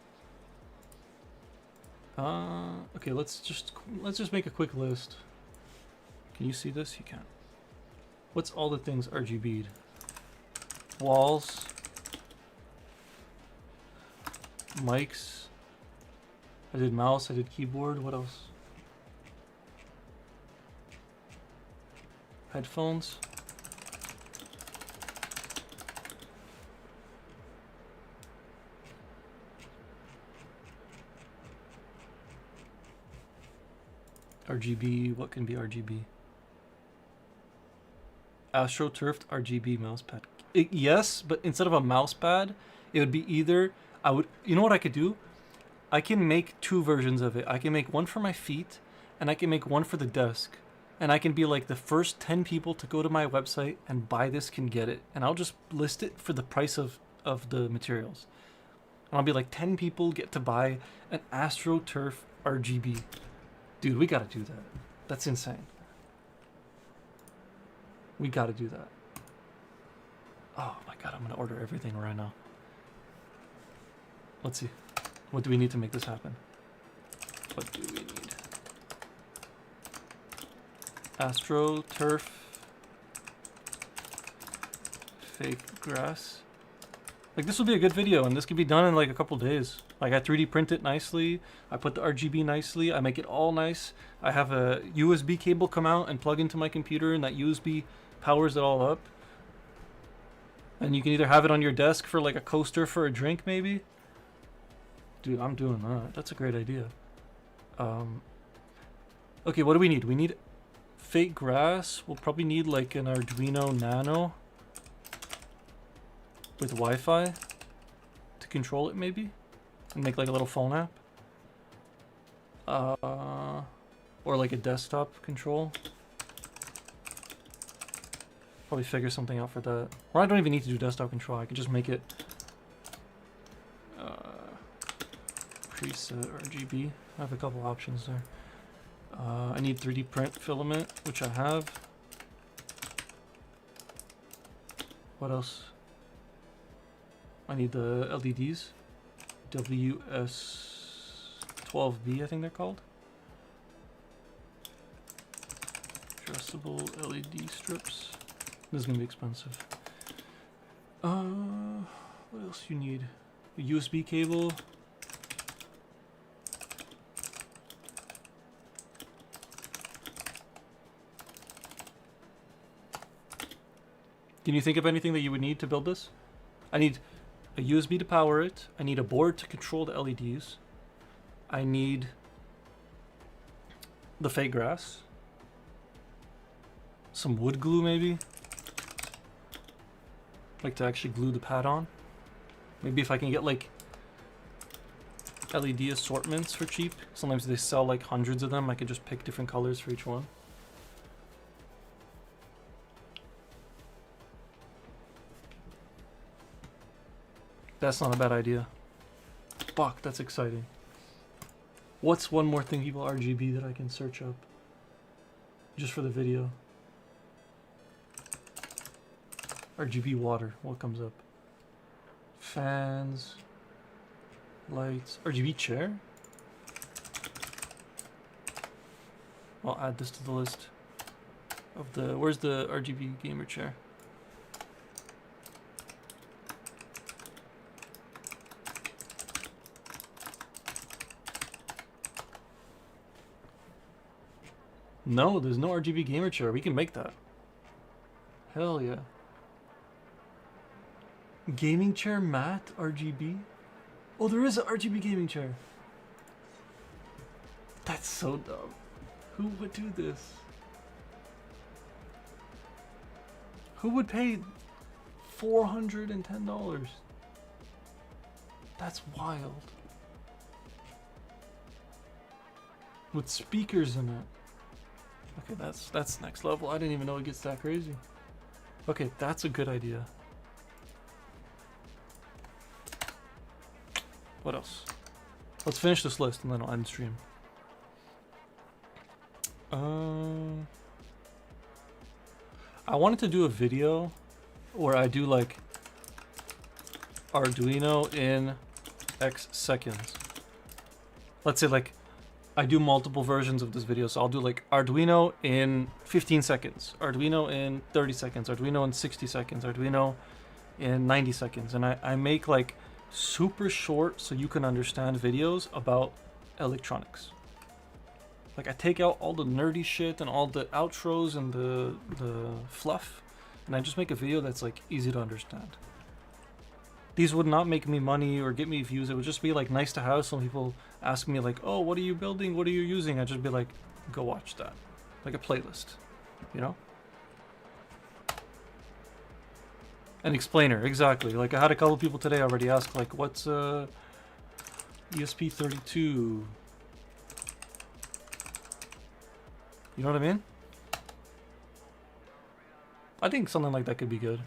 Speaker 1: Okay, let's just make a quick list. Can you see this? You can. What's all the things RGB'd? Walls, mics. I did mouse. I did keyboard. What else? Headphones. RGB, what can be RGB? AstroTurfed RGB mousepad. Yes, but instead of a mousepad, it would be either, you know what I could do? I can make two versions of it. I can make one for my feet, and I can make one for the desk. And I can be like, the first 10 people to go to my website and buy this can get it. And I'll just list it for the price of the materials. And I'll be like, 10 people get to buy an AstroTurf RGB. Dude, we gotta do that. That's insane. We gotta do that. Oh my god, I'm gonna order everything right now. Let's see. What do we need to make this happen? What do we need? Astro, turf, fake grass. Like, this will be a good video, and this could be done in like a couple days. Like, I 3D print it nicely, I put the RGB nicely, I make it all nice. I have a USB cable come out and plug into my computer, and that USB powers it all up. And you can either have it on your desk for like a coaster for a drink, maybe. Dude, I'm doing that. That's a great idea. Okay, what do we need? We need fake grass. We'll probably need like an Arduino Nano with Wi-Fi to control it, maybe, and make like a little phone app. Or like a desktop control. Probably figure something out for that. Or I don't even need to do desktop control. I can just make it preset RGB. I have a couple options there. I need 3D print filament, which I have. What else? I need the LEDs. WS12B, I think they're called. Addressable LED strips. This is gonna be expensive. What else you need? A USB cable. Can you think of anything that you would need to build this? I need a USB to power it. I need a board to control the LEDs. I need the fake grass. Some wood glue, maybe. Like to actually glue the pad on. Maybe if I can get like LED assortments for cheap. Sometimes they sell like hundreds of them. I could just pick different colors for each one. That's not a bad idea. Fuck, that's exciting. What's one more thing people RGB that I can search up? Just for the video. RGB water, what comes up? Fans, lights, RGB chair? I'll add this to the list of the, where's the RGB gamer chair? No, there's no RGB gamer chair. We can make that. Hell yeah. Gaming chair mat RGB? Oh, there is an RGB gaming chair. That's so dumb. Who would do this? Who would pay $410? That's wild. With speakers in it. Okay, that's next level. I didn't even know it gets that crazy. Okay, that's a good idea. What else? Let's finish this list and then I'll end stream. I wanted to do a video where I do like Arduino in X seconds. Let's say like I do multiple versions of this video, so I'll do like Arduino in 15 seconds, Arduino in 30 seconds, Arduino in 60 seconds, Arduino in 90 seconds, and I make like super short so you can understand videos about electronics. Like I take out all the nerdy shit and all the outros and the fluff, and I just make a video that's like easy to understand. These would not make me money or get me views. It would just be like nice to have. Some people ask me like, oh, what are you building? What are you using? I'd just be like, go watch that. Like a playlist, you know? An explainer, exactly. Like I had a couple people today already ask like, what's ESP32? You know what I mean? I think something like that could be good.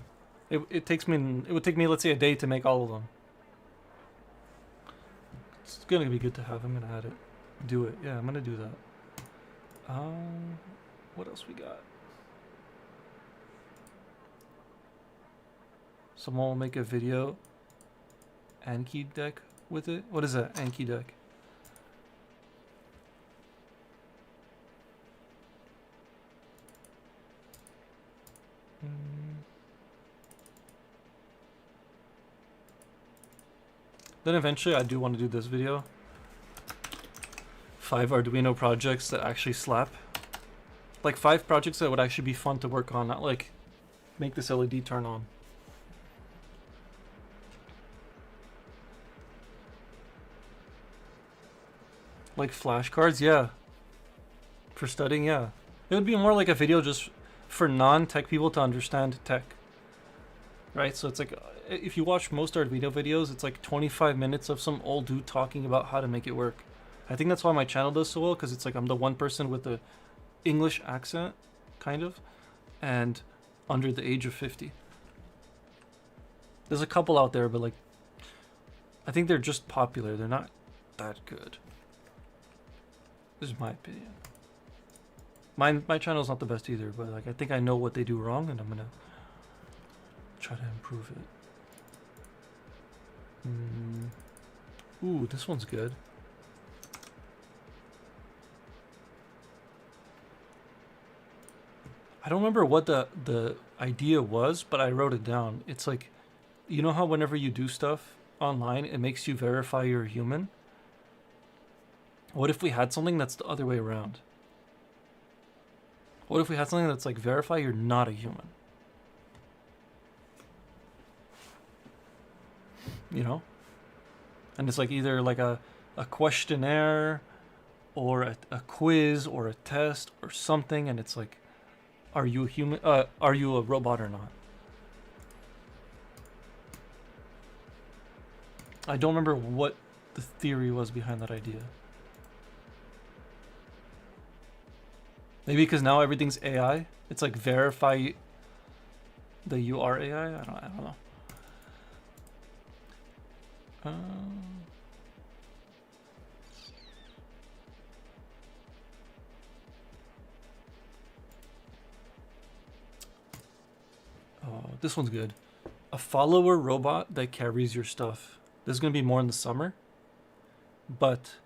Speaker 1: It would take me, let's say, a day to make all of them. It's gonna be good to have. I'm gonna add it. Do it. Yeah, I'm gonna do that. What else we got? Someone will make a video Anki deck with it. What is that Anki deck? Then eventually I do want to do this video. 5 Arduino projects that actually slap. Like 5 projects that would actually be fun to work on, not like make this LED turn on. Like flashcards, yeah. For studying, yeah. It would be more like a video just for non-tech people to understand tech. Right? So it's like, if you watch most Arduino videos, it's like 25 minutes of some old dude talking about how to make it work. I think that's why my channel does so well, because it's like I'm the one person with the English accent, kind of, and under the age of 50. There's a couple out there, but like, I think they're just popular. They're not that good. This is my opinion. My channel's not the best either, but like I think I know what they do wrong, and I'm gonna try to improve it. Ooh, this one's good. I don't remember what the idea was, but I wrote it down. It's like, you know how whenever you do stuff online, it makes you verify you're a human? What if we had something that's the other way around? What if we had something that's like, verify you're not a human? You know? And it's like either like a questionnaire or a quiz or a test or something, and it's like, are you a human? Are you a robot or not? I don't remember what the theory was behind that idea. Maybe because now everything's AI. It's like verify that you are AI. I don't know. Oh, this one's good. A follower robot that carries your stuff. This is gonna be more in the summer, but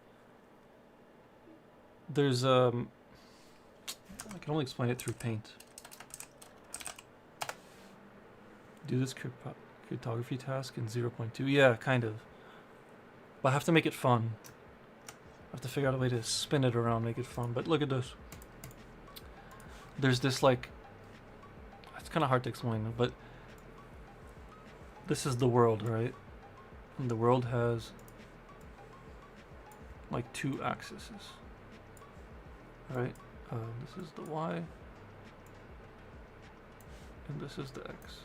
Speaker 1: there's I can only explain it through Paint. Do this cryptography task in 0.2. Yeah, kind of. But I have to make it fun. I have to figure out a way to spin it around, make it fun. But look at this. There's this like, it's kind of hard to explain, but this is the world, right? And the world has like 2 axes, right? This is the Y, and this is the X.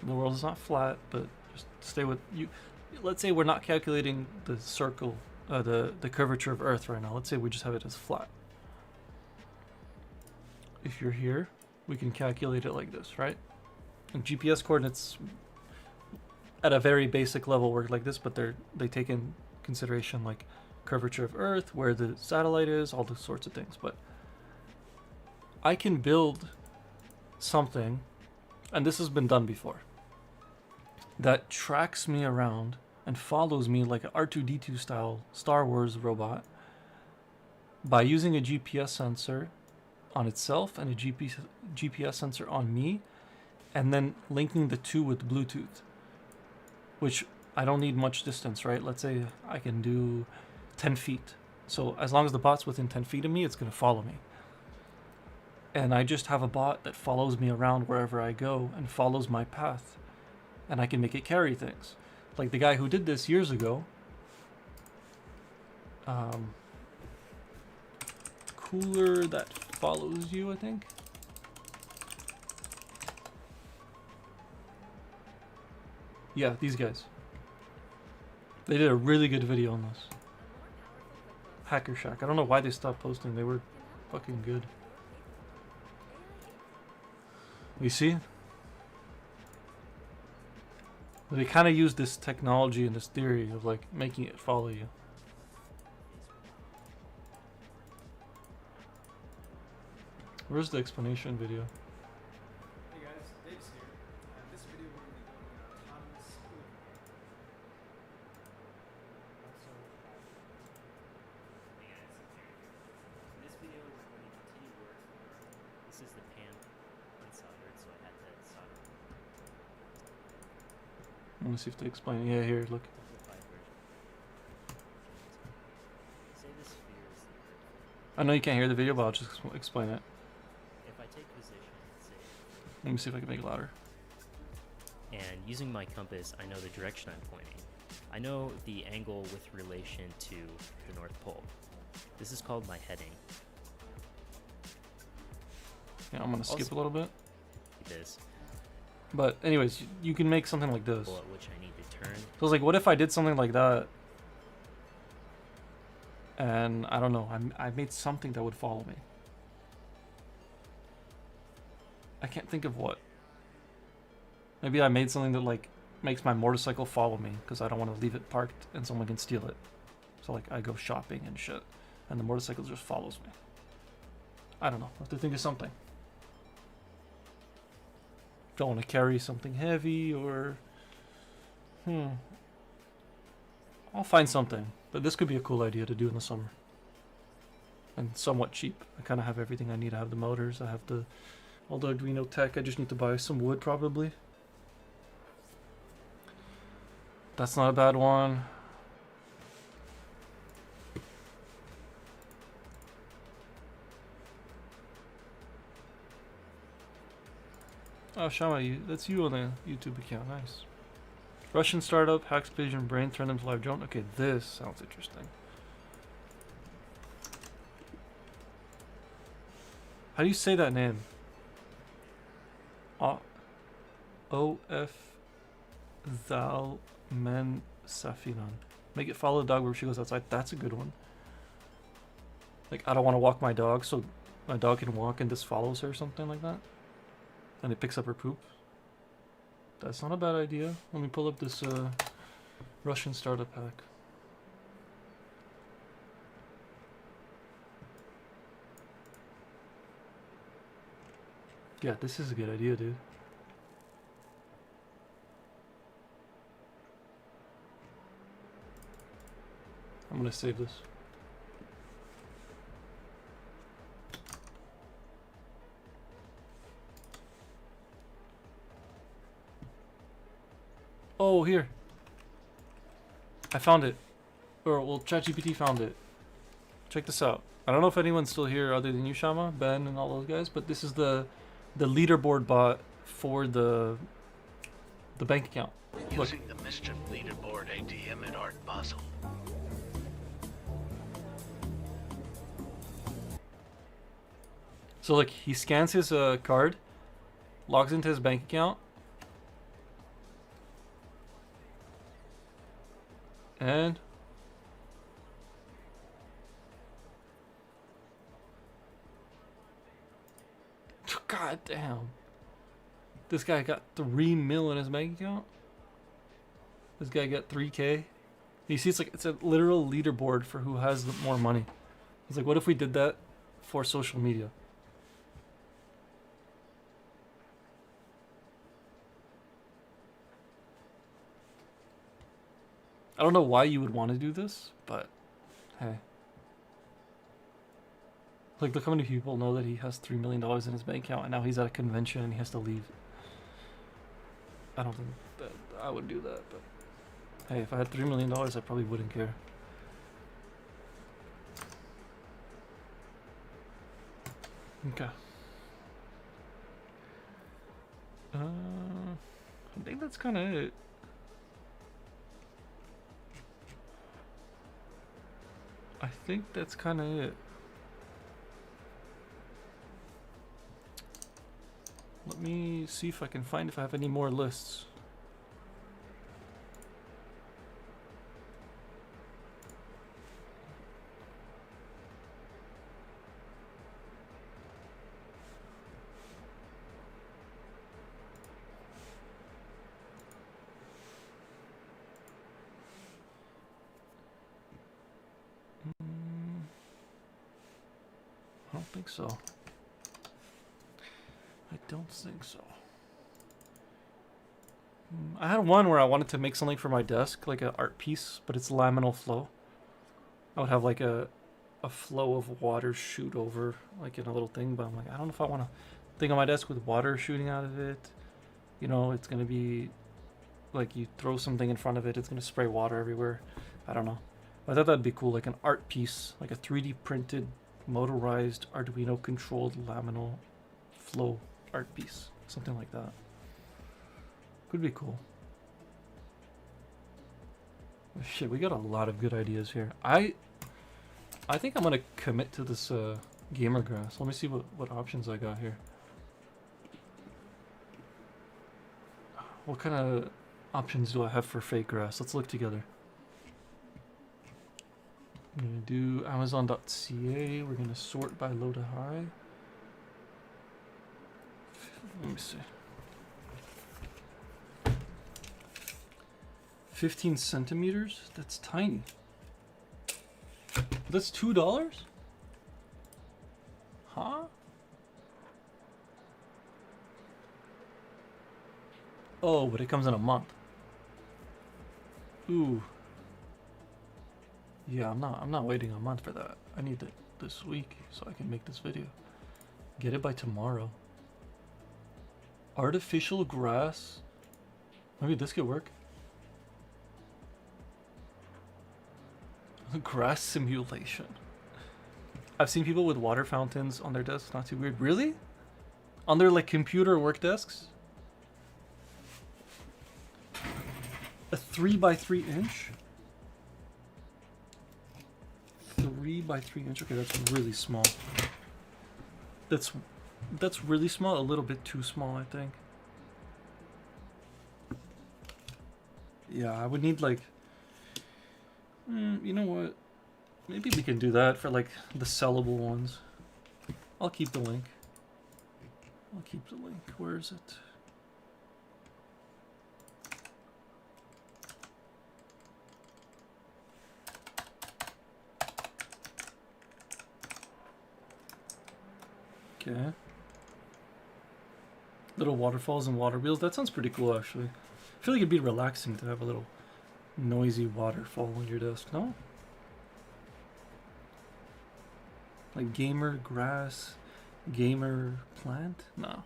Speaker 1: The world is not flat, but just stay with you. Let's say we're not calculating the circle, the curvature of Earth right now. Let's say we just have it as flat. If you're here, we can calculate it like this, right? And GPS coordinates at a very basic level work like this, but they take in consideration like curvature of Earth, where the satellite is, all those sorts of things. But I can build something, and this has been done before, that tracks me around and follows me like an R2-D2 style Star Wars robot by using a GPS sensor on itself and a GPS sensor on me, and then linking the 2 with Bluetooth, which I don't need much distance, right? Let's say I can do 10 feet. So as long as the bot's within 10 feet of me, it's going to follow me. And I just have a bot that follows me around wherever I go and follows my path. And I can make it carry things. Like the guy who did this years ago. Cooler that follows you, I think. Yeah, these guys. They did a really good video on this. Hacker Shack. I don't know why they stopped posting. They were fucking good. You see? They kind of use this technology and this theory of like making it follow you. Where's the explanation video?
Speaker 4: Hey guys, Dave's here. This video we're going to be building an autonomous school.
Speaker 5: Hey guys, in this video we're going to continue work. This is the pan unsoldered, so I had to solder it.
Speaker 1: Let me see if they explain it. Yeah, here, look.
Speaker 5: Simplified version. Say the sphere is the Earth.
Speaker 1: I know you can't hear the video, but I'll just explain it.
Speaker 5: If I take position, say,
Speaker 1: Let me see if I can make it louder.
Speaker 5: and using my compass, I know the direction I'm pointing. I know the angle with relation to the North Pole. This is called my heading.
Speaker 1: Yeah, I'm gonna skip
Speaker 5: Also-
Speaker 1: a little bit.
Speaker 5: This
Speaker 1: But anyways, you can make something like this.
Speaker 5: angle at which I need to turn.
Speaker 1: So it's like, what if I did something like that? And I don't know, I made something that would follow me. I can't think of what. Maybe I made something that like makes my motorcycle follow me because I don't want to leave it parked and someone can steal it. So like I go shopping and shit, and the motorcycle just follows me. I don't know. I have to think of something. Don't want to carry something heavy or I'll find something. But this could be a cool idea to do in the summer. And somewhat cheap. I kind of have everything I need. I have the motors. I have all the Arduino tech. I just need to buy some wood probably. That's not a bad one. Oh, Shama, that's you on the YouTube account. Nice. Russian startup hacks Vision Brain, turn them to live drone. Okay, this sounds interesting. How do you say that name? O-F Thal Men Safinan. Make it follow the dog where she goes outside. That's a good one. Like, I don't want to walk my dog, so my dog can walk and this follows her or something like that. And it picks up her poop. That's not a bad idea. Let me pull up this Russian startup hack. Yeah, this is a good idea, dude. I'm gonna save this. Oh, here. I found it. Or, well, ChatGPT found it. Check this out. I don't know if anyone's still here other than you, Shama, Ben, and all those guys, but this is the leaderboard bot for the bank account. Look.
Speaker 6: Using the Mischief leaderboard ATM at Art Basel.
Speaker 1: So, like, he scans his card, logs into his bank account, and God damn. This guy got 3 mil in his bank account. This guy got 3K. You see, it's a literal leaderboard for who has more money. It's like, what if we did that for social media? I don't know why you would want to do this, but hey. Like, look how many people know that he has $3 million in his bank account and now he's at a convention and he has to leave. I don't think that I would do that, but hey, if I had $3 million, I probably wouldn't care. Okay. I think that's kind of it. I think that's kind of it. Let me see if I can find if I have any more lists. don't think so. I don't think so. I had one where I wanted to make something for my desk, like an art piece, but it's laminal flow. I would have like a flow of water shoot over, like in a little thing, but I'm like, I don't know if I want a thing on my desk with water shooting out of it. You know, it's gonna be like you throw something in front of it, it's gonna spray water everywhere. I don't know. I thought that'd be cool, like an art piece, like a 3D printed, motorized, Arduino controlled laminal flow art piece, something like that. Could be cool. Shit, we got a lot of good ideas here. I think I'm gonna commit to this gamer grass. Let me see what options I got here. What kind of options do I have for fake grass? Let's look together. I'm gonna do Amazon.ca. We're gonna sort by low to high. Let me see. 15 centimeters? That's tiny. That's $2? Huh? Oh, but it comes in a month. Ooh. Yeah, I'm not waiting a month for that. I need it this week so I can make this video. Get it by tomorrow. Artificial grass. Maybe this could work. Grass simulation. I've seen people with water fountains on their desks. Not too weird. Really? On their like computer work desks? A 3x3 inch? 3x3 inch. Okay, that's really small. That's really small. A little bit too small, I think. Yeah, I would need like. You know what? Maybe we can do that for like the sellable ones. I'll keep the link. I'll keep the link. Where is it? Okay. Little waterfalls and water wheels. That sounds pretty cool, actually. I feel like it'd be relaxing to have a little noisy waterfall on your desk, no? Like gamer grass, gamer plant? No.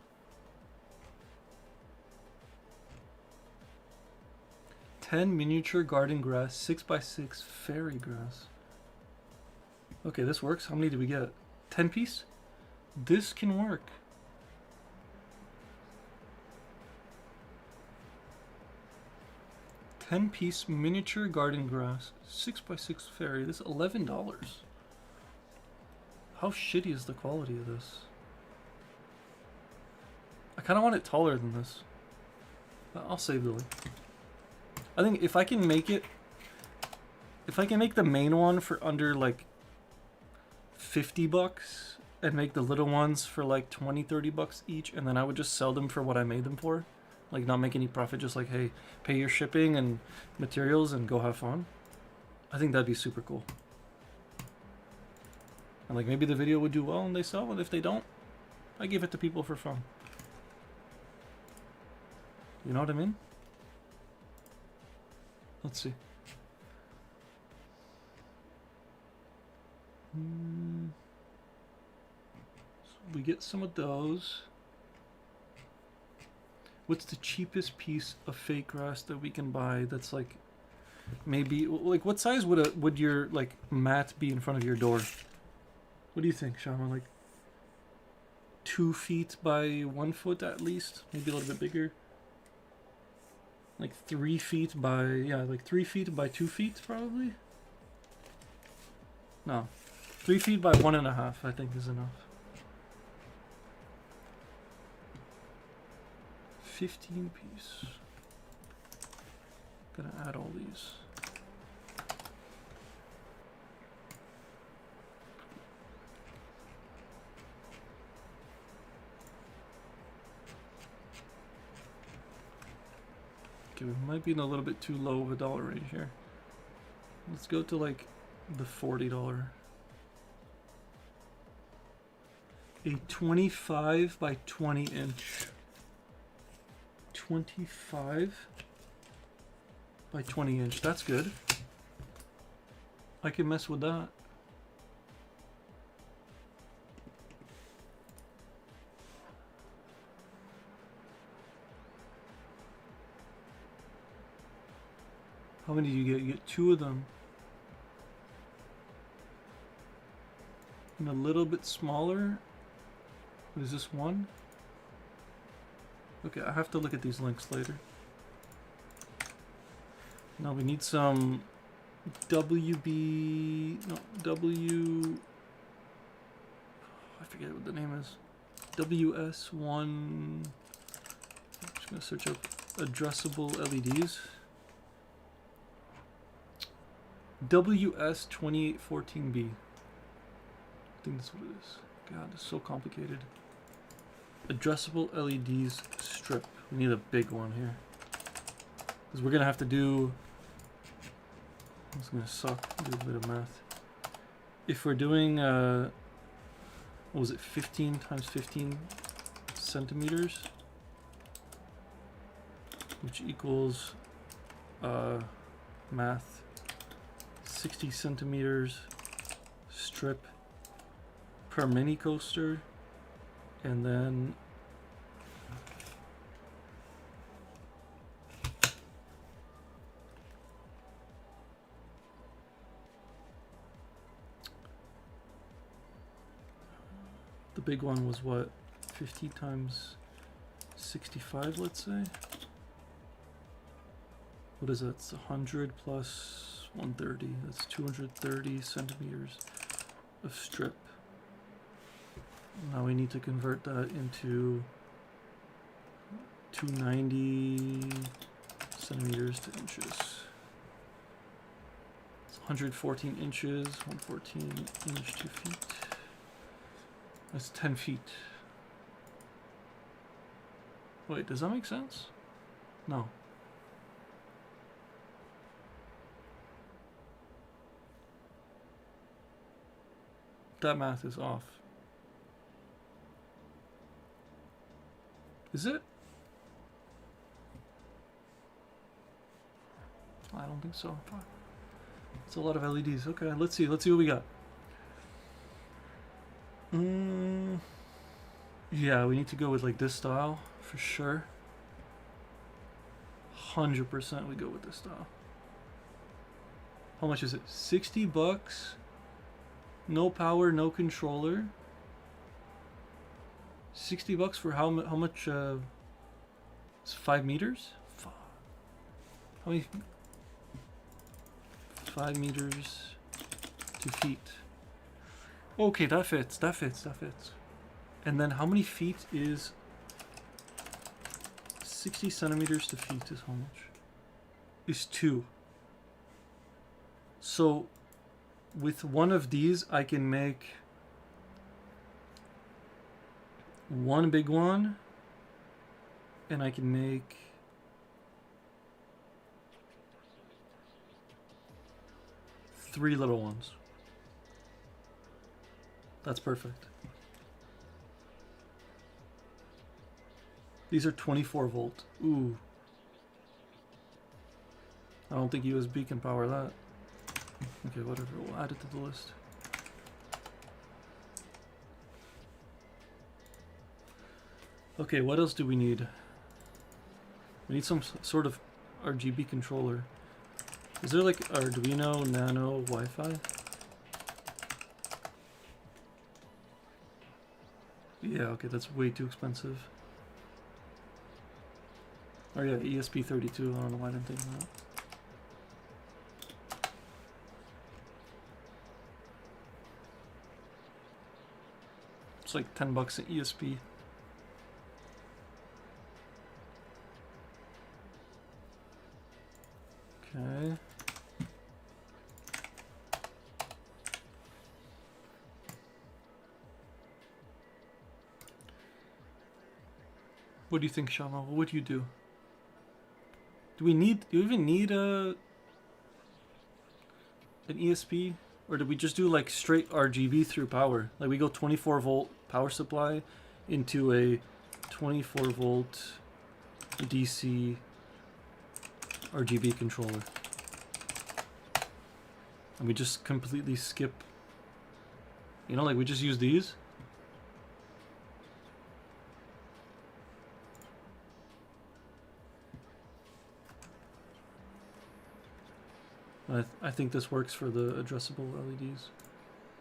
Speaker 1: Ten miniature garden grass, 6x6 fairy grass. Okay, this works. How many did we get? 10 piece? This can work. Ten-piece miniature garden grass, 6x6 fairy. This is $11. How shitty is the quality of this? I kind of want it taller than this. But I'll save the link. I think if I can make it, if I can make the main one for under like $50 and make the little ones for like 20, 30 bucks each, and then I would just sell them for what I made them for. Like, not make any profit, just like, hey, pay your shipping and materials and go have fun. I think that'd be super cool. And like, maybe the video would do well and they sell, and if they don't, I give it to people for fun. You know what I mean? Let's see. So we get some of those. What's the cheapest piece of fake grass that we can buy that's like maybe like what size would your like mat be in front of your door? What do you think, Shama? Like 2 feet by 1 foot at least? Maybe a little bit bigger. Like 3 feet by like 3 feet by 2 feet probably? No. 3 feet by 1.5 I think is enough. 15 piece. Gonna add all these. Okay, we might be in a little bit too low of a dollar range here. Let's go to like the $40. a 25 by 20 inch. 25 by 20 inch. That's good. I can mess with that. How many do you get? You get 2 of them. And a little bit smaller. What is this, 1? Okay, I have to look at these links later. Now we need some WB... No, W... I forget what the name is. WS1... I'm just going to search up addressable LEDs. WS2814B. I think that's what it is. God, it's so complicated. Addressable LEDs strip. We need a big one here. Because we're going to have to do... It's going to suck. Do a bit of math. If we're doing... what was it? 15 times 15 centimeters? Which equals... math. 60 centimeters strip per mini coaster, and then the big one was what, 50 times 65, let's say. What is that? It's 100 plus 130. That's 230 centimeters of strip. Now we need to convert that into 290 centimeters to inches. It's 114 inches, 114 inch to feet. That's 10 feet. Wait, does that make sense? No. That math is off. Is it? I don't think so. It's a lot of LEDs. Okay, let's see what we got. Yeah, we need to go with like this style for sure. 100% we go with this style. How much is it? 60 bucks. No power, no controller. 60 bucks for how much? It's 5 meters? How many? 5 meters to feet. Okay, that fits. And then how many feet is 60 centimeters to feet is how much? Is 2. So with one of these I can make one big one, and I can make three little ones. That's perfect. These are 24 volt. Ooh. I don't think USB can power that. Okay, whatever. We'll add it to the list. Okay, what else do we need? We need some sort of RGB controller. Is there like Arduino Nano Wi-Fi? Yeah, okay, that's way too expensive. Oh yeah, ESP32, I don't know why I didn't think of that. It's like 10 bucks an ESP. Okay. What do you think, Shama? What do you do? Do you even need an ESP Or did we just do like straight RGB through power? Like we go 24 volt power supply into a 24 volt DC RGB controller. And we just completely skip, you know, like we just use these. I think this works for the addressable LEDs.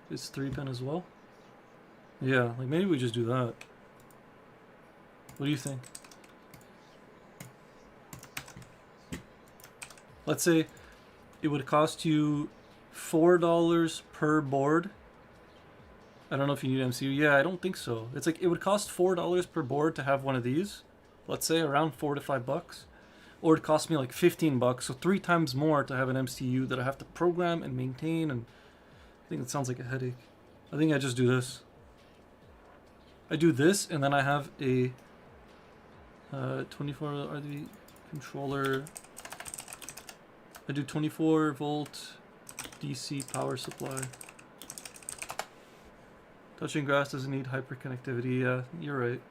Speaker 1: It's 3-pin as well. Yeah, like maybe we just do that. What do you think? Let's say it would cost you $4 per board. I don't know if you need MCU. Yeah, I don't think so. It's like it would cost $4 per board to have one of these. Let's say around $4 to $5. Or it cost me like $15, so 3 times more to have an MCU that I have to program and maintain, and I think it sounds like a headache. I think I just do this. I do this, and then I have a 24 RGB controller. I do 24 volt DC power supply. Touching grass doesn't need hyperconnectivity. Yeah, you're right.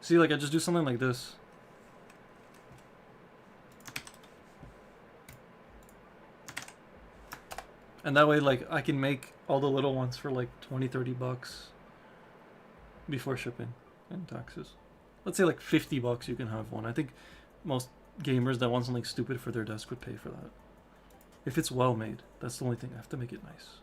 Speaker 1: See, like I just do something like this. And that way, like, I can make all the little ones for like 20, $30 before shipping and taxes. Let's say like $50 you can have one. I think most gamers that want something stupid for their desk would pay for that. If it's well made, that's the only thing. I have to make it nice.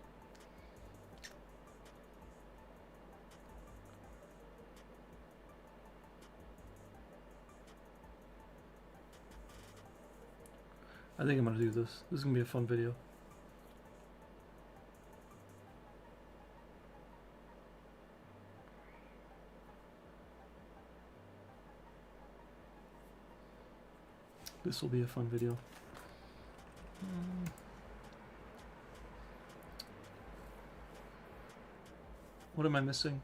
Speaker 1: I think I'm gonna do this. This is gonna be a fun video. This will be a fun video. What am I missing?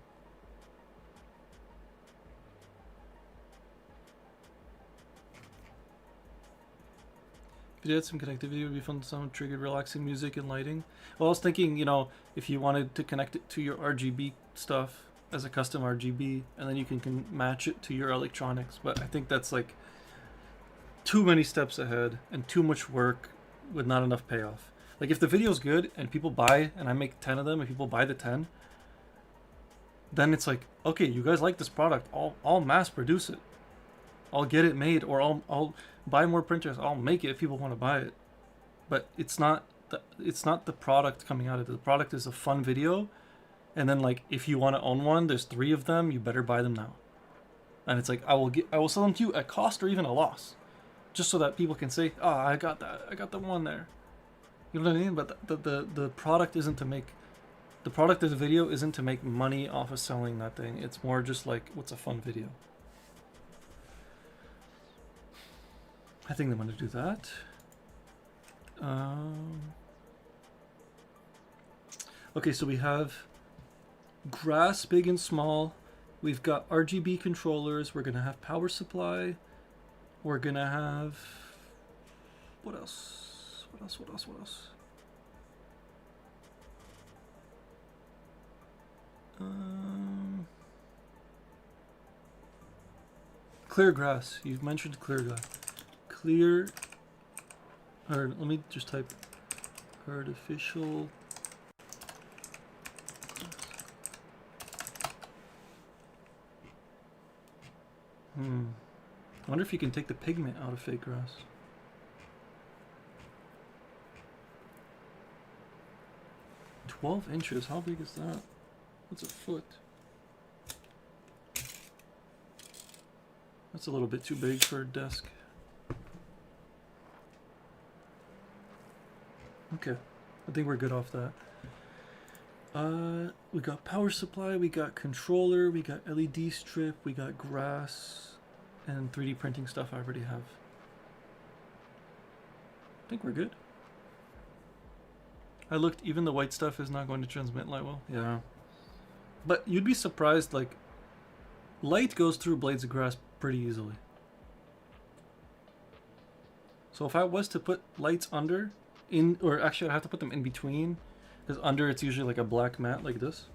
Speaker 1: If you had some connectivity, it would be fun to sound triggered relaxing music and lighting. Well, I was thinking, you know, if you wanted to connect it to your RGB stuff as a custom RGB, and then you can match it to your electronics. But I think that's like too many steps ahead and too much work with not enough payoff. Like if the video's good and people buy, and I make 10 of them and people buy the 10, then it's like, okay, you guys like this product, I'll mass produce it. I'll get it made, or I'll buy more printers, I'll make it if people want to buy it. But it's not the product coming out of it. The product is a fun video, and then like if you want to own one, there's 3 of them, you better buy them now. And it's like I will sell them to you at cost or even a loss. Just so that people can say, oh, I got the one there. You know what I mean? But the product isn't to make, the product of the video isn't to make money off of selling that thing. It's more just like, what's a fun video? I think I'm going to do that. Okay, so we have grass, big and small. We've got RGB controllers. We're going to have power supply. We're gonna have, what else? Clear grass. You've mentioned clear grass. Clear, or let me just type artificial. I wonder if you can take the pigment out of fake grass. "12 inches? How big is that? That's a foot. That's a little bit too big for a desk. Okay, I think we're good off that. We got power supply, we got controller, we got LED strip, we got grass, and 3D printing stuff I already have. I think we're good. I looked, even the white stuff is not going to transmit light well. Yeah. But you'd be surprised, like, light goes through blades of grass pretty easily. So if I was to put lights under, in, or actually I have to put them in between, because under it's usually like a black mat like this.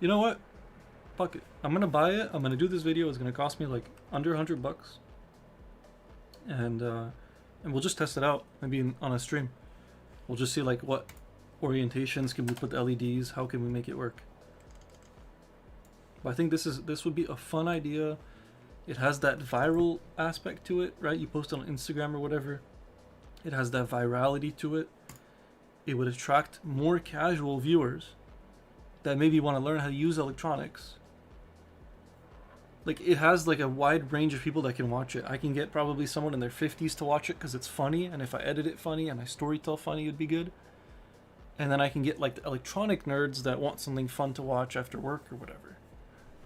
Speaker 1: You know what? Fuck it. I'm gonna buy it. I'm gonna do this video. It's gonna cost me like under $100, and we'll just test it out. Maybe on a stream. We'll just see like what orientations can we put the LEDs. How can we make it work? But I think this would be a fun idea. It has that viral aspect to it, right? You post it on Instagram or whatever. It has that virality to it. It would attract more casual viewers that maybe want to learn how to use electronics. Like, it has like a wide range of people that can watch it. I can get probably someone in their 50s to watch it because it's funny, and if I edit it funny and I storytell funny, it'd be good. And then I can get like the electronic nerds that want something fun to watch after work or whatever.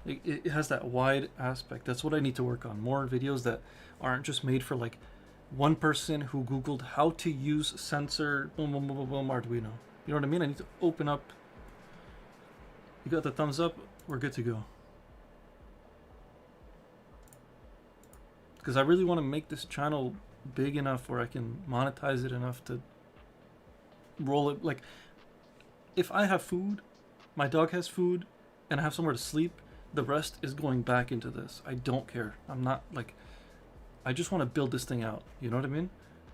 Speaker 1: It has that wide aspect. That's what I need to work on. More videos that aren't just made for like one person who Googled how to use sensor boom boom boom boom boom Arduino. You know what I mean? I need to open up. You got the thumbs up? We're good to go. Because I really want to make this channel big enough where I can monetize it enough to roll it. Like, if I have food, my dog has food, and I have somewhere to sleep, the rest is going back into this. I don't care. I'm not like, I just want to build this thing out. You know what I mean?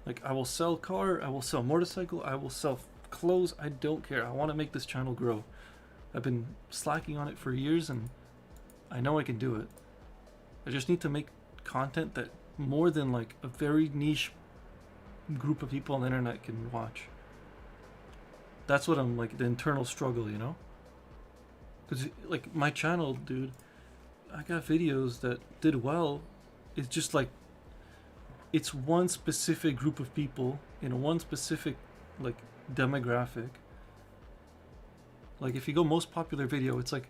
Speaker 1: Like, I will sell car, I will sell motorcycle, I will sell clothes. I don't care. I want to make this channel grow. I've been slacking on it for years, and I know I can do it. I just need to make content that more than like a very niche group of people on the internet can watch. That's what I'm like, the internal struggle, you know? Because like my channel, dude, I got videos that did well. It's just like, it's one specific group of people in one specific like demographic. Like if you go most popular video, it's like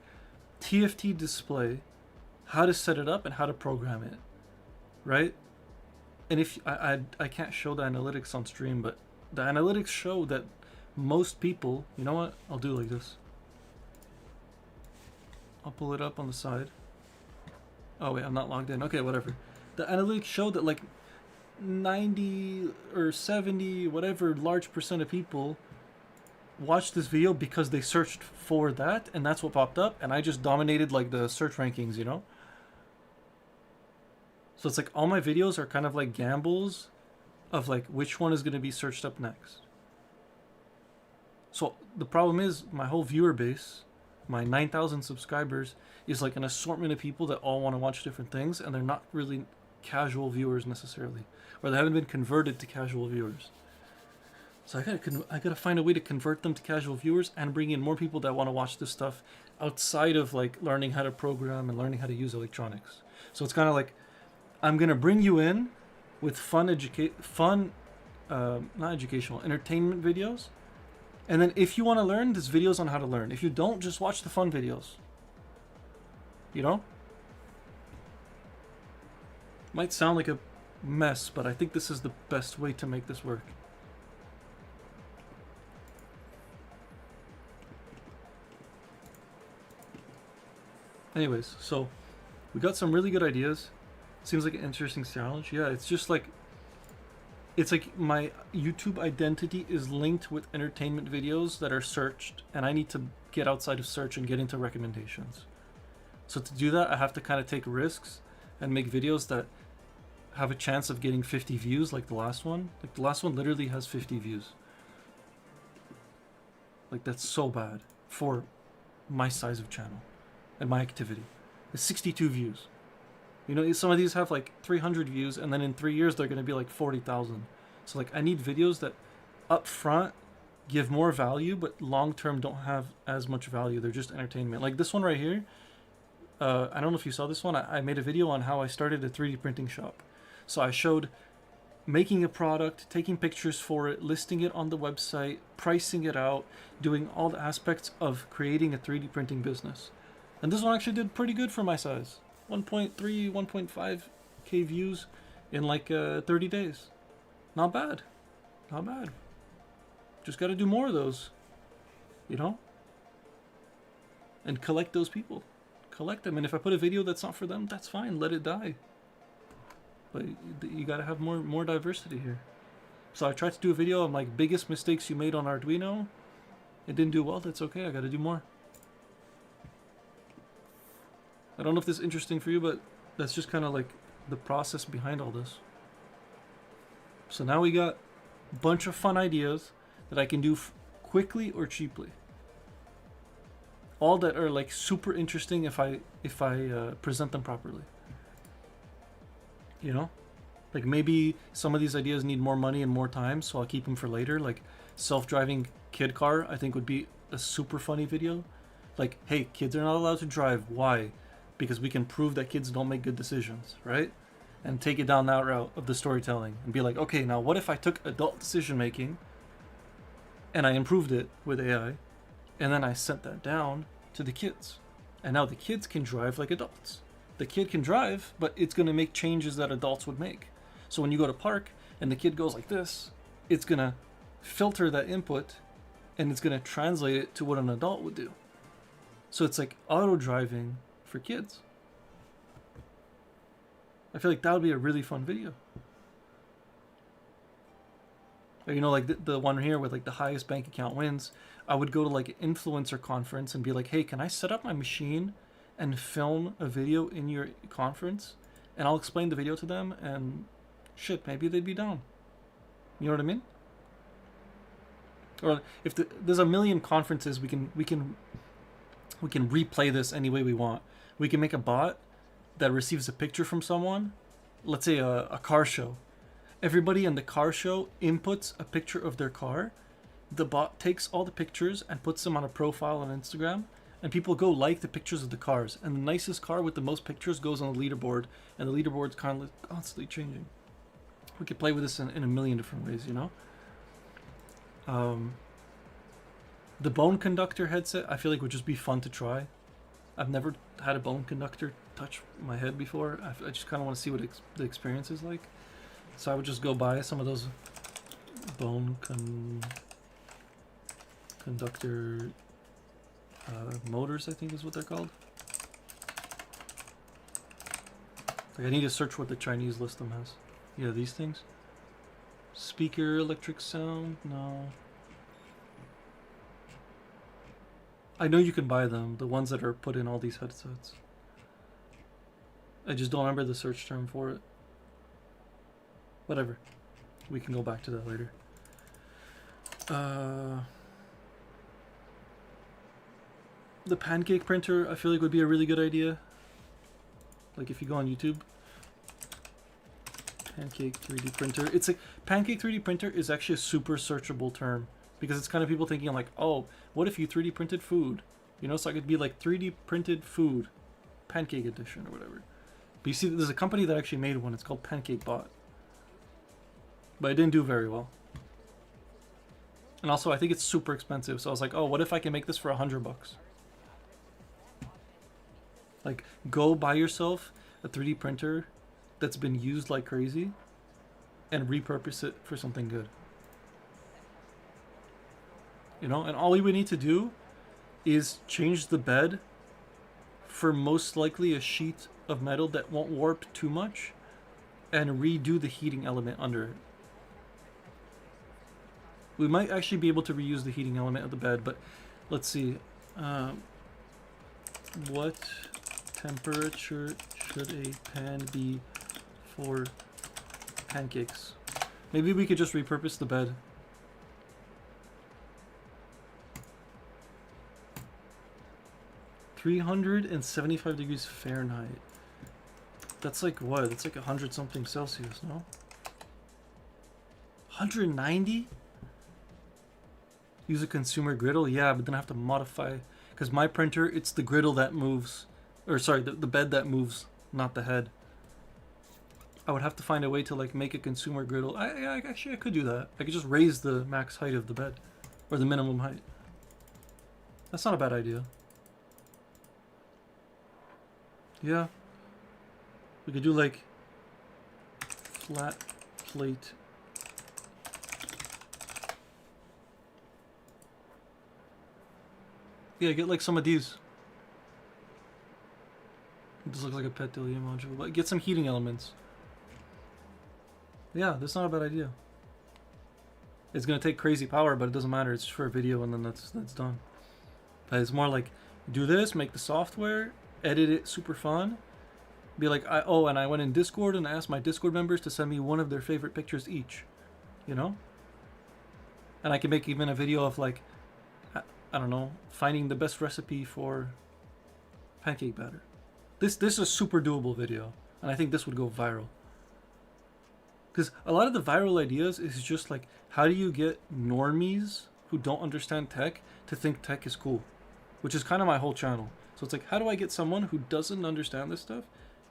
Speaker 1: TFT display, how to set it up and how to program it, right? And if I can't show the analytics on stream, but the analytics show that most people, you know what? I'll do like this. I'll pull it up on the side. Oh wait, I'm not logged in. Okay, whatever. The analytics show that like 90 or 70, whatever large percent of people watched this video because they searched for that, and that's what popped up, and I just dominated like the search rankings, you know? So it's like all my videos are kind of like gambles of like which one is going to be searched up next. So the problem is my whole viewer base, my 9,000 subscribers, is like an assortment of people that all want to watch different things, and they're not really casual viewers necessarily, or they haven't been converted to casual viewers. So I gotta find a way to convert them to casual viewers and bring in more people that want to watch this stuff outside of like learning how to program and learning how to use electronics. So it's kind of like, I'm gonna bring you in with not educational, entertainment videos. And then if you want to learn, there's videos on how to learn. If you don't, just watch the fun videos. You know? Might sound like a mess, but I think this is the best way to make this work. Anyways, so we got some really good ideas. Seems like an interesting challenge. Yeah, it's just like, it's like my YouTube identity is linked with entertainment videos that are searched, and I need to get outside of search and get into recommendations. So to do that, I have to kind of take risks and make videos that have a chance of getting 50 views, like the last one. Like the last one literally has 50 views. Like that's so bad for my size of channel and my activity. It's 62 views. You know, some of these have like 300 views, and then in 3 years they're going to be like 40,000. So like I need videos that up front give more value, but long term don't have as much value. They're just entertainment. Like this one right here. I don't know if you saw this one. I made a video on how I started a 3D printing shop. So I showed making a product, taking pictures for it, listing it on the website, pricing it out, doing all the aspects of creating a 3D printing business. And this one actually did pretty good for my size. 1.3, 1.5k views in like 30 days. Not bad. Not bad. Just got to do more of those, you know? And collect those people. Collect them. And if I put a video that's not for them, that's fine. Let it die. But you got to have more diversity here. So I tried to do a video on like biggest mistakes you made on Arduino. It didn't do well. That's okay. I got to do more. I don't know if this is interesting for you, but that's just kind of like the process behind all this. So now we got a bunch of fun ideas that I can do quickly or cheaply. All that are like super interesting if I present them properly. You know, like maybe some of these ideas need more money and more time, so I'll keep them for later. Like self-driving kid car, I think would be a super funny video. Like, hey, kids are not allowed to drive. Why? Because we can prove that kids don't make good decisions, right? And take it down that route of the storytelling and be like, okay, now what if I took adult decision making and I improved it with AI, and then I sent that down to the kids, and now the kids can drive like adults. The kid can drive, but it's going to make changes that adults would make. So when you go to park and the kid goes like this, it's going to filter that input and it's going to translate it to what an adult would do. So it's like auto driving for kids. I feel like that would be a really fun video. Or, you know, like the one here with like the highest bank account wins. I would go to like an influencer conference and be like, hey, can I set up my machine and film a video in your conference? And I'll explain the video to them, and shit, maybe they'd be down. You know what I mean? Or if there's a million conferences, we can replay this any way we want. We can make a bot that receives a picture from someone, let's say a car show. Everybody in the car show inputs a picture of their car. The bot takes all the pictures and puts them on a profile on Instagram, and people go like the pictures of the cars. And the nicest car with the most pictures goes on the leaderboard, and the leaderboard's kind of constantly changing. We could play with this in a million different ways, you know? The bone conductor headset, I feel like would just be fun to try. I've never had a bone conductor touch my head before. I just kind of want to see what the experience is like. So I would just go buy some of those bone conductor motors, I think is what they're called. Like I need to search what the Chinese list them has. Yeah, these things. Speaker, electric sound, no. I know you can buy them, the ones that are put in all these headsets. I just don't remember the search term for it. Whatever. We can go back to that later. The pancake printer, I feel like would be a really good idea. Like if you go on YouTube. Pancake 3D printer. It's like pancake 3D printer is actually a super searchable term. Because it's kind of people thinking like, oh, what if you 3D printed food? You know, so I could be like 3D printed food, pancake edition or whatever. But you see, there's a company that actually made one. It's called Pancake Bot. But it didn't do very well. And also, I think it's super expensive. So I was like, oh, what if I can make this for $100? Like, go buy yourself a 3D printer that's been used like crazy and repurpose it for something good. You know, and all we would need to do is change the bed for most likely a sheet of metal that won't warp too much and redo the heating element under it. We might actually be able to reuse the heating element of the bed, but let's see. What temperature should a pan be for pancakes? Maybe we could just repurpose the bed. (375 degrees Fahrenheit). That's like what? That's like 100 something Celsius, no? 190? Use a consumer griddle? Yeah, but then I have to modify. Because my printer, it's the griddle that moves. Or sorry, the bed that moves, not the head. I would have to find a way to like make a consumer griddle. Actually, I could do that. I could just raise the max height of the bed. Or the minimum height. That's not a bad idea. Yeah. We could do like flat plate. Yeah, get like some of these. This looks like a pet Delia module, but get some heating elements. Yeah, that's not a bad idea. It's gonna take crazy power, but it doesn't matter. It's for a video, and then that's done. But it's more like do this, make the software, edit it super fun. Be like, and I went in Discord and I asked my Discord members to send me one of their favorite pictures each, you know. And I can make even a video of like, I don't know, finding the best recipe for pancake batter. This is a super doable video, and I think this would go viral. Because a lot of the viral ideas is just like, how do you get normies who don't understand tech to think tech is cool? Which is kind of my whole channel. So it's like, how do I get someone who doesn't understand this stuff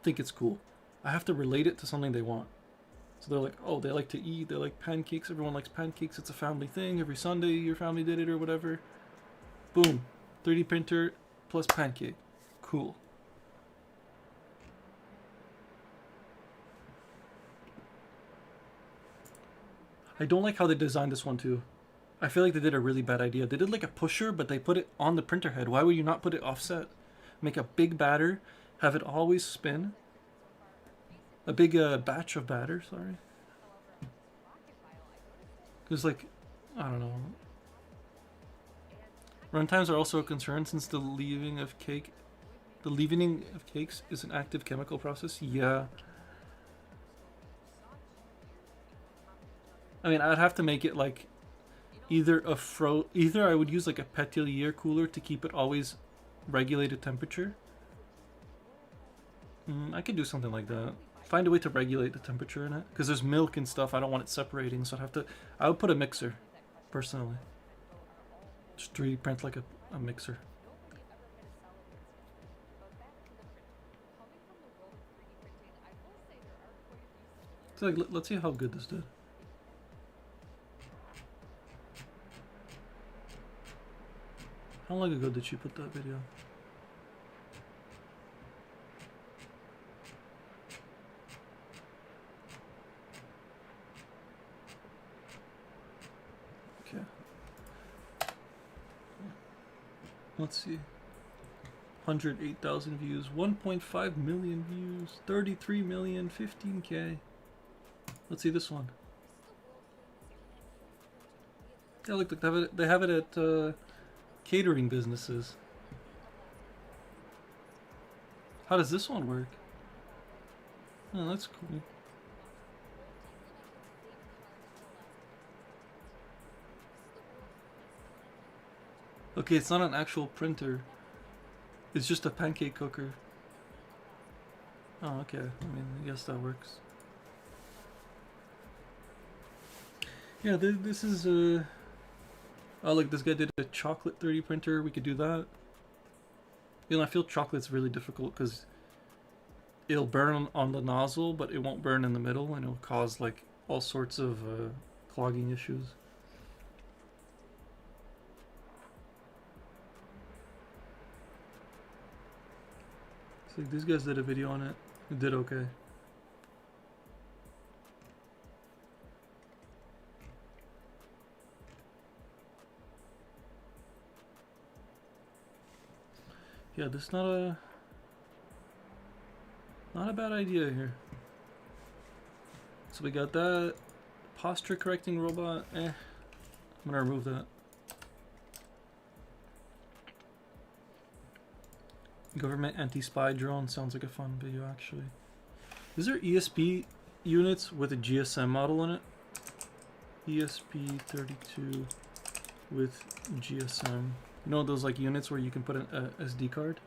Speaker 1: think it's cool? I have to relate it to something they want. So they're like, oh, they like to eat, they like pancakes, everyone likes pancakes, it's a family thing, every Sunday your family did it or whatever. Boom, 3D printer plus pancake. Cool. I don't like how they designed this one too. I feel like they did a really bad idea. They did like a pusher, but they put it on the printer head. Why would you not put it offset? Make a big batter, have it always spin. A big batch of batter, sorry. Because like, I don't know. Runtimes are also a concern since the leavening of cakes is an active chemical process. Yeah. I mean, I'd have to make it like either I would use like a Petelier cooler to keep it always regulated temperature. I could do something like that. Find a way to regulate the temperature in it, because there's milk and stuff. I don't want it separating, so I would put a mixer, personally. Just 3D print like a mixer. So like, let's see how good this did. How long ago did she put that video? Okay. Let's see. 108,000 views, 1.5 million views, 33 million, 15K. Let's see this one. Yeah, look, they have it at catering businesses. How does this one work? Oh, that's cool. Okay, it's not an actual printer. It's just a pancake cooker. Oh, okay. I mean, I guess that works. Yeah, this is oh, look, this guy did a chocolate 3D printer. We could do that. You know, I feel chocolate's really difficult because it'll burn on the nozzle, but it won't burn in the middle, and it'll cause like all sorts of clogging issues. So these guys did a video on it. It did okay. Yeah, this is not a bad idea here. So we got that posture correcting robot. I'm gonna remove that. Government anti-spy drone sounds like a fun video actually. Is there ESP units with a GSM model in it? ESP32 with GSM. You know those like units where you can put an SD card?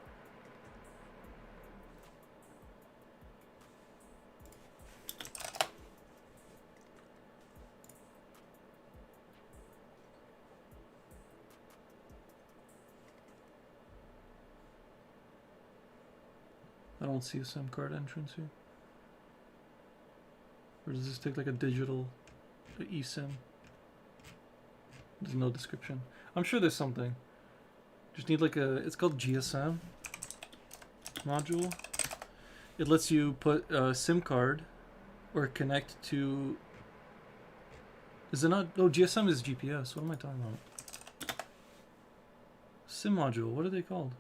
Speaker 1: I don't see a SIM card entrance here. Or does this take like a digital eSIM? There's no description. I'm sure there's something. Just need like it's called GSM module. It lets you put a SIM card or connect to, is it not? Oh, GSM is GPS. What am I talking about? SIM module, what are they called?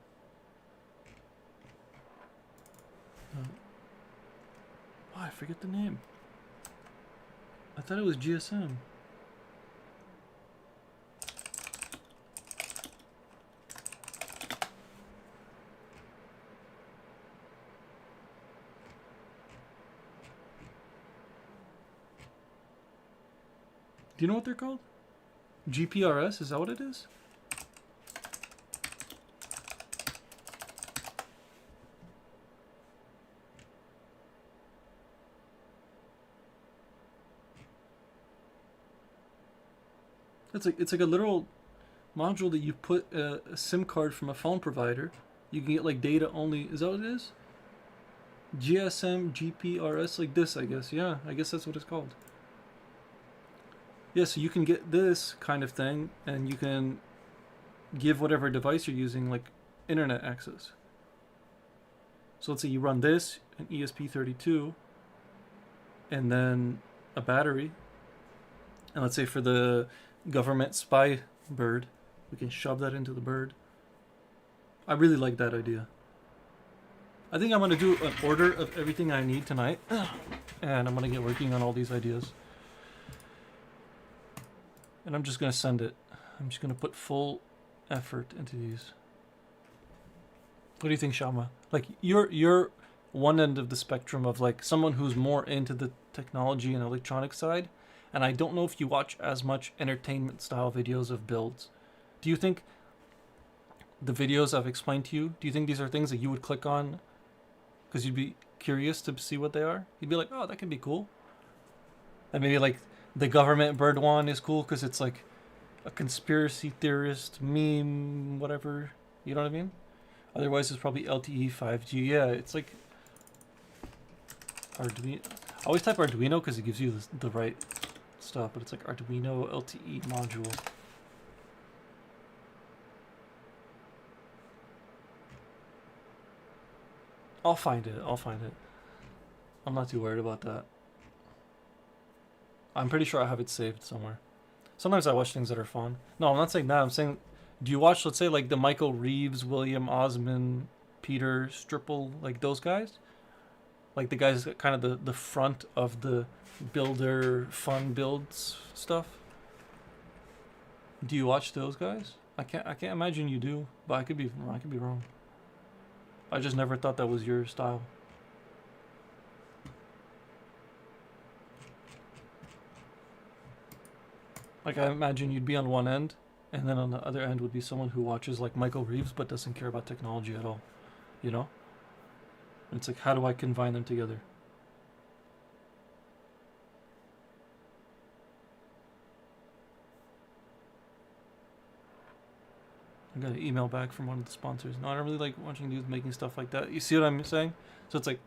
Speaker 1: Oh, I forget the name. I thought it was GSM. Do you know what they're called? GPRS, is that what it is? It's like a little module that you put a SIM card from a phone provider. You can get like data only. Is that what it is? GSM, GPRS, like this, I guess. Yeah, I guess that's what it's called. Yeah, so you can get this kind of thing, and you can give whatever device you're using, like, internet access. So let's say you run this, an ESP32, and then a battery. And let's say for the government spy bird, we can shove that into the bird. I really like that idea. I think I'm going to do an order of everything I need tonight, and I'm going to get working on all these ideas. And I'm just going to send it. I'm just going to put full effort into these. What do you think, Shama? Like, you're one end of the spectrum of like someone who's more into the technology and electronic side, and I don't know if you watch as much entertainment style videos of builds. Do you think the videos I've explained to you, do you think these are things that you would click on because you'd be curious to see what they are? You'd be like, oh, that could be cool. And maybe like the government bird one is cool because it's like a conspiracy theorist meme, whatever. You know what I mean? Otherwise, it's probably LTE 5G. Yeah, it's like Arduino. I always type Arduino because it gives you the right stuff, but it's like Arduino LTE module. I'll find it. I'll find it. I'm not too worried about that. I'm pretty sure I have it saved somewhere. Sometimes I watch things that are fun. No, I'm not saying that. I'm saying, do you watch, let's say, like the Michael Reeves, William Osman, Peter Stripple, like those guys? Like the guys that kind of the front of the builder fun builds stuff? Do you watch those guys? I can't imagine you do, but I could be wrong. I just never thought that was your style. Like, I imagine you'd be on one end, and then on the other end would be someone who watches like Michael Reeves but doesn't care about technology at all. You know? And it's like, how do I combine them together? I got an email back from one of the sponsors. No, I don't really like watching dudes making stuff like that. You see what I'm saying? So it's like,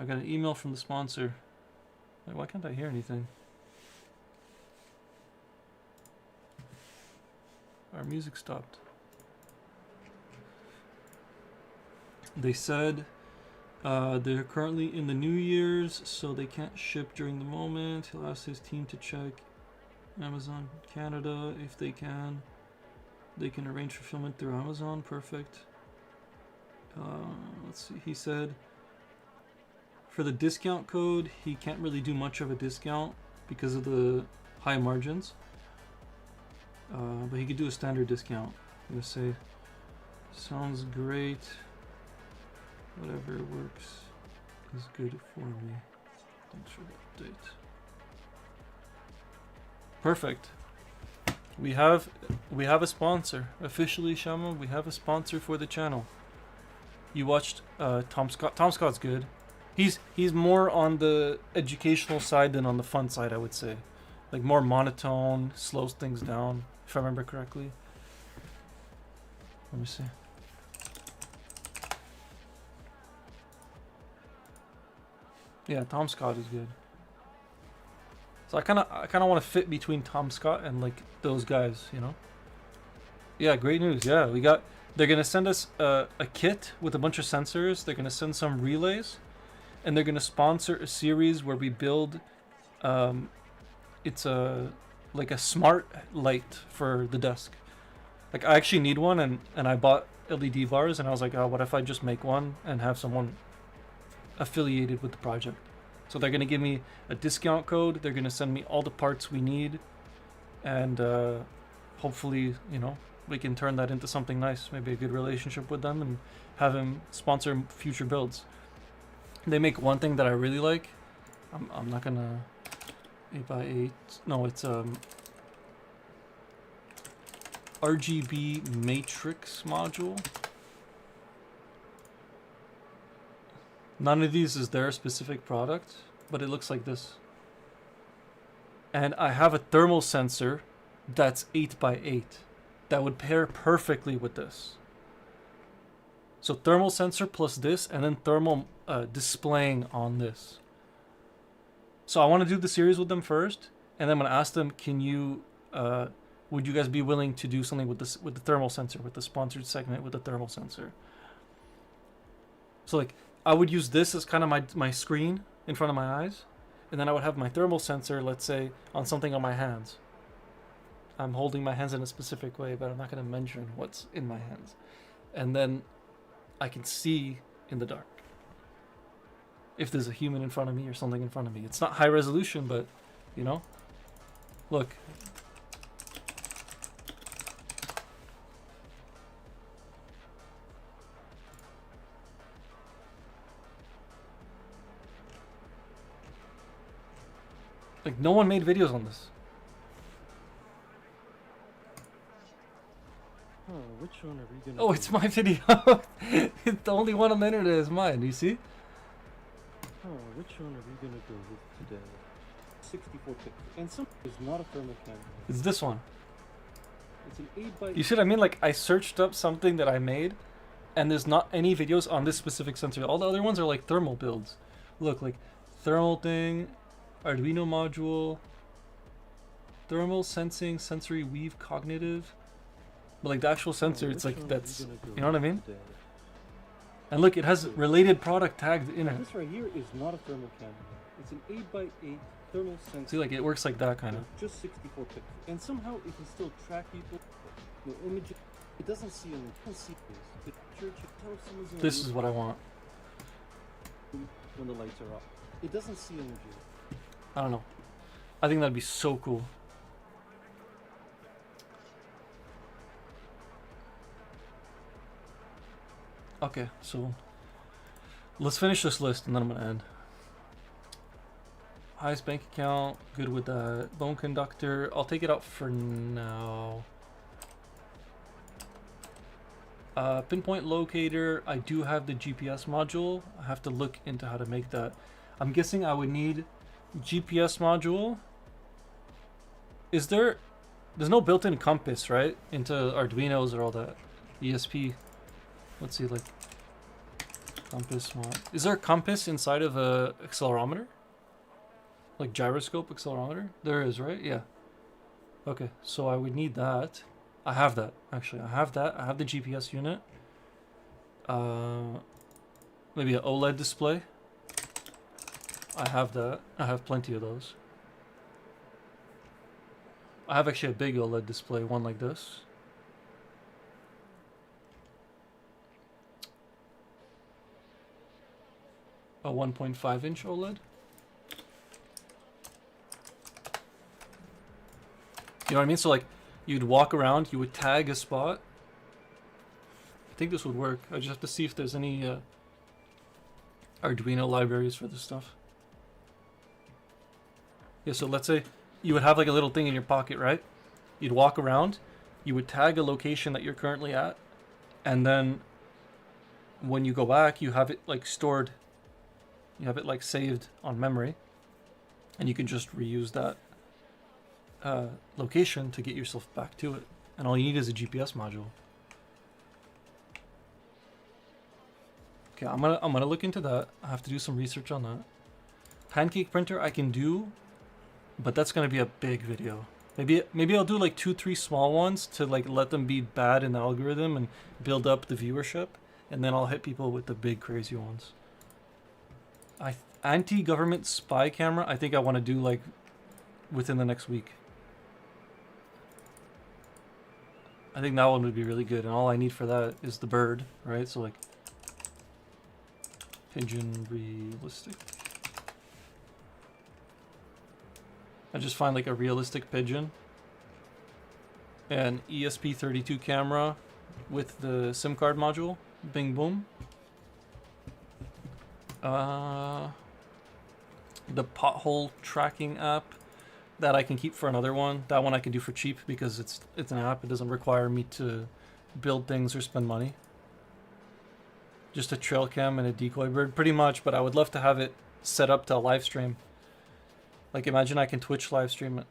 Speaker 1: I got an email from the sponsor. Like, why can't I hear anything? Our music stopped. They said they're currently in the New Year's, so they can't ship during the moment. He'll ask his team to check Amazon Canada if they can. They can arrange fulfillment through Amazon. Perfect. Let's see. He said for the discount code, he can't really do much of a discount because of the high margins. But he could do a standard discount. I'm gonna say, sounds great. Whatever works is good for me. Thanks for the update. Perfect. We have a sponsor officially, Shama. We have a sponsor for the channel. You watched Tom Scott. Tom Scott's good. He's more on the educational side than on the fun side, I would say. Like more monotone, slows things down, if I remember correctly. Let me see. Yeah, Tom Scott is good. So I kind of want to fit between Tom Scott and like those guys, you know? Yeah, great news. Yeah, they're going to send us a kit with a bunch of sensors. They're going to send some relays, and they're going to sponsor a series where we build it's like a smart light for the desk. Like, I actually need one, and I bought LED bars, and I was like, oh, what if I just make one and have someone affiliated with the project? So they're gonna give me a discount code. They're gonna send me all the parts we need, and hopefully, you know, we can turn that into something nice. Maybe a good relationship with them and have them sponsor future builds. They make one thing that I really like. I'm not gonna 8x8. No, it's RGB matrix module. None of these is their specific product, but it looks like this. And I have a thermal sensor that's 8x8 that would pair perfectly with this. So thermal sensor plus this, and then thermal displaying on this. So I want to do the series with them first, and then I'm gonna ask them, can you, would you guys be willing to do something with this, with the thermal sensor, with the sponsored segment with the thermal sensor? So like, I would use this as kind of my screen in front of my eyes, and then I would have my thermal sensor, let's say, on something on my hands. I'm holding my hands in a specific way, but I'm not gonna mention what's in my hands. And then I can see in the dark if there's a human in front of me or something in front of me. It's not high resolution, but, you know, look. Like, no one made videos on this.
Speaker 7: Oh, which one are we gonna
Speaker 1: Oh,
Speaker 7: do?
Speaker 1: it's my video. It's the only one on the internet is mine. You see?
Speaker 7: Oh, which one are we gonna go with today? 64 pixels. And some is not a thermal camera.
Speaker 1: It's this one.
Speaker 7: It's an 8x8.
Speaker 1: You see what I mean? Like, I searched up something that I made, and there's not any videos on this specific sensor. All the other ones are like thermal builds. Look, like thermal thing, Arduino module, thermal sensing, sensory weave, cognitive. But like the actual sensor, it's like that's, you know what I mean?
Speaker 7: Today?
Speaker 1: And look, it has related product tagged in it.
Speaker 7: This right here is not a thermal camera. It's an 8x8 thermal sensor.
Speaker 1: See, like it works like that kind of.
Speaker 7: Just 64 pixels. And somehow it can still track people. The image, it doesn't see them. It doesn't see this. The church, tell if someone's in a
Speaker 1: This is what I want.
Speaker 7: room when the lights are off. It doesn't see images.
Speaker 1: I don't know. I think that'd be so cool. Okay, so let's finish this list and then I'm gonna end. Highest bank account, good with that. Bone conductor, I'll take it out for now. Pinpoint locator, I do have the GPS module. I have to look into how to make that. I'm guessing I would need GPS module. There's no built-in compass, right? Into Arduinos or all that. ESP. Let's see, like, compass mod. Is there a compass inside of a accelerometer? Like gyroscope accelerometer? There is, right? Yeah. Okay, so I would need that. I have that, actually. I have that. I have the GPS unit. Maybe an OLED display. I have that. I have plenty of those. I have actually a big OLED display, one like this. A 1.5 inch OLED. You know what I mean? So like, you'd walk around, you would tag a spot. I think this would work. I just have to see if there's any Arduino libraries for this stuff. Yeah, so let's say you would have like a little thing in your pocket, right? You'd walk around, you would tag a location that you're currently at, and then when you go back, you have it like stored, you have it like saved on memory, and you can just reuse that location to get yourself back to it. And all you need is a GPS module. Okay, I'm gonna look into that. I have to do some research on that. Pancake printer I can do, but that's gonna be a big video. Maybe I'll do like 2-3 small ones to like let them be bad in the algorithm and build up the viewership, and then I'll hit people with the big crazy ones. Anti-government spy camera, I think I want to do like within the next week. I think that one would be really good, and all I need for that is the bird, right? So like pigeon realistic. I just find like a realistic pigeon, an ESP32 camera with the SIM card module. Bing boom. The pothole tracking app that I can keep for another one. That one I can do for cheap because it's an app. It doesn't require me to build things or spend money. Just a trail cam and a decoy bird, pretty much. But I would love to have it set up to live stream. Like imagine I can Twitch live stream it,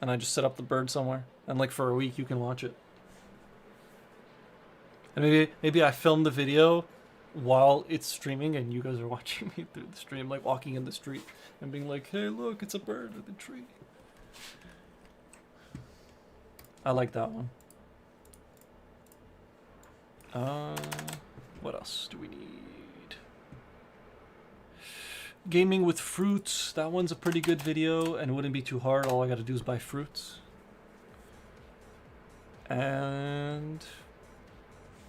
Speaker 1: and I just set up the bird somewhere, and like for a week you can watch it. And maybe I film the video while it's streaming and you guys are watching me through the stream, like walking in the street and being like, hey look, it's a bird in the tree. I like that one. What else do we need? Gaming with fruits. That one's a pretty good video and wouldn't be too hard. All I gotta do is buy fruits. And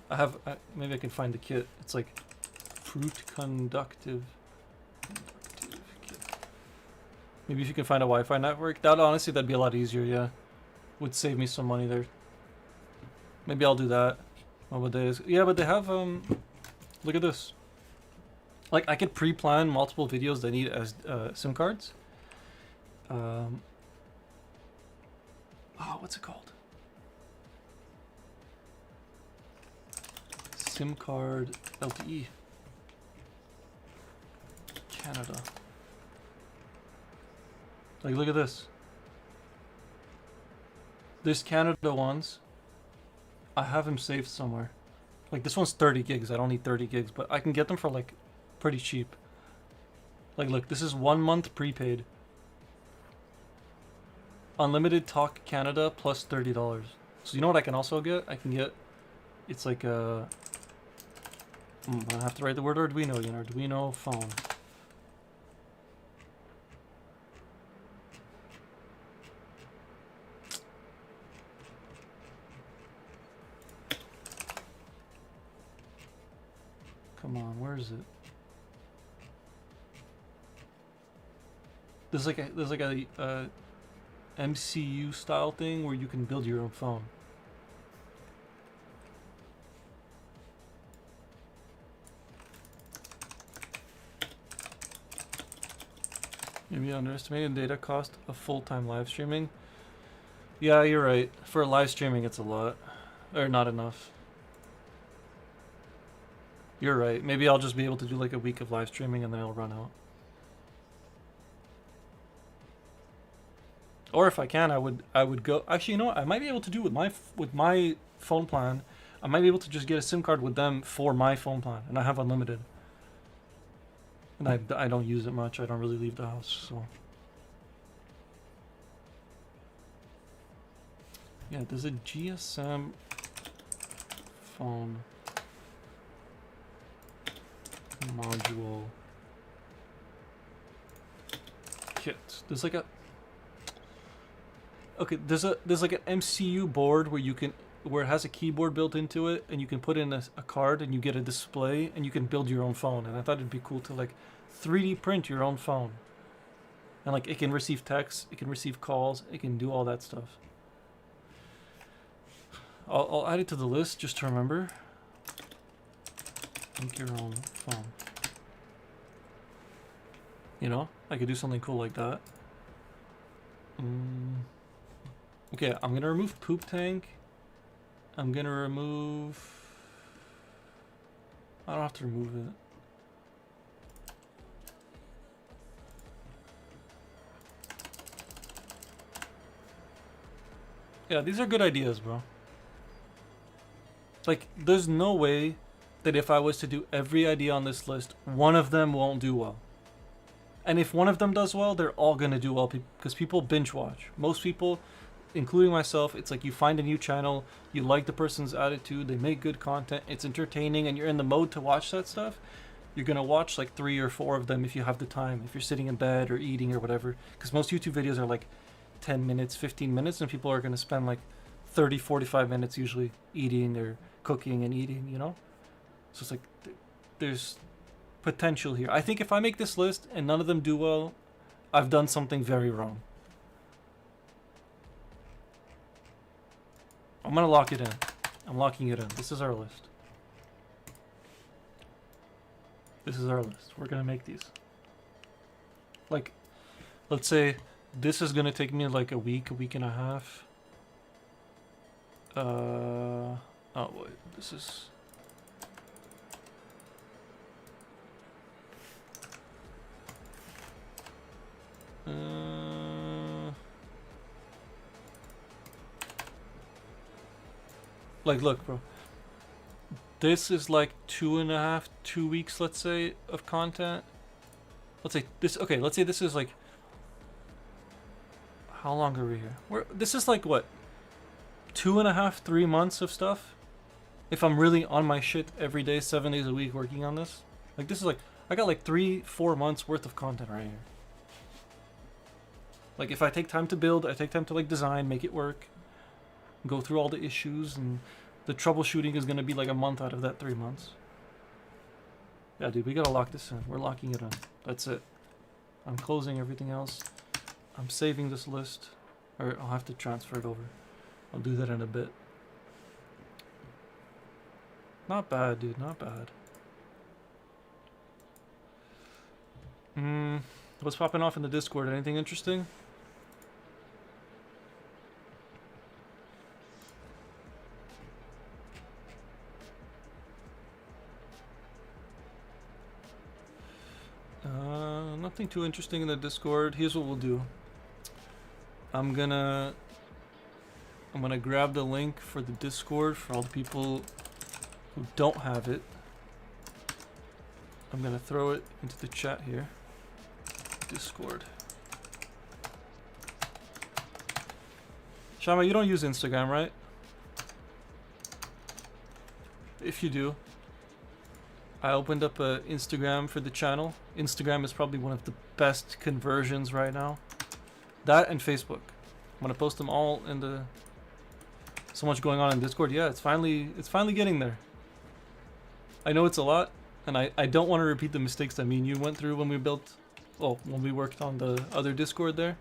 Speaker 1: I have, maybe I can find the kit. It's like fruit conductive kit. Maybe if you can find a Wi-Fi network. Honestly, that'd be a lot easier, yeah. Would save me some money there. Maybe I'll do that. Mobile days. Yeah, but they have, look at this. Like, I could pre-plan multiple videos that need as SIM cards. Oh, what's it called? SIM card LTE. Canada. Like, look at this. There's Canada ones. I have them saved somewhere. Like, this one's 30 gigs. I don't need 30 gigs, but I can get them for, like, pretty cheap. Like, look, this is 1 month prepaid. Unlimited talk Canada plus $30. So you know what I can also get? I can get, it's like a, I have to write the word Arduino again. Arduino phone. Come on, where is it? There's like a MCU style thing where you can build your own phone. Maybe underestimated data cost of full-time live streaming. Yeah, you're right. For live streaming, it's a lot, or not enough. You're right. Maybe I'll just be able to do like a week of live streaming and then it'll run out. Or if I can, I would go. Actually, you know what? I might be able to do with my phone plan. I might be able to just get a SIM card with them for my phone plan, and I have unlimited. And I don't use it much. I don't really leave the house, so. Yeah, there's a GSM phone module kit. There's like a there's like an MCU board where it has a keyboard built into it, and you can put in a card and you get a display and you can build your own phone. And I thought it'd be cool to like 3D print your own phone. And like it can receive text, it can receive calls, it can do all that stuff. I'll add it to the list just to remember. Make your own phone. You know, I could do something cool like that. Okay, I'm gonna remove poop tank. I'm gonna remove. I don't have to remove it. Yeah, these are good ideas, bro. Like, there's no way that if I was to do every idea on this list, one of them won't do well. And if one of them does well, they're all gonna do well because people binge watch. Most people, including myself, it's like you find a new channel, you like the person's attitude, they make good content, it's entertaining, and you're in the mode to watch that stuff. You're gonna watch like 3 or 4 of them if you have the time, if you're sitting in bed or eating or whatever. Because most YouTube videos are like 10 minutes, 15 minutes, and people are gonna spend like 30, 45 minutes usually eating or cooking and eating, you know? So it's like, there's potential here. I think if I make this list and none of them do well, I've done something very wrong. I'm gonna lock it in. I'm locking it in. This is our list. This is our list. We're gonna make these. Like, let's say this is gonna take me like a week and a half. Oh wait, this is. Like, look, bro. This is like 2.5, 2 weeks, let's say, of content. Let's say this. Okay, let's say this is like. How long are we here? This is like what? 2.5, 3 months of stuff. If I'm really on my shit every day, 7 days a week, working on this, like this is like I got like 3-4 months worth of content right here. Like if I take time to build, I take time to like design, make it work, go through all the issues, and the troubleshooting is gonna be like a month out of that 3 months. Yeah, dude, we gotta lock this in. We're locking it in. That's it. I'm closing everything else. I'm saving this list, or I'll have to transfer it over. I'll do that in a bit. Not bad, dude. Not bad. What's popping off in the Discord? Anything interesting? Nothing too interesting in the Discord. Here's what we'll do. I'm gonna grab the link for the Discord for all the people who don't have it. I'm gonna throw it into the chat here. Discord. Shama, you don't use Instagram, right? If you do, I opened up a Instagram for the channel. Instagram is probably one of the best conversions right now. That and Facebook. I'm gonna post them all in the. So much going on in Discord. Yeah, it's finally getting there. I know it's a lot, and I don't want to repeat the mistakes that me and you went through when we built, well, when we worked on the other Discord there.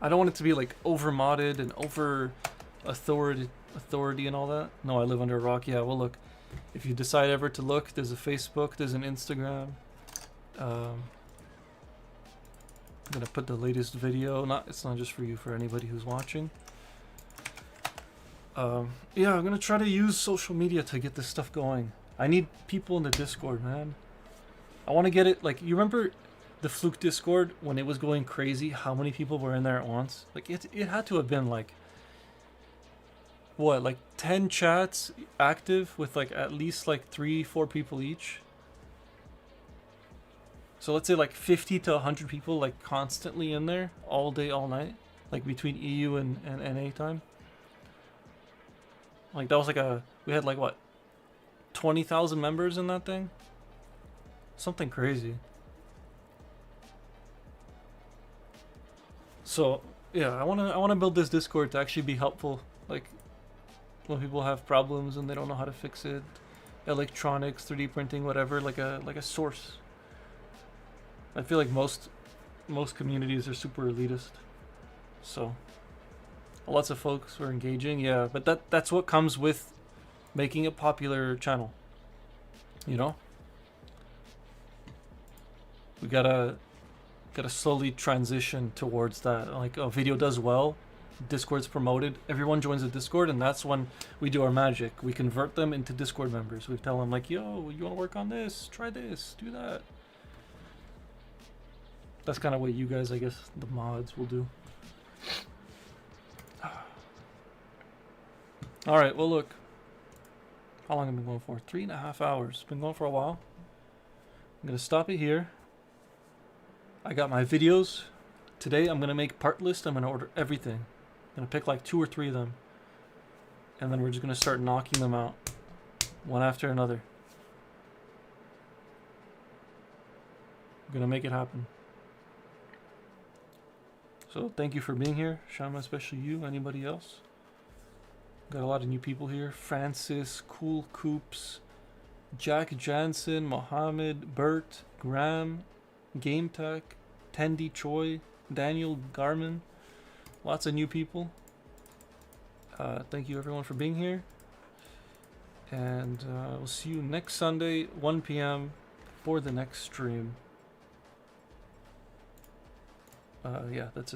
Speaker 1: I don't want it to be like over modded and over authority and all that. No, I live under a rock. Yeah, well look, if you decide ever to look, there's a Facebook, there's an Instagram. I'm gonna put the latest video. It's not just for you, for anybody who's watching. Yeah, I'm gonna try to use social media to get this stuff going. I need people in the Discord, man. I want to get it, like, you remember the Fluke Discord when it was going crazy, how many people were in there at once? Like, it had to have been like, what, like 10 chats active with like at least like 3-4 people each. So let's say like 50 to 100 people like constantly in there all day, all night, like between EU and NA time. Like that was like we had like what, 20,000 members in that thing? Something crazy. So yeah, I wanna build this Discord to actually be helpful. Like when people have problems and they don't know how to fix it, electronics, 3D printing, whatever, like a source. I feel like most communities are super elitist. So lots of folks who are engaging, yeah, but that's what comes with making a popular channel. You know? We gotta slowly transition towards that. Like a video does well, Discord's promoted, everyone joins the Discord, and that's when we do our magic. We convert them into Discord members. We tell them like, yo, you wanna work on this? Try this, do that. That's kind of what you guys, I guess, the mods will do. Alright, well look. How long have I been going for? 3.5 hours. Been going for a while. I'm gonna stop it here. I got my videos. Today I'm gonna make part list. I'm gonna order everything. I'm gonna pick like 2 or 3 of them. And then we're just gonna start knocking them out. One after another. I'm gonna make it happen. So thank you for being here, Shama, especially you. Anybody else? Got a lot of new people here. Francis, Cool Coops, Jack Jansen, Mohammed, Bert, Graham, Game Tech, Hendy Choi, Daniel Garman, lots of new people. Thank you everyone for being here. And we'll see you next Sunday, 1 p.m. for the next stream. Yeah, that's it.